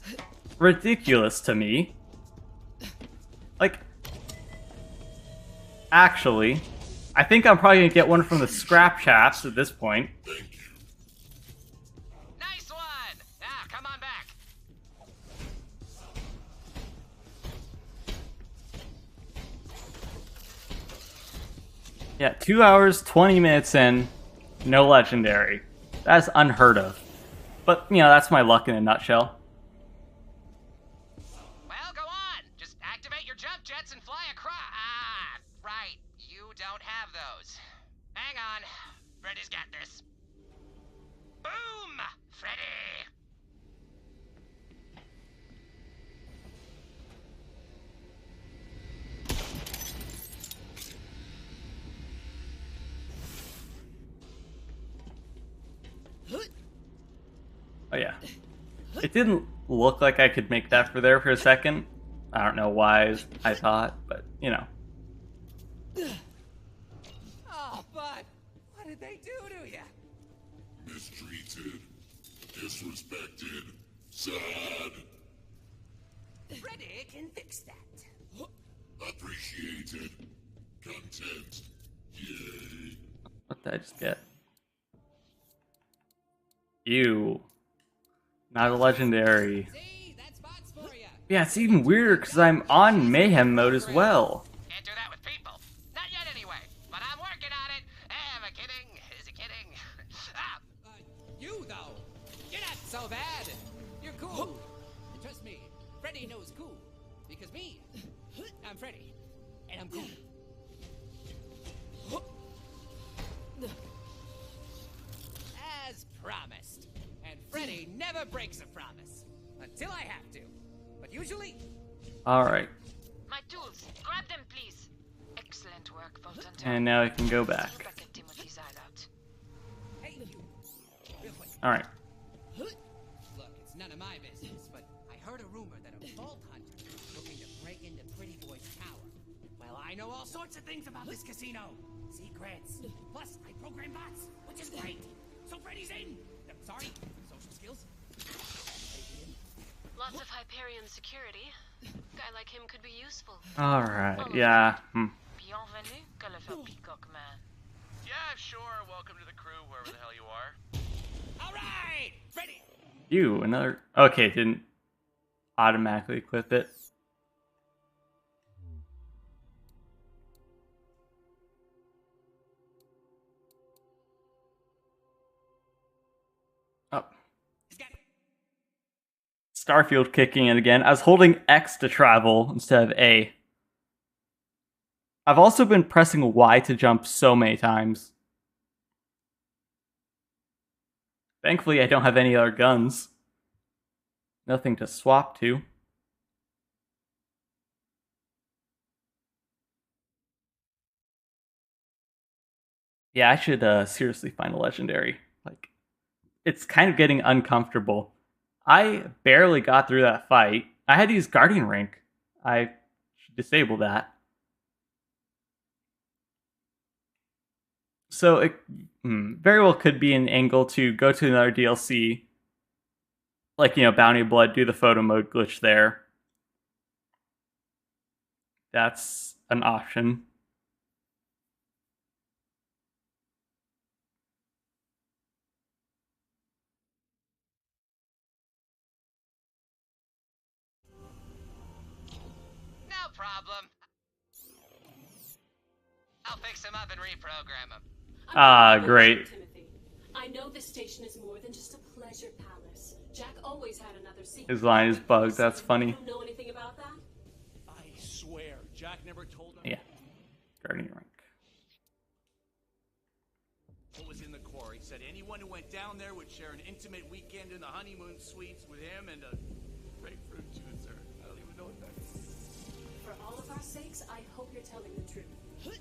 A: ridiculous to me. Like, actually, I think I'm probably gonna get one from the scrap shafts at this point.
B: Nice one! Ah, come on back.
A: Yeah, 2 hours, 20 minutes in, no legendary. That's unheard of. But, you know, that's my luck in a nutshell.
B: Well, go on. Just activate your jump jets and fly across. Ah, right. You don't have those. Hang on. Freddy's got this. Boom! Freddy!
A: Oh yeah. It didn't look like I could make that for there for a second. I don't know why I thought, but, you know.
E: Oh, bud, what did they do to you?
H: Mistreated, disrespected, sad,
F: Freddy can fix that.
H: appreciated, content, yay.
A: What did I just get? Ew. Not a legendary.
E: See, that spot's for you.
A: Yeah, it's even weirder because I'm on Mayhem mode as well.
B: Can't do that with people. Not yet, anyway. But I'm working on it. Am I kidding? Is he kidding? Ah!
E: You, though, you're not so bad. You're cool. And trust me, Freddy knows cool. Because me, I'm Freddy. And I'm cool. As promised. And Freddy never breaks a promise. Until I have to. But usually...
A: Alright.
G: My tools. Grab them, please. Excellent work, Bolton.
A: And now I can go back.
G: You back at Timothy's hideout.
E: Hey, you. Real quick.
A: Alright.
E: Look, it's none of my business, but I heard a rumor that a vault hunter is looking to break into Pretty Boy's tower. Well, I know all sorts of things about this casino. Secrets. Plus, I program bots, which is great. So Freddy's in. Sorry, social skills.
C: Lots of Hyperion security. Guy like him could be useful.
A: Alright, yeah.
G: Bienvenue, Gulliver Peacock Man.
B: Yeah, sure. Welcome to the crew, wherever the hell you are.
E: All right, Freddy.
A: You, another... Okay, it didn't automatically equip it. Oh. Starfield kicking in again. I was holding X to travel instead of A. I've also been pressing Y to jump so many times. Thankfully, I don't have any other guns. Nothing to swap to. Yeah, I should seriously find a legendary. Like, it's kind of getting uncomfortable. I barely got through that fight. I had to use Guardian Rank. I should disable that. So it very well could be an angle to go to another DLC. Like, you know, Bounty of Blood, do the photo mode glitch there. That's an option.
B: No problem. I'll fix him up and reprogram him.
A: Ah, great.
C: Timothy. I know this station is more than just a pleasure palace. Jack always had another secret.
A: His line is bugged. That's funny.
C: You don't know anything about that?
E: I swear, Jack never told me
A: Yeah. Guardian Rank.
E: what was in the corridor. said anyone who went down there would share an intimate weekend in the honeymoon suites with him and a grapefruit juicer. I don't even know what that is.
C: For all of our sakes, I hope you're telling the truth.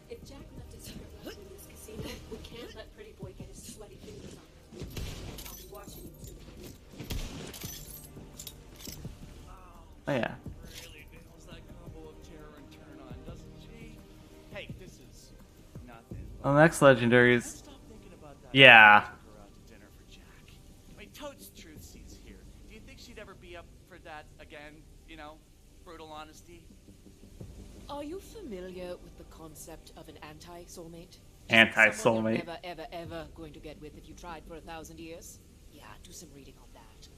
C: If Jack left his secret weapon in this casino, we can't let Pretty Boy get his sweaty fingers on it. I'll be watching you soon.
A: Oh yeah.
E: Really nails that combo of terror and turn on, doesn't she? Hey, this is nothing.
A: Well, the next legendary is
E: Stop thinking about that.
A: yeah.
E: Took her out to dinner for Jack. I mean, Toad's truth seats here. Do you think she'd ever be up for that again? You know, brutal honesty.
D: Are you familiar with the concept of an anti-soulmate?
A: Anti-soulmate.
D: Never, ever, ever going to get with if you tried for 1,000 years? Yeah, do some reading on that.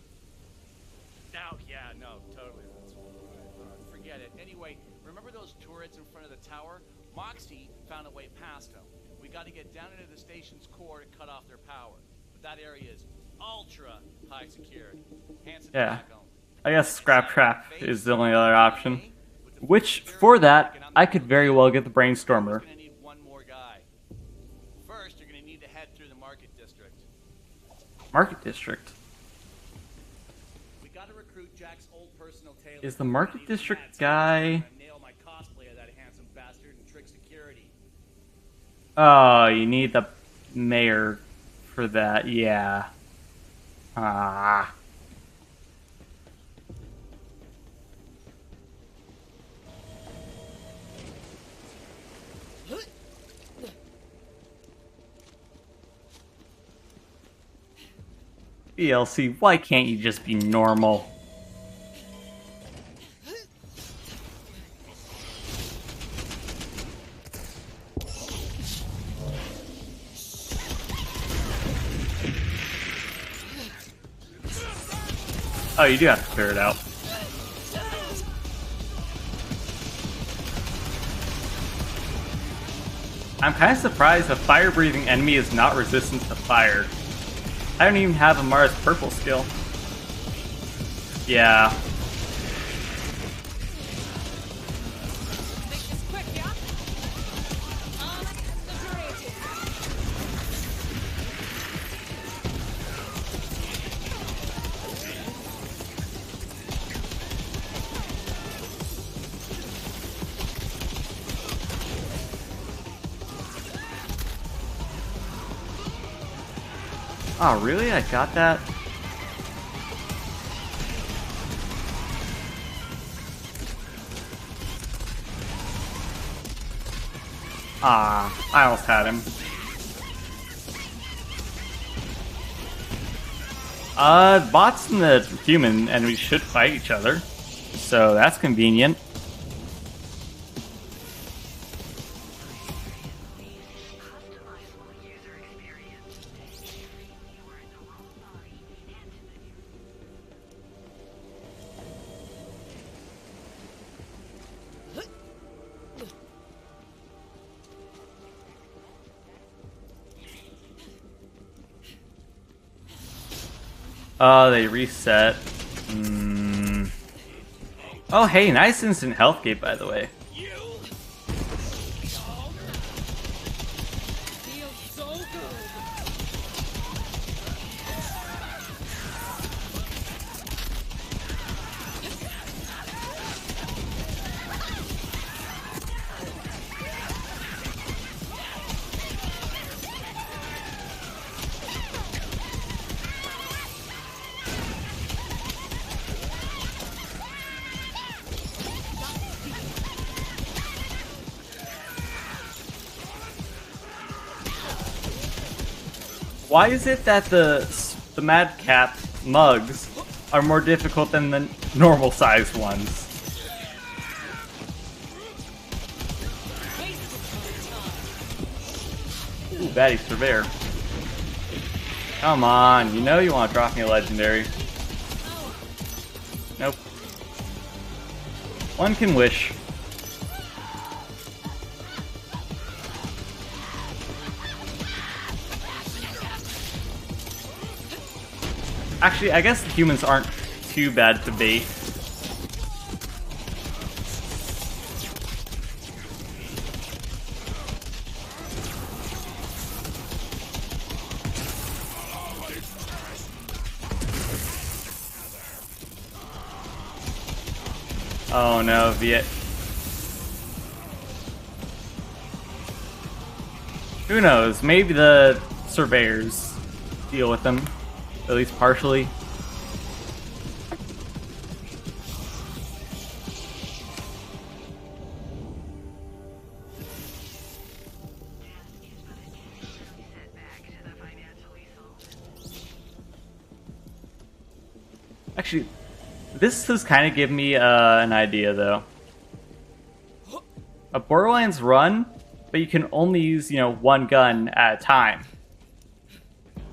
E: No, yeah, no, totally. That's forget it. Anyway, remember those turrets in front of the tower? Moxie found a way past them. We got to get down into the station's core to cut off their power. But that area is ultra high security. Hands and
A: Yeah.
E: back only.
A: I guess Scrap Trap is the only other option. Which, for that, I could very well get the Brainstormer.
E: You're gonna need one more guy. First, you're gonna need to head through the Market District.
A: Market District.
E: We gotta recruit Jack's old personal tailor.
A: Is the Market
E: I need some
A: District
E: hats.
A: guy...
E: I'm gonna nail my cosplay of that handsome bastard and trick security.
A: Oh, you need the mayor for that, yeah. Ah. DLC, why can't you just be normal? Oh, you do have to clear it out. I'm kind of surprised a fire-breathing enemy is not resistant to fire. I don't even have a Mars Purple skill. Yeah.
D: Make this quick, yeah?
A: Oh, really? I got that? Ah, I almost had him. Bots and the human enemies should fight each other, so that's convenient. They reset. Oh, hey, nice instant health gate, by the way.
D: Feels so good.
A: Why is it that the Madcap mugs are more difficult than the normal sized ones? Ooh, baddie surveyor. Come on, you know you want to drop me a legendary. Nope. One can wish. Actually, I guess the humans aren't too bad to bait. Oh no, Viet. Who knows? Maybe the surveyors deal with them, at least partially. Actually, this has kind of given me an idea, though. A Borderlands run, but you can only use, one gun at a time.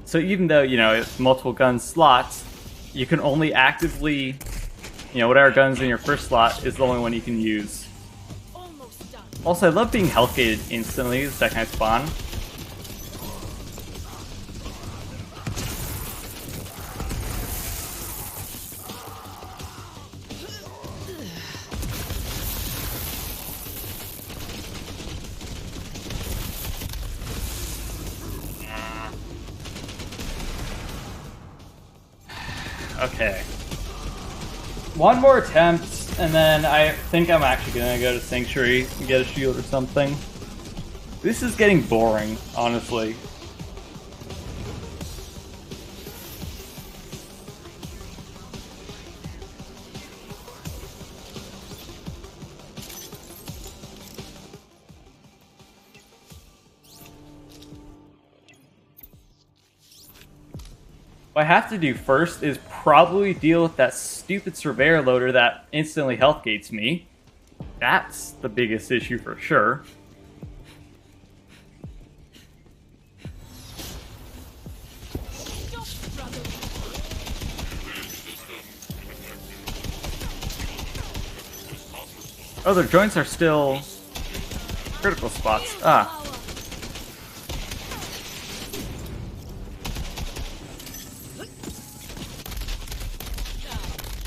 A: So even though, it's multiple gun slots, you can only actively, whatever gun's in your first slot is the only one you can use. Also, I love being health gated instantly the second I spawn. Okay. One more attempt, and then I think I'm actually gonna go to Sanctuary and get a shield or something. This is getting boring, honestly. What I have to do first is probably deal with that stupid surveyor loader that instantly health gates me. That's the biggest issue for sure. Oh, their joints are still critical spots. Ah.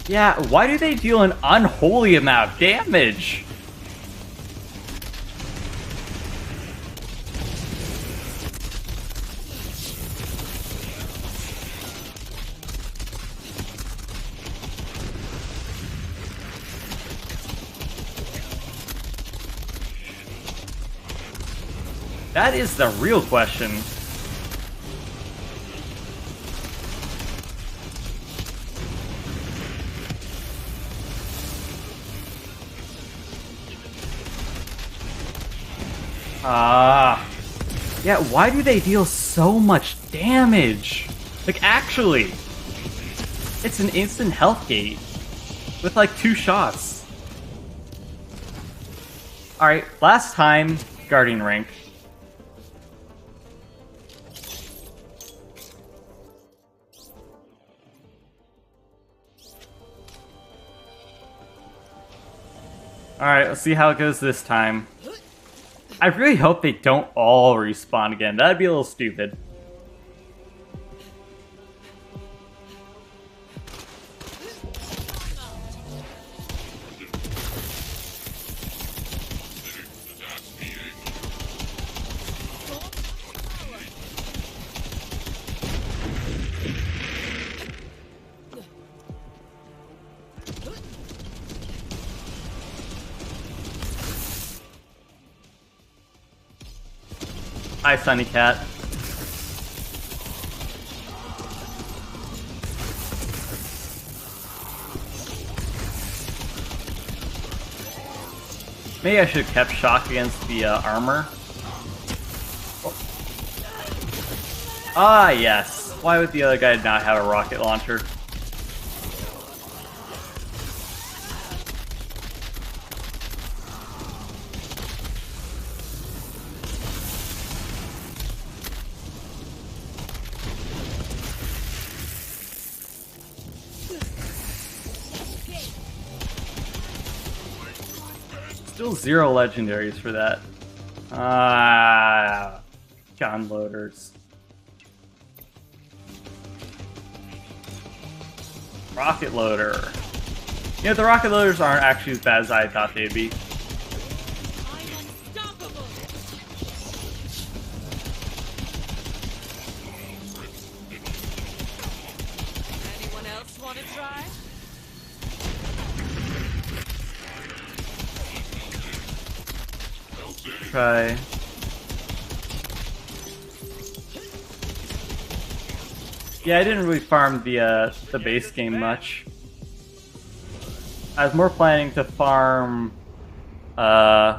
A: Yeah, why do they deal an unholy amount of damage? That is the real question. Yeah, why do they deal so much damage? Like, actually, it's an instant health gate with like 2 shots. Alright, last time, Guardian rank. Alright, let's see how it goes this time. I really hope they don't all respawn again. That'd be a little stupid. Hi, Sunny Cat. Maybe I should have kept shock against the armor. Ah, yes. Why would the other guy not have a rocket launcher? Still 0 legendaries for that. Gun loaders. Rocket loader. The rocket loaders aren't actually as bad as I thought they'd be.
D: Anyone else want to try?
A: Try. Yeah, I didn't really farm the base game much. I was more planning to farm DLCs.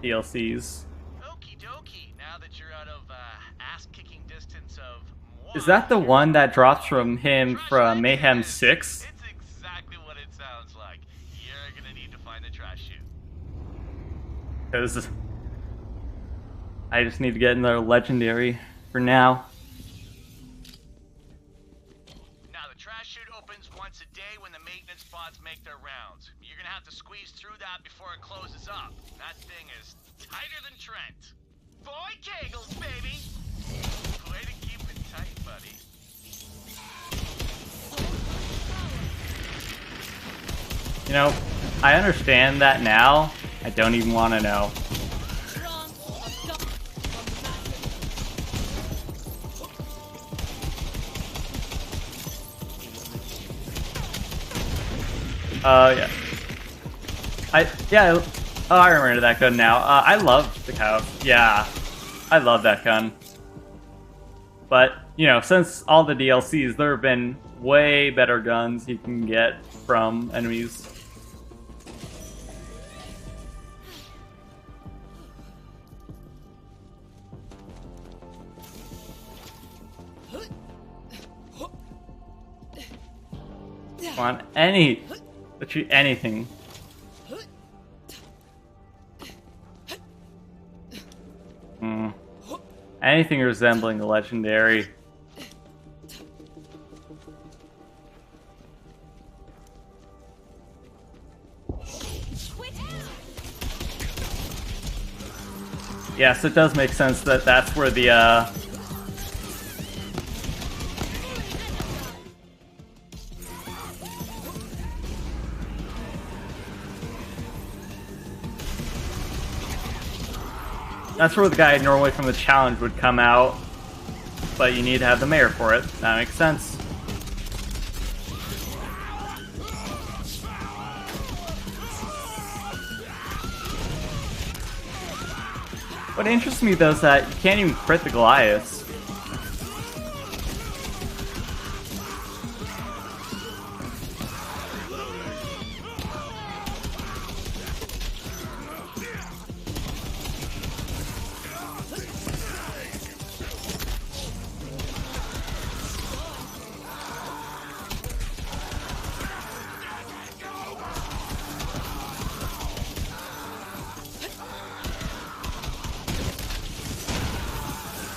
E: Okie dokie. Now that you're out of ass-kicking distance of moi,
A: Is that the one that drops from him from Mayhem 6?
E: It's exactly what it sounds like. You're gonna need to find the trash chute.
A: Because I just need to get another legendary for now.
E: Now the trash chute opens once a day when the maintenance bots make their rounds. You're gonna have to squeeze through that before it closes up. That thing is tighter than Trent. Boy Kegels, baby! Way to keep it tight, buddy.
A: You know, I understand that now. I don't even want to know. Yeah. I remember that gun now. I love the cow. Yeah, I love that gun. But, you know, since all the DLCs, there have been way better guns you can get from enemies. Come on, literally anything. Anything resembling a legendary. Yes, it does make sense that that's where the that's where the guy normally from the challenge would come out, but you need to have the mayor for it. That makes sense. What interests me though is that you can't even crit the Goliaths.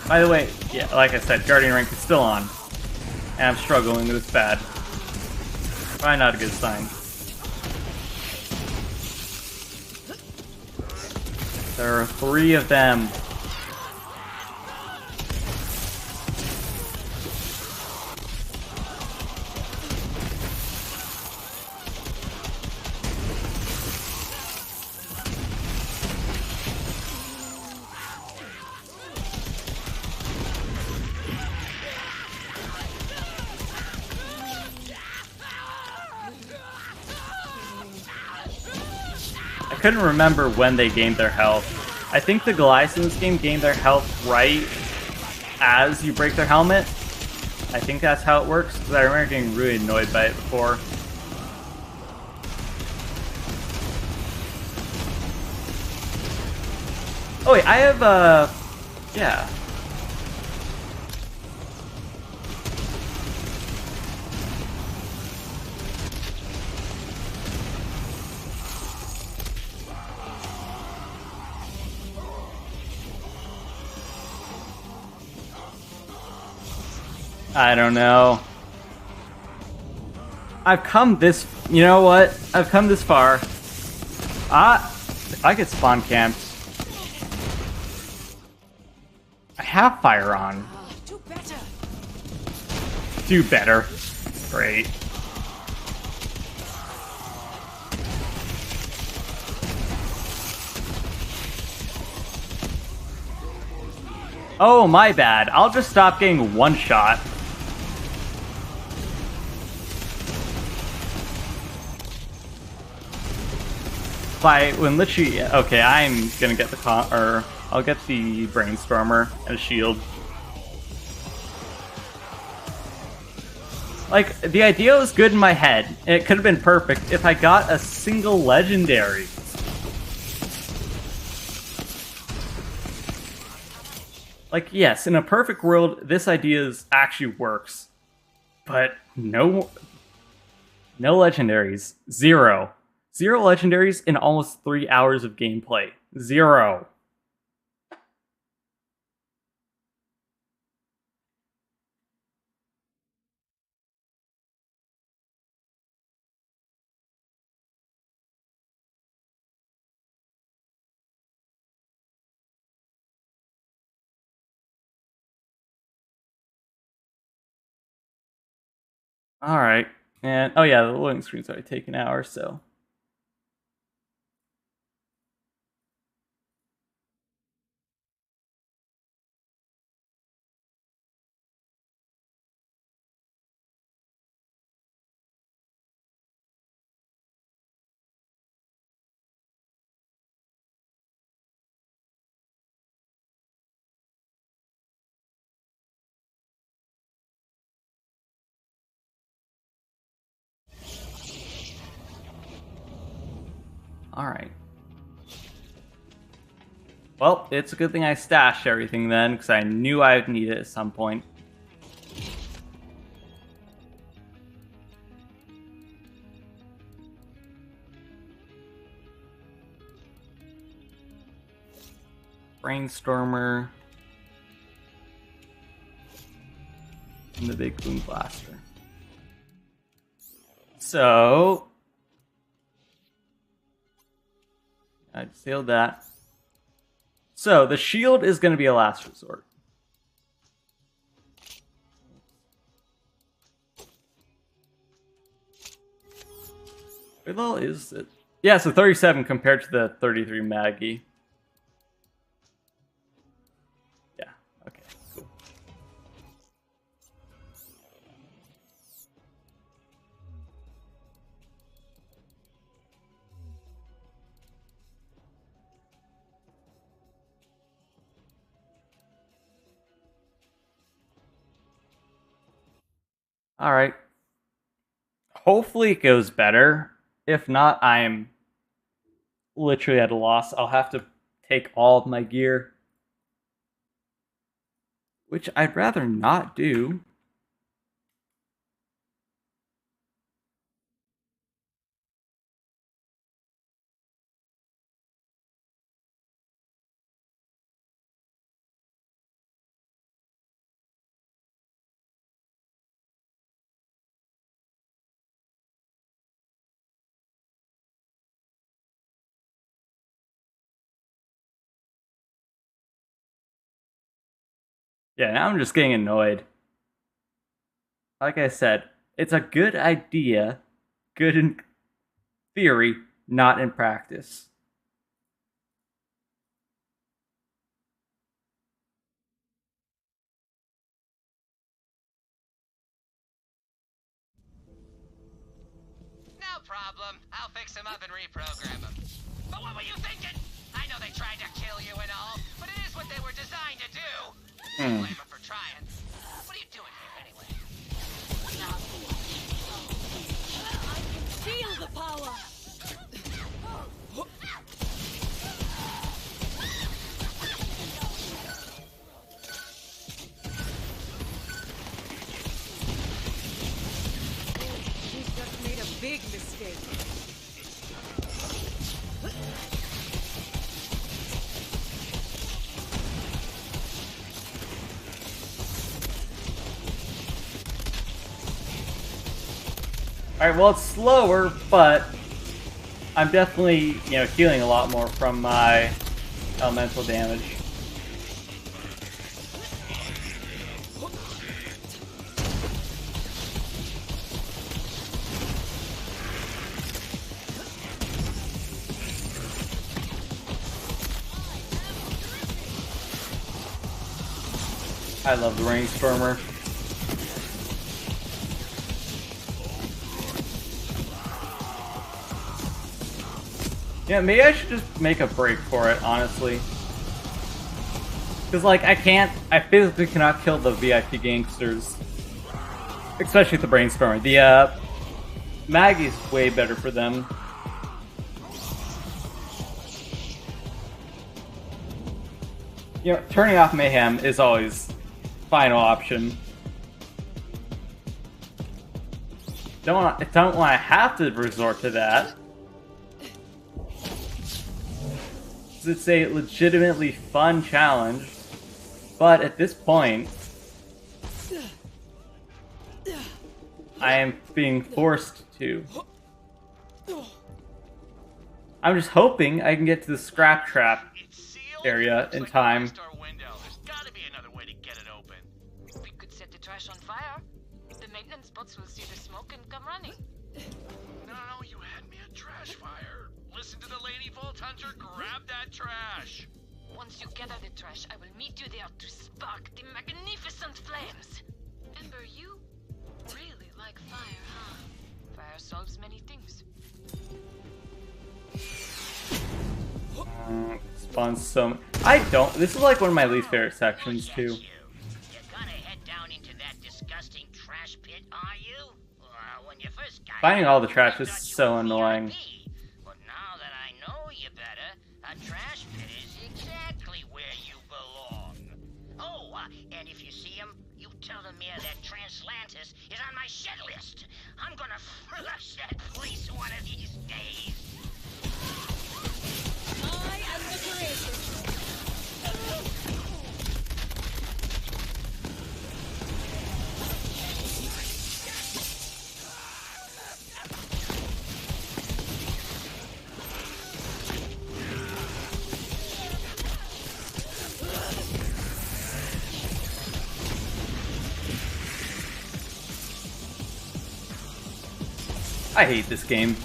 A: By the way, yeah, like I said, Guardian rank is still on. And I'm struggling this bad. Probably not a good sign. There are 3 of them. I couldn't remember when they gained their health. I think the Goliaths in this game gain their health right as you break their helmet. I think that's how it works, because I remember getting really annoyed by it before. Oh wait, I have, yeah. I don't know. I've come this... You know what? I've come this far. If I get spawn camped... I have fire on.
D: Do better.
A: Do better. Great. Oh, my bad. I'll just stop getting one shot. by when literally, okay, I'm gonna get the or I'll get the Brainstormer and a shield. Like, the idea was good in my head, and it could have been perfect if I got a single legendary. Like, yes, in a perfect world, this idea actually works. But no legendaries. Zero. Zero legendaries in almost 3 hours of gameplay. Zero. Alright. And, oh yeah, the loading screen's already taken an hour, so... Alright. Well, it's a good thing I stashed everything then, because I knew I'd need it at some point. Brainstormer. And the big boom blaster. So... I sealed that. So, the shield is going to be a last resort. Wait, well, is it? Yeah, so 37 compared to the 33 Maggie. Yeah, okay, cool. Alright. Hopefully it goes better. If not, I'm literally at a loss. I'll have to take all of my gear. Which I'd rather not do. Yeah, now I'm just getting annoyed. Like I said, it's a good idea, good in theory, not in practice.
B: No problem. I'll fix him up and reprogram him. But what were you thinking? I know they tried to kill you and all, but it is what they were designed to do. Blame them for trying. What are you doing here anyway?
D: Feel the power! She's just made a big mistake.
A: Alright, well, it's slower, but I'm definitely, healing a lot more from my elemental damage. I love the Brainstormer. Yeah, maybe I should just make a break for it, honestly. Because, like, I physically cannot kill the VIP gangsters. Especially the Brainstormer. The, Maggie's way better for them. You know, turning off Mayhem is always final option. Don't want to have to resort to that. It's a legitimately fun challenge, but at this point, I am being forced to. I'm just hoping I can get to the scrap trap area in time.
B: There's gotta be another way to get it open.
G: We could set the trash on fire. The maintenance bots will see the smoke and come running.
H: No, you had me at trash fire.
B: Listen to the Lady Vault Hunter, grab that trash.
G: Once you gather the trash, I will meet you there to spark the magnificent flames. Ember, you really like fire, huh? Fire solves many things.
A: Spawns so. I don't. This is like one of my least favorite sections too.
F: You're gonna head down into that disgusting trash pit, are you? When you first got
A: Finding
F: here,
A: all the trash
F: I
A: is
F: thought you
A: so
F: were
A: annoying.
F: VIP. But now that I know you better, a trash pit is exactly where you belong. Oh, and if you see him, you tell the mayor that Translantis is on my shit list. I'm gonna flush that place one of these days.
D: I am the creator.
A: I hate this game.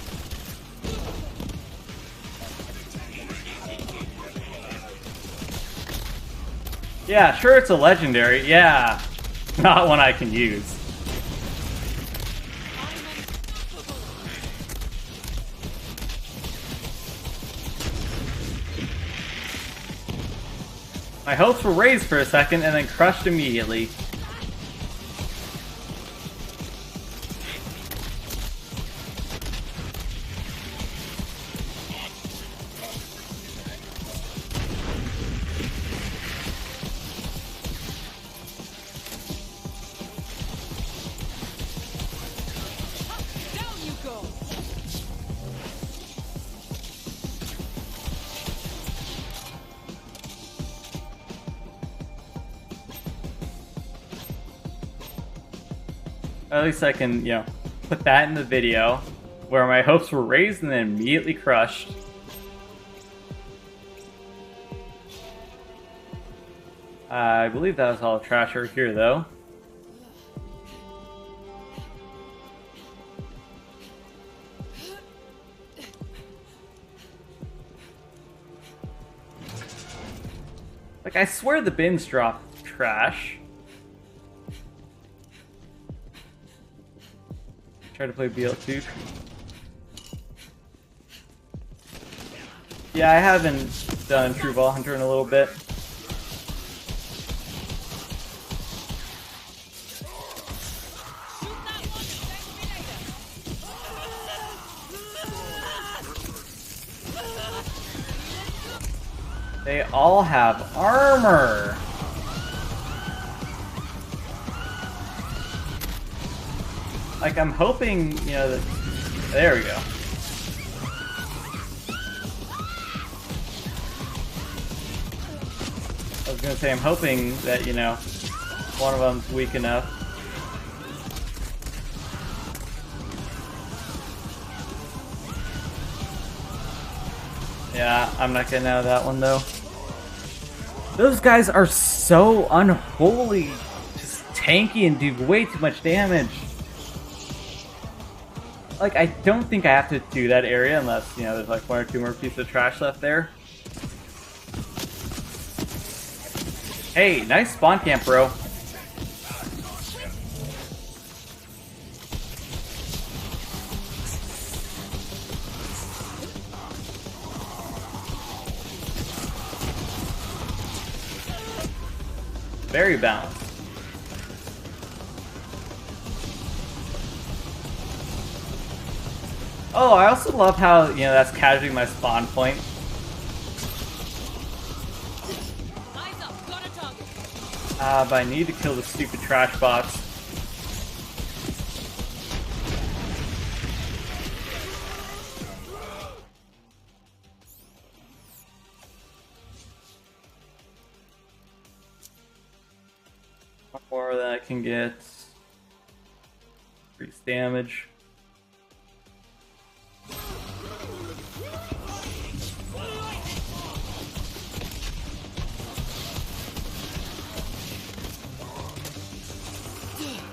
A: Yeah, sure it's a legendary. Yeah, not one I can use. My hopes were raised for a second and then crushed immediately.
D: Down you go.
A: At least I can, you know, put that in the video where my hopes were raised and then immediately crushed. I believe that was all trash over here, though. Like, I swear the bins drop trash. Try to play BL2. Yeah, I haven't done True Ball Hunter in a little bit. They all have armor. Like, I'm hoping, you know, that... There we go. I was gonna say, I'm hoping that, you know, one of them's weak enough. Yeah, I'm not getting out of that one, though. Those guys are so unholy. Just tanky and do way too much damage. Like, I don't think I have to do that area unless, you know, there's like one or two more pieces of trash left there. Hey, nice spawn camp, bro. Very balanced. Oh, I also love how, you know, that's casually my spawn point.
D: Eyes up, got a target.
A: But I need to kill the stupid trash bots. One more that I can get. Increase damage.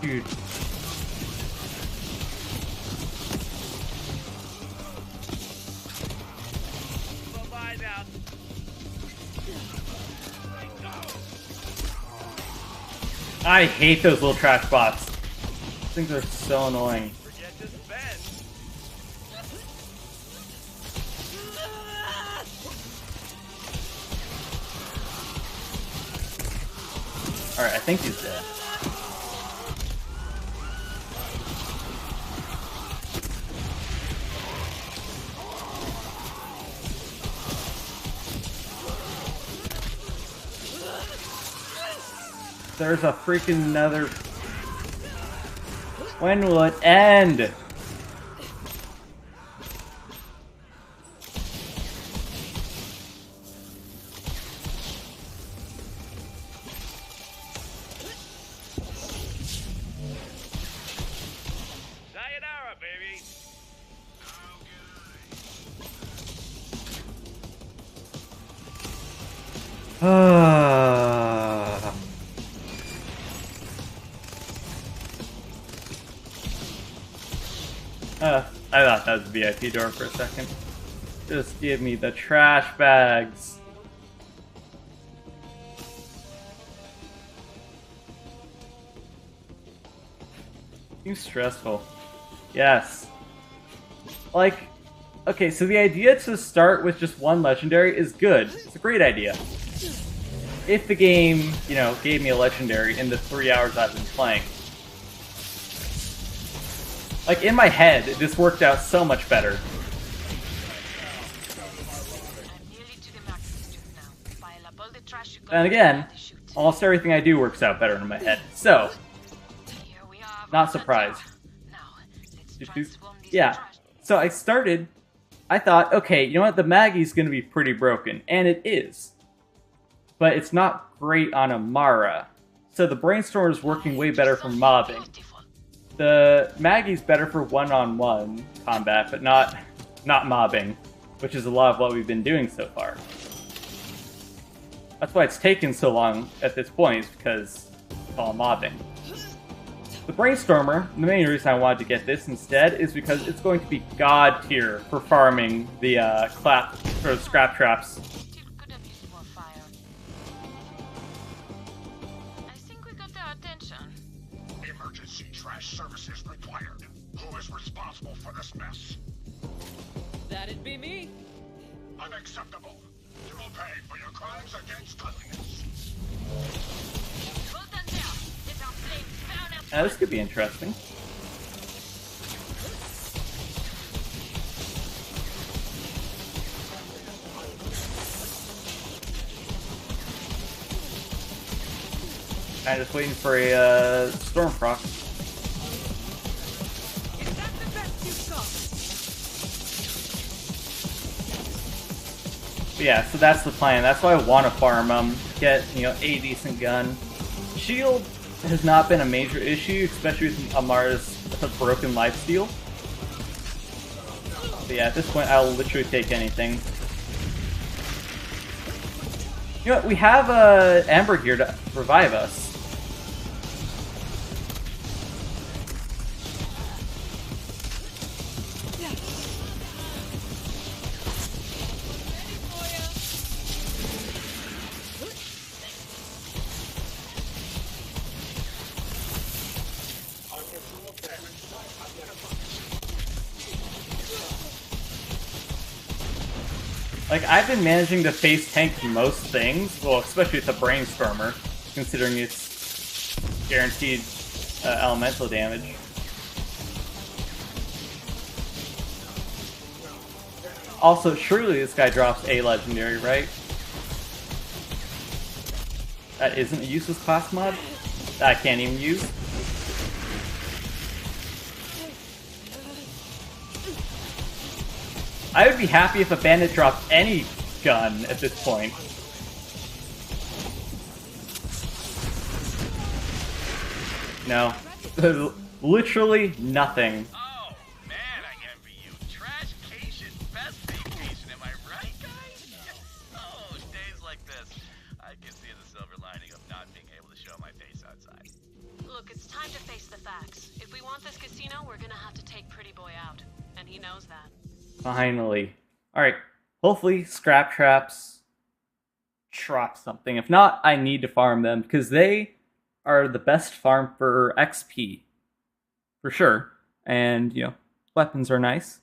A: Dude.
E: Bye now.
A: I hate those little trash bots. I think they're so annoying.
E: Forget this bend.
A: Alright, I think he's dead. There's a freaking another... When will it end?
E: Sayonara, baby.
A: I thought that was a VIP door for a second. Just give me the trash bags. Seems stressful. Yes. Like, okay, so the idea to start with just one legendary is good. It's a great idea. If the game, you know, gave me a legendary in the 3 hours I've been playing. Like, in my head, this worked out so much better. And again, almost everything I do works out better in my head. So, not surprised. Yeah. So I started, I thought, okay, you know what, the Maggie's gonna be pretty broken. And it is. But it's not great on Amara. So the Brainstorm is working way better for mobbing. The Maggie's better for one-on-one combat, but not mobbing, which is a lot of what we've been doing so far. That's why it's taken so long at this point, is because it's all mobbing. The Brainstormer, the main reason I wanted to get this instead, is because it's going to be god tier for farming the scrap traps.
H: Emergency trash services required. Who is responsible for this mess?
D: That'd be me.
H: Unacceptable. You will pay for your crimes against cleanliness.
A: Now this could be interesting. I'm just waiting for a storm proc.
D: Is that the best you've got?
A: But yeah, so that's the plan. That's why I want to farm them, get, you know, a decent gun. Shield has not been a major issue, especially with Amara's broken lifesteal. But yeah, at this point, I'll literally take anything. You know what? We have Amber here to revive us. Like, I've been managing to face tank most things, well, especially with the Brainstormer. considering it's guaranteed elemental damage. Also, surely this guy drops a legendary, right? That isn't a useless class mod? That I can't even use? I would be happy if a bandit dropped any gun at this point. No. Literally nothing.
E: Oh, man, I envy you. Trashcation, best vacation, am I right, guys? Oh, days like this, I can see the silver lining of not being able to show my face outside.
C: Look, it's time to face the facts. If we want this casino, we're gonna have to take Pretty Boy out. And he knows that.
A: Finally. Alright. Hopefully, scrap traps drop something. If not, I need to farm them, because they are the best farm for XP. For sure. And, you know, weapons are nice.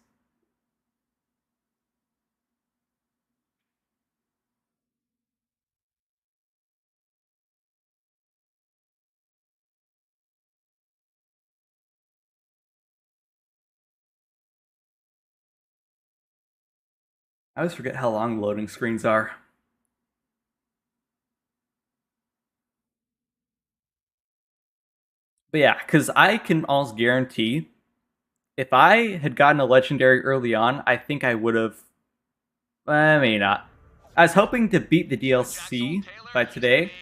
A: I always forget how long loading screens are. But yeah, because I can almost guarantee if I had gotten a legendary early on, I think I would have. Maybe not. I was hoping to beat the DLC by today.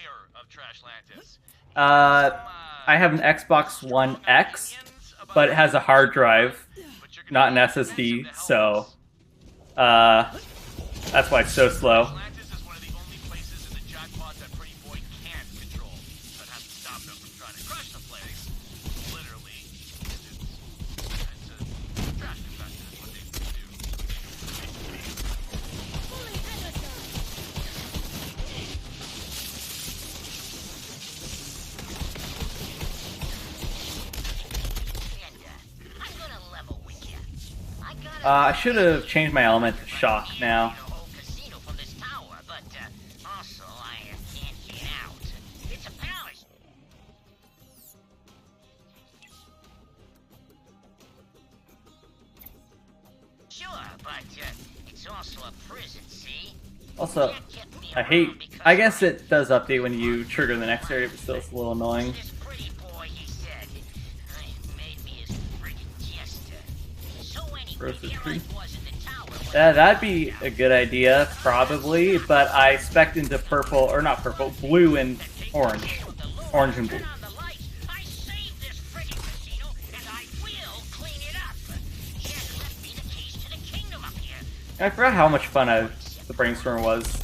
A: I have an Xbox One X, but it has a hard drive, not an SSD, so that's why it's so slow. I should have changed my element to shock now. Also, I guess it does update when you trigger the next area, but still it's a little annoying. That'd be a good idea, probably, but I spec'd into purple, or not purple, blue and orange. Orange and blue. I forgot how much fun the brainstorm was.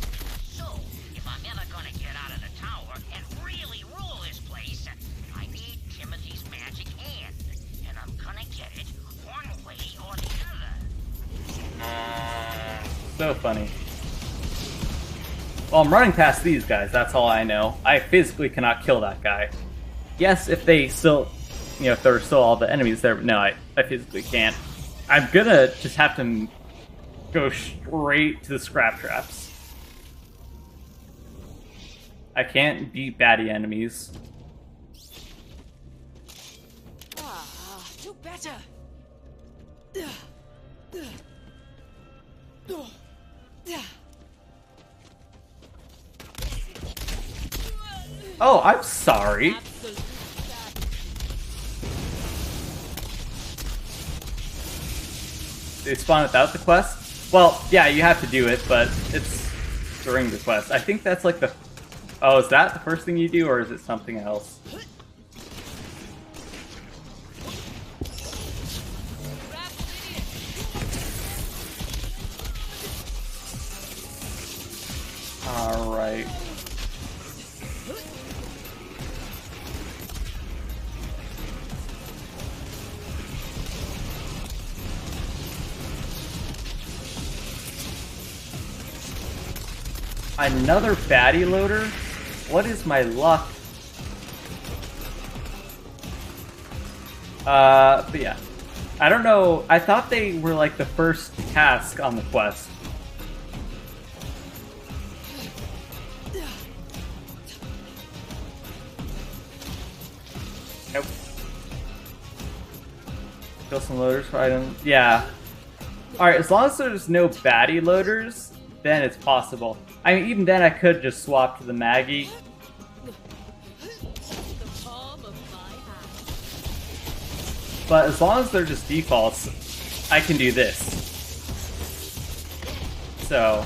A: So funny. Well, I'm running past these guys, that's all I know. I physically cannot kill that guy. Yes, if they still, you know, if there are still all the enemies there, but no, I physically can't. I'm gonna just have to go straight to the scrap traps. I can't beat baddie enemies.
D: Do better.
A: Oh, I'm sorry. They spawn without the quest? Well, yeah, you have to do it, but it's during the quest. I think that's like the... Oh, is that the first thing you do, or is it something else? Alright. Another baddie loader? What is my luck? But yeah. I don't know. I thought they were like the first task on the quest. Nope. Kill some loaders for items. Yeah. Alright, as long as there's no baddie loaders, then it's possible. I mean, even then I could just swap to the Maggie. But as long as they're just defaults, I can do this. So...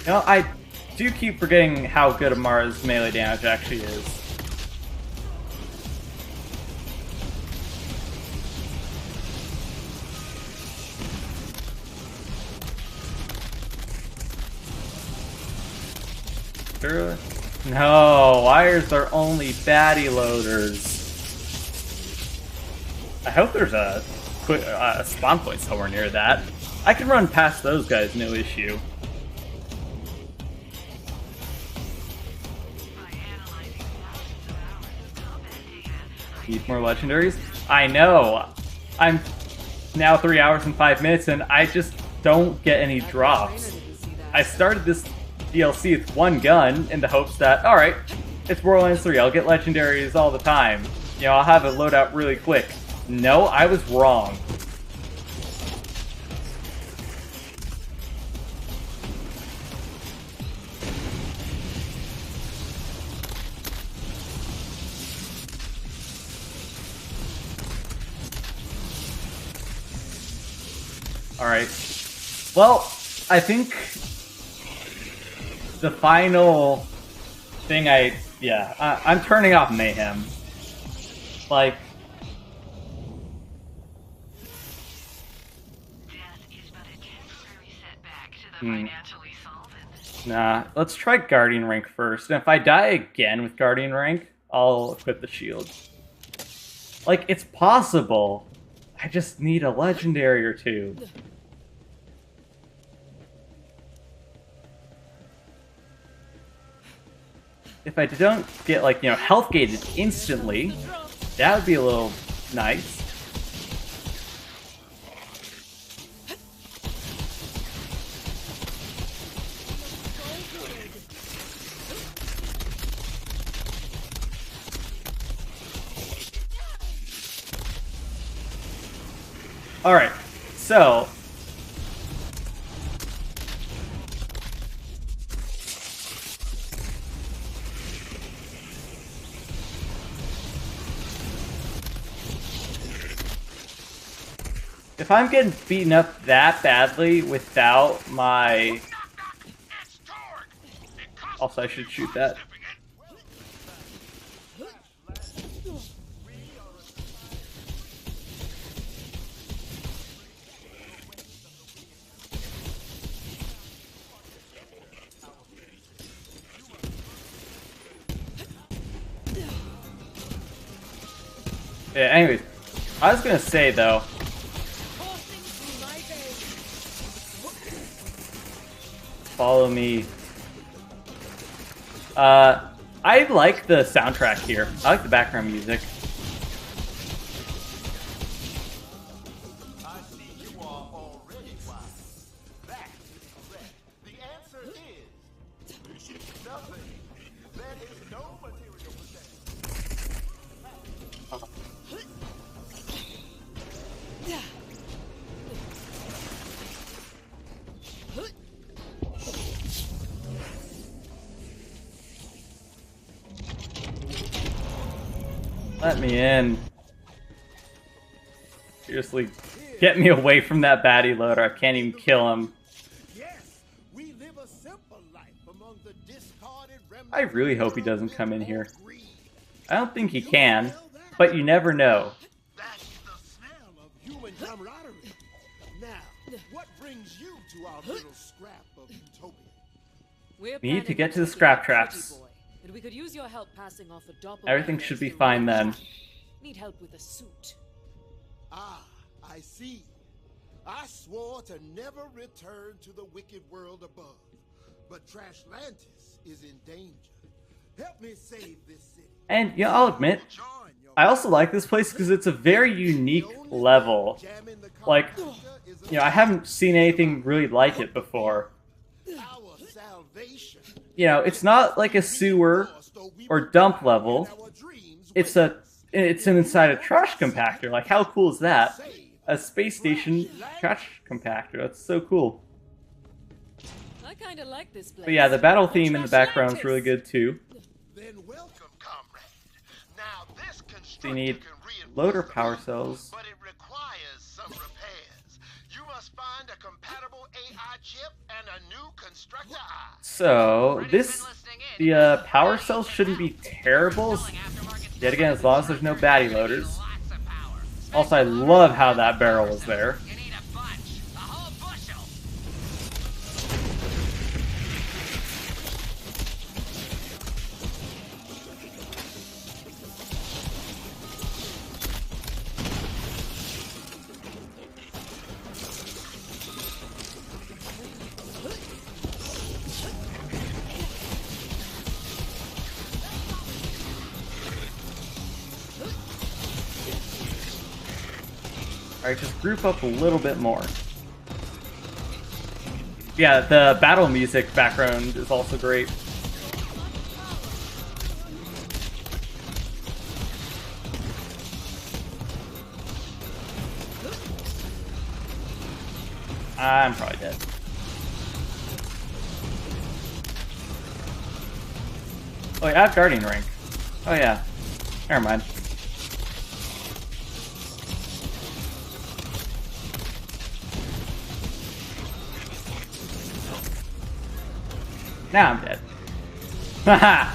A: You know, I do keep forgetting how good Amara's melee damage actually is. Sure. No, why is there only baddie loaders? I hope there's a quick spawn point somewhere near that. I can run past those guys, no issue. Need more legendaries? I know! I'm now 3 hours and 5 minutes and I just don't get any drops. I started this DLC with one gun in the hopes that, alright, it's Borderlands 3, I'll get legendaries all the time. You know, I'll have it load out really quick. No, I was wrong. Alright. Well, I think the final thing I'm turning off Mayhem. Like, nah, let's try Guardian rank first. And if I die again with Guardian rank, I'll equip the shield. Like, it's possible. I just need a legendary or two. If I don't get, like, you know, health gated instantly, that would be a little nice. Alright, so... if I'm getting beaten up that badly without my... Also, I should shoot that. Yeah, anyways, I was gonna say though, follow me. I like the soundtrack here. I like the background music.
H: I see you are already wise. That is correct. The answer is nothing. There is no material possession.
A: Let me in. Seriously, get me away from that baddie loader. I can't even kill him.
H: Yes, we live a simple life among the discarded remnants.
A: I really hope he doesn't come in here. I don't think he can, but you never know.
H: That's the smell of human camaraderie. Now, what brings you to our little scrap of utopia?
D: We're
A: We need to
D: planning
A: get to the
D: Utopia,
A: scrap
D: pretty
A: traps.
D: boy, and we could use your help passing off the doppelganger.
A: Everything should be fine then.
D: Need help with a suit.
H: Ah, I see. I swore to never return to the wicked world above, but Trashlantis is in danger. Help me save this city.
A: And yeah, I'll admit, I also like this place because it's a very unique level. Like, you know, I haven't seen anything really like it before.
H: Our salvation.
A: You know, it's not like a sewer or dump level. It's inside a trash compactor. Like, how cool is that? A space station trash compactor. That's so cool.
D: I kind of like this place.
A: But yeah, the battle theme in the background is really good too.
H: Then welcome, comrade. Now this
A: So you need
H: constructor can
A: loader
H: reinforce
A: power
H: the
A: cells.
H: but it requires some repairs. You must find a compatible AI chip and a new constructor eye.
A: So the power cells shouldn't be terrible. Yet again, as long as there's no baddie loaders. Also, I love how that barrel was there.
B: You need a bunch. A whole bushel.
A: Alright, just group up a little bit more. Yeah, the battle music background is also great. I'm probably dead. Oh, yeah, I have Guardian rank. Oh yeah. Never mind. Now I'm dead. Haha!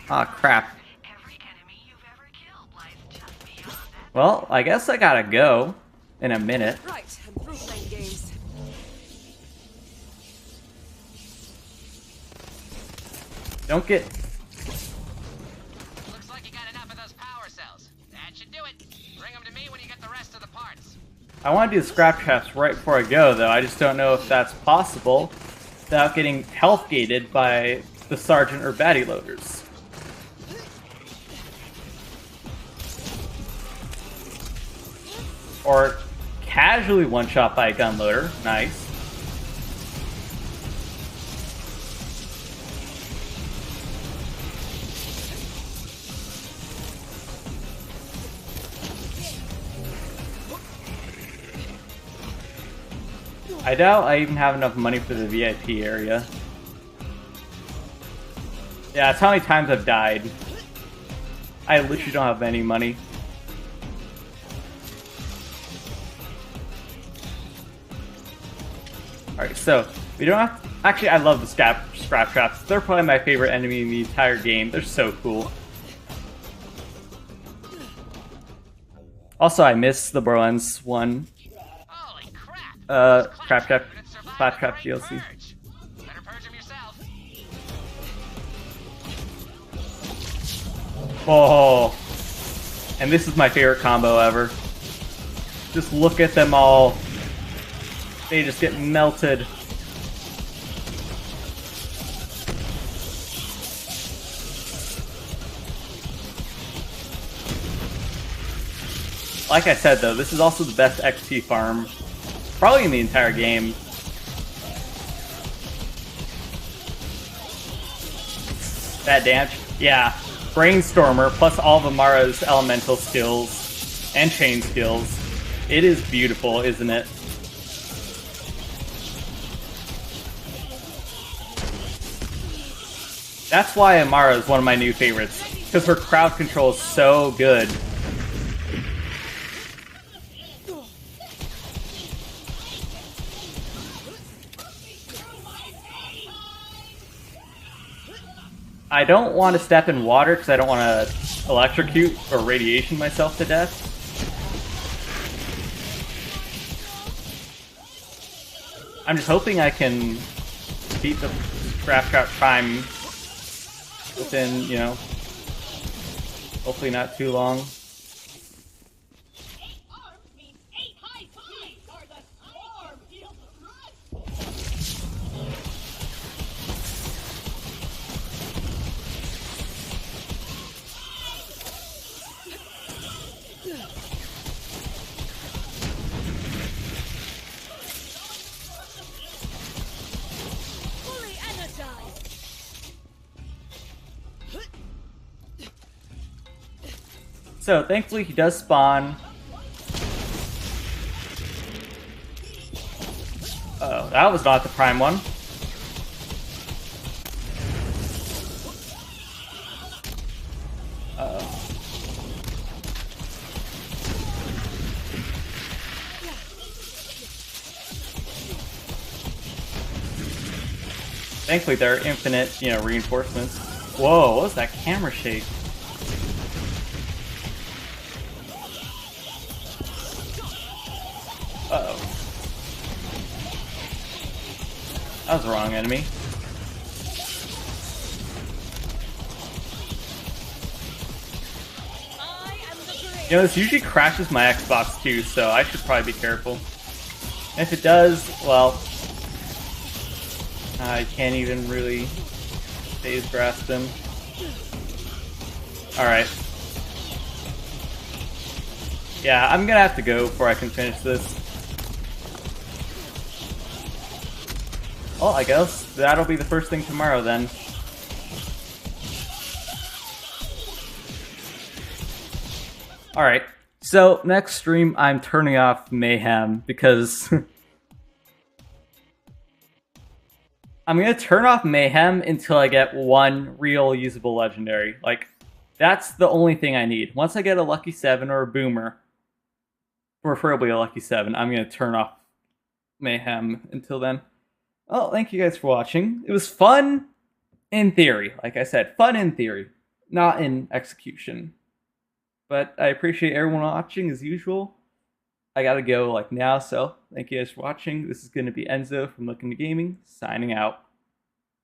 A: Aw, crap. Well, I guess I gotta go in a minute.
D: Right, I'm through playing games.
A: Don't get...
B: Looks like you got enough of those power cells. That should do it. Bring them to me when you get the rest of the parts.
A: I want to do the scrap traps right before I go, though. I just don't know if that's possible without getting health gated by the sergeant or baddie loaders. Or casually one-shot by a gun loader. Nice. I doubt I even have enough money for the VIP area. Yeah, that's how many times I've died. I literally don't have any money. Alright, so, we don't have to... Actually, I love the scrap traps. They're probably my favorite enemy in the entire game. They're so cool. Also, I miss the Borderlands one.
B: Holy crap!
A: Claptrap DLC.
B: Better purge them yourself.
A: Oh, and this is my favorite combo ever. Just look at them all. They just get melted. Like I said though, this is also the best XP farm probably in the entire game. That damage? Yeah. Brainstormer plus all of Amara's elemental skills and chain skills. It is beautiful, isn't it? That's why Amara is one of my new favorites, because her crowd control is so good. I don't want to step in water because I don't want to electrocute or radiation myself to death. I'm just hoping I can beat the Crash Out Prime within, you know, hopefully not too long. So, thankfully, he does spawn. Oh, that was not the prime one. Uh-oh. Thankfully, there are infinite, you know, reinforcements. Whoa, what was that camera shake? Uh-oh. That was the wrong enemy. You know, this usually crashes my Xbox too, so I should probably be careful. And if it does, well, I can't even really phase grasp him. Alright. Yeah, I'm gonna have to go before I can finish this. Well, I guess that'll be the first thing tomorrow then. Alright, so next stream I'm turning off Mayhem because I'm gonna turn off Mayhem until I get one real usable legendary. Like, that's the only thing I need. Once I get a Lucky 7 or a Boomer, preferably a Lucky 7, I'm gonna turn off Mayhem until then. Well, thank you guys for watching. It was fun in theory. Like I said, fun in theory, not in execution. But I appreciate everyone watching as usual. I gotta go like now, so thank you guys for watching. This is gonna be Enzo from LookIntoGaming, signing out.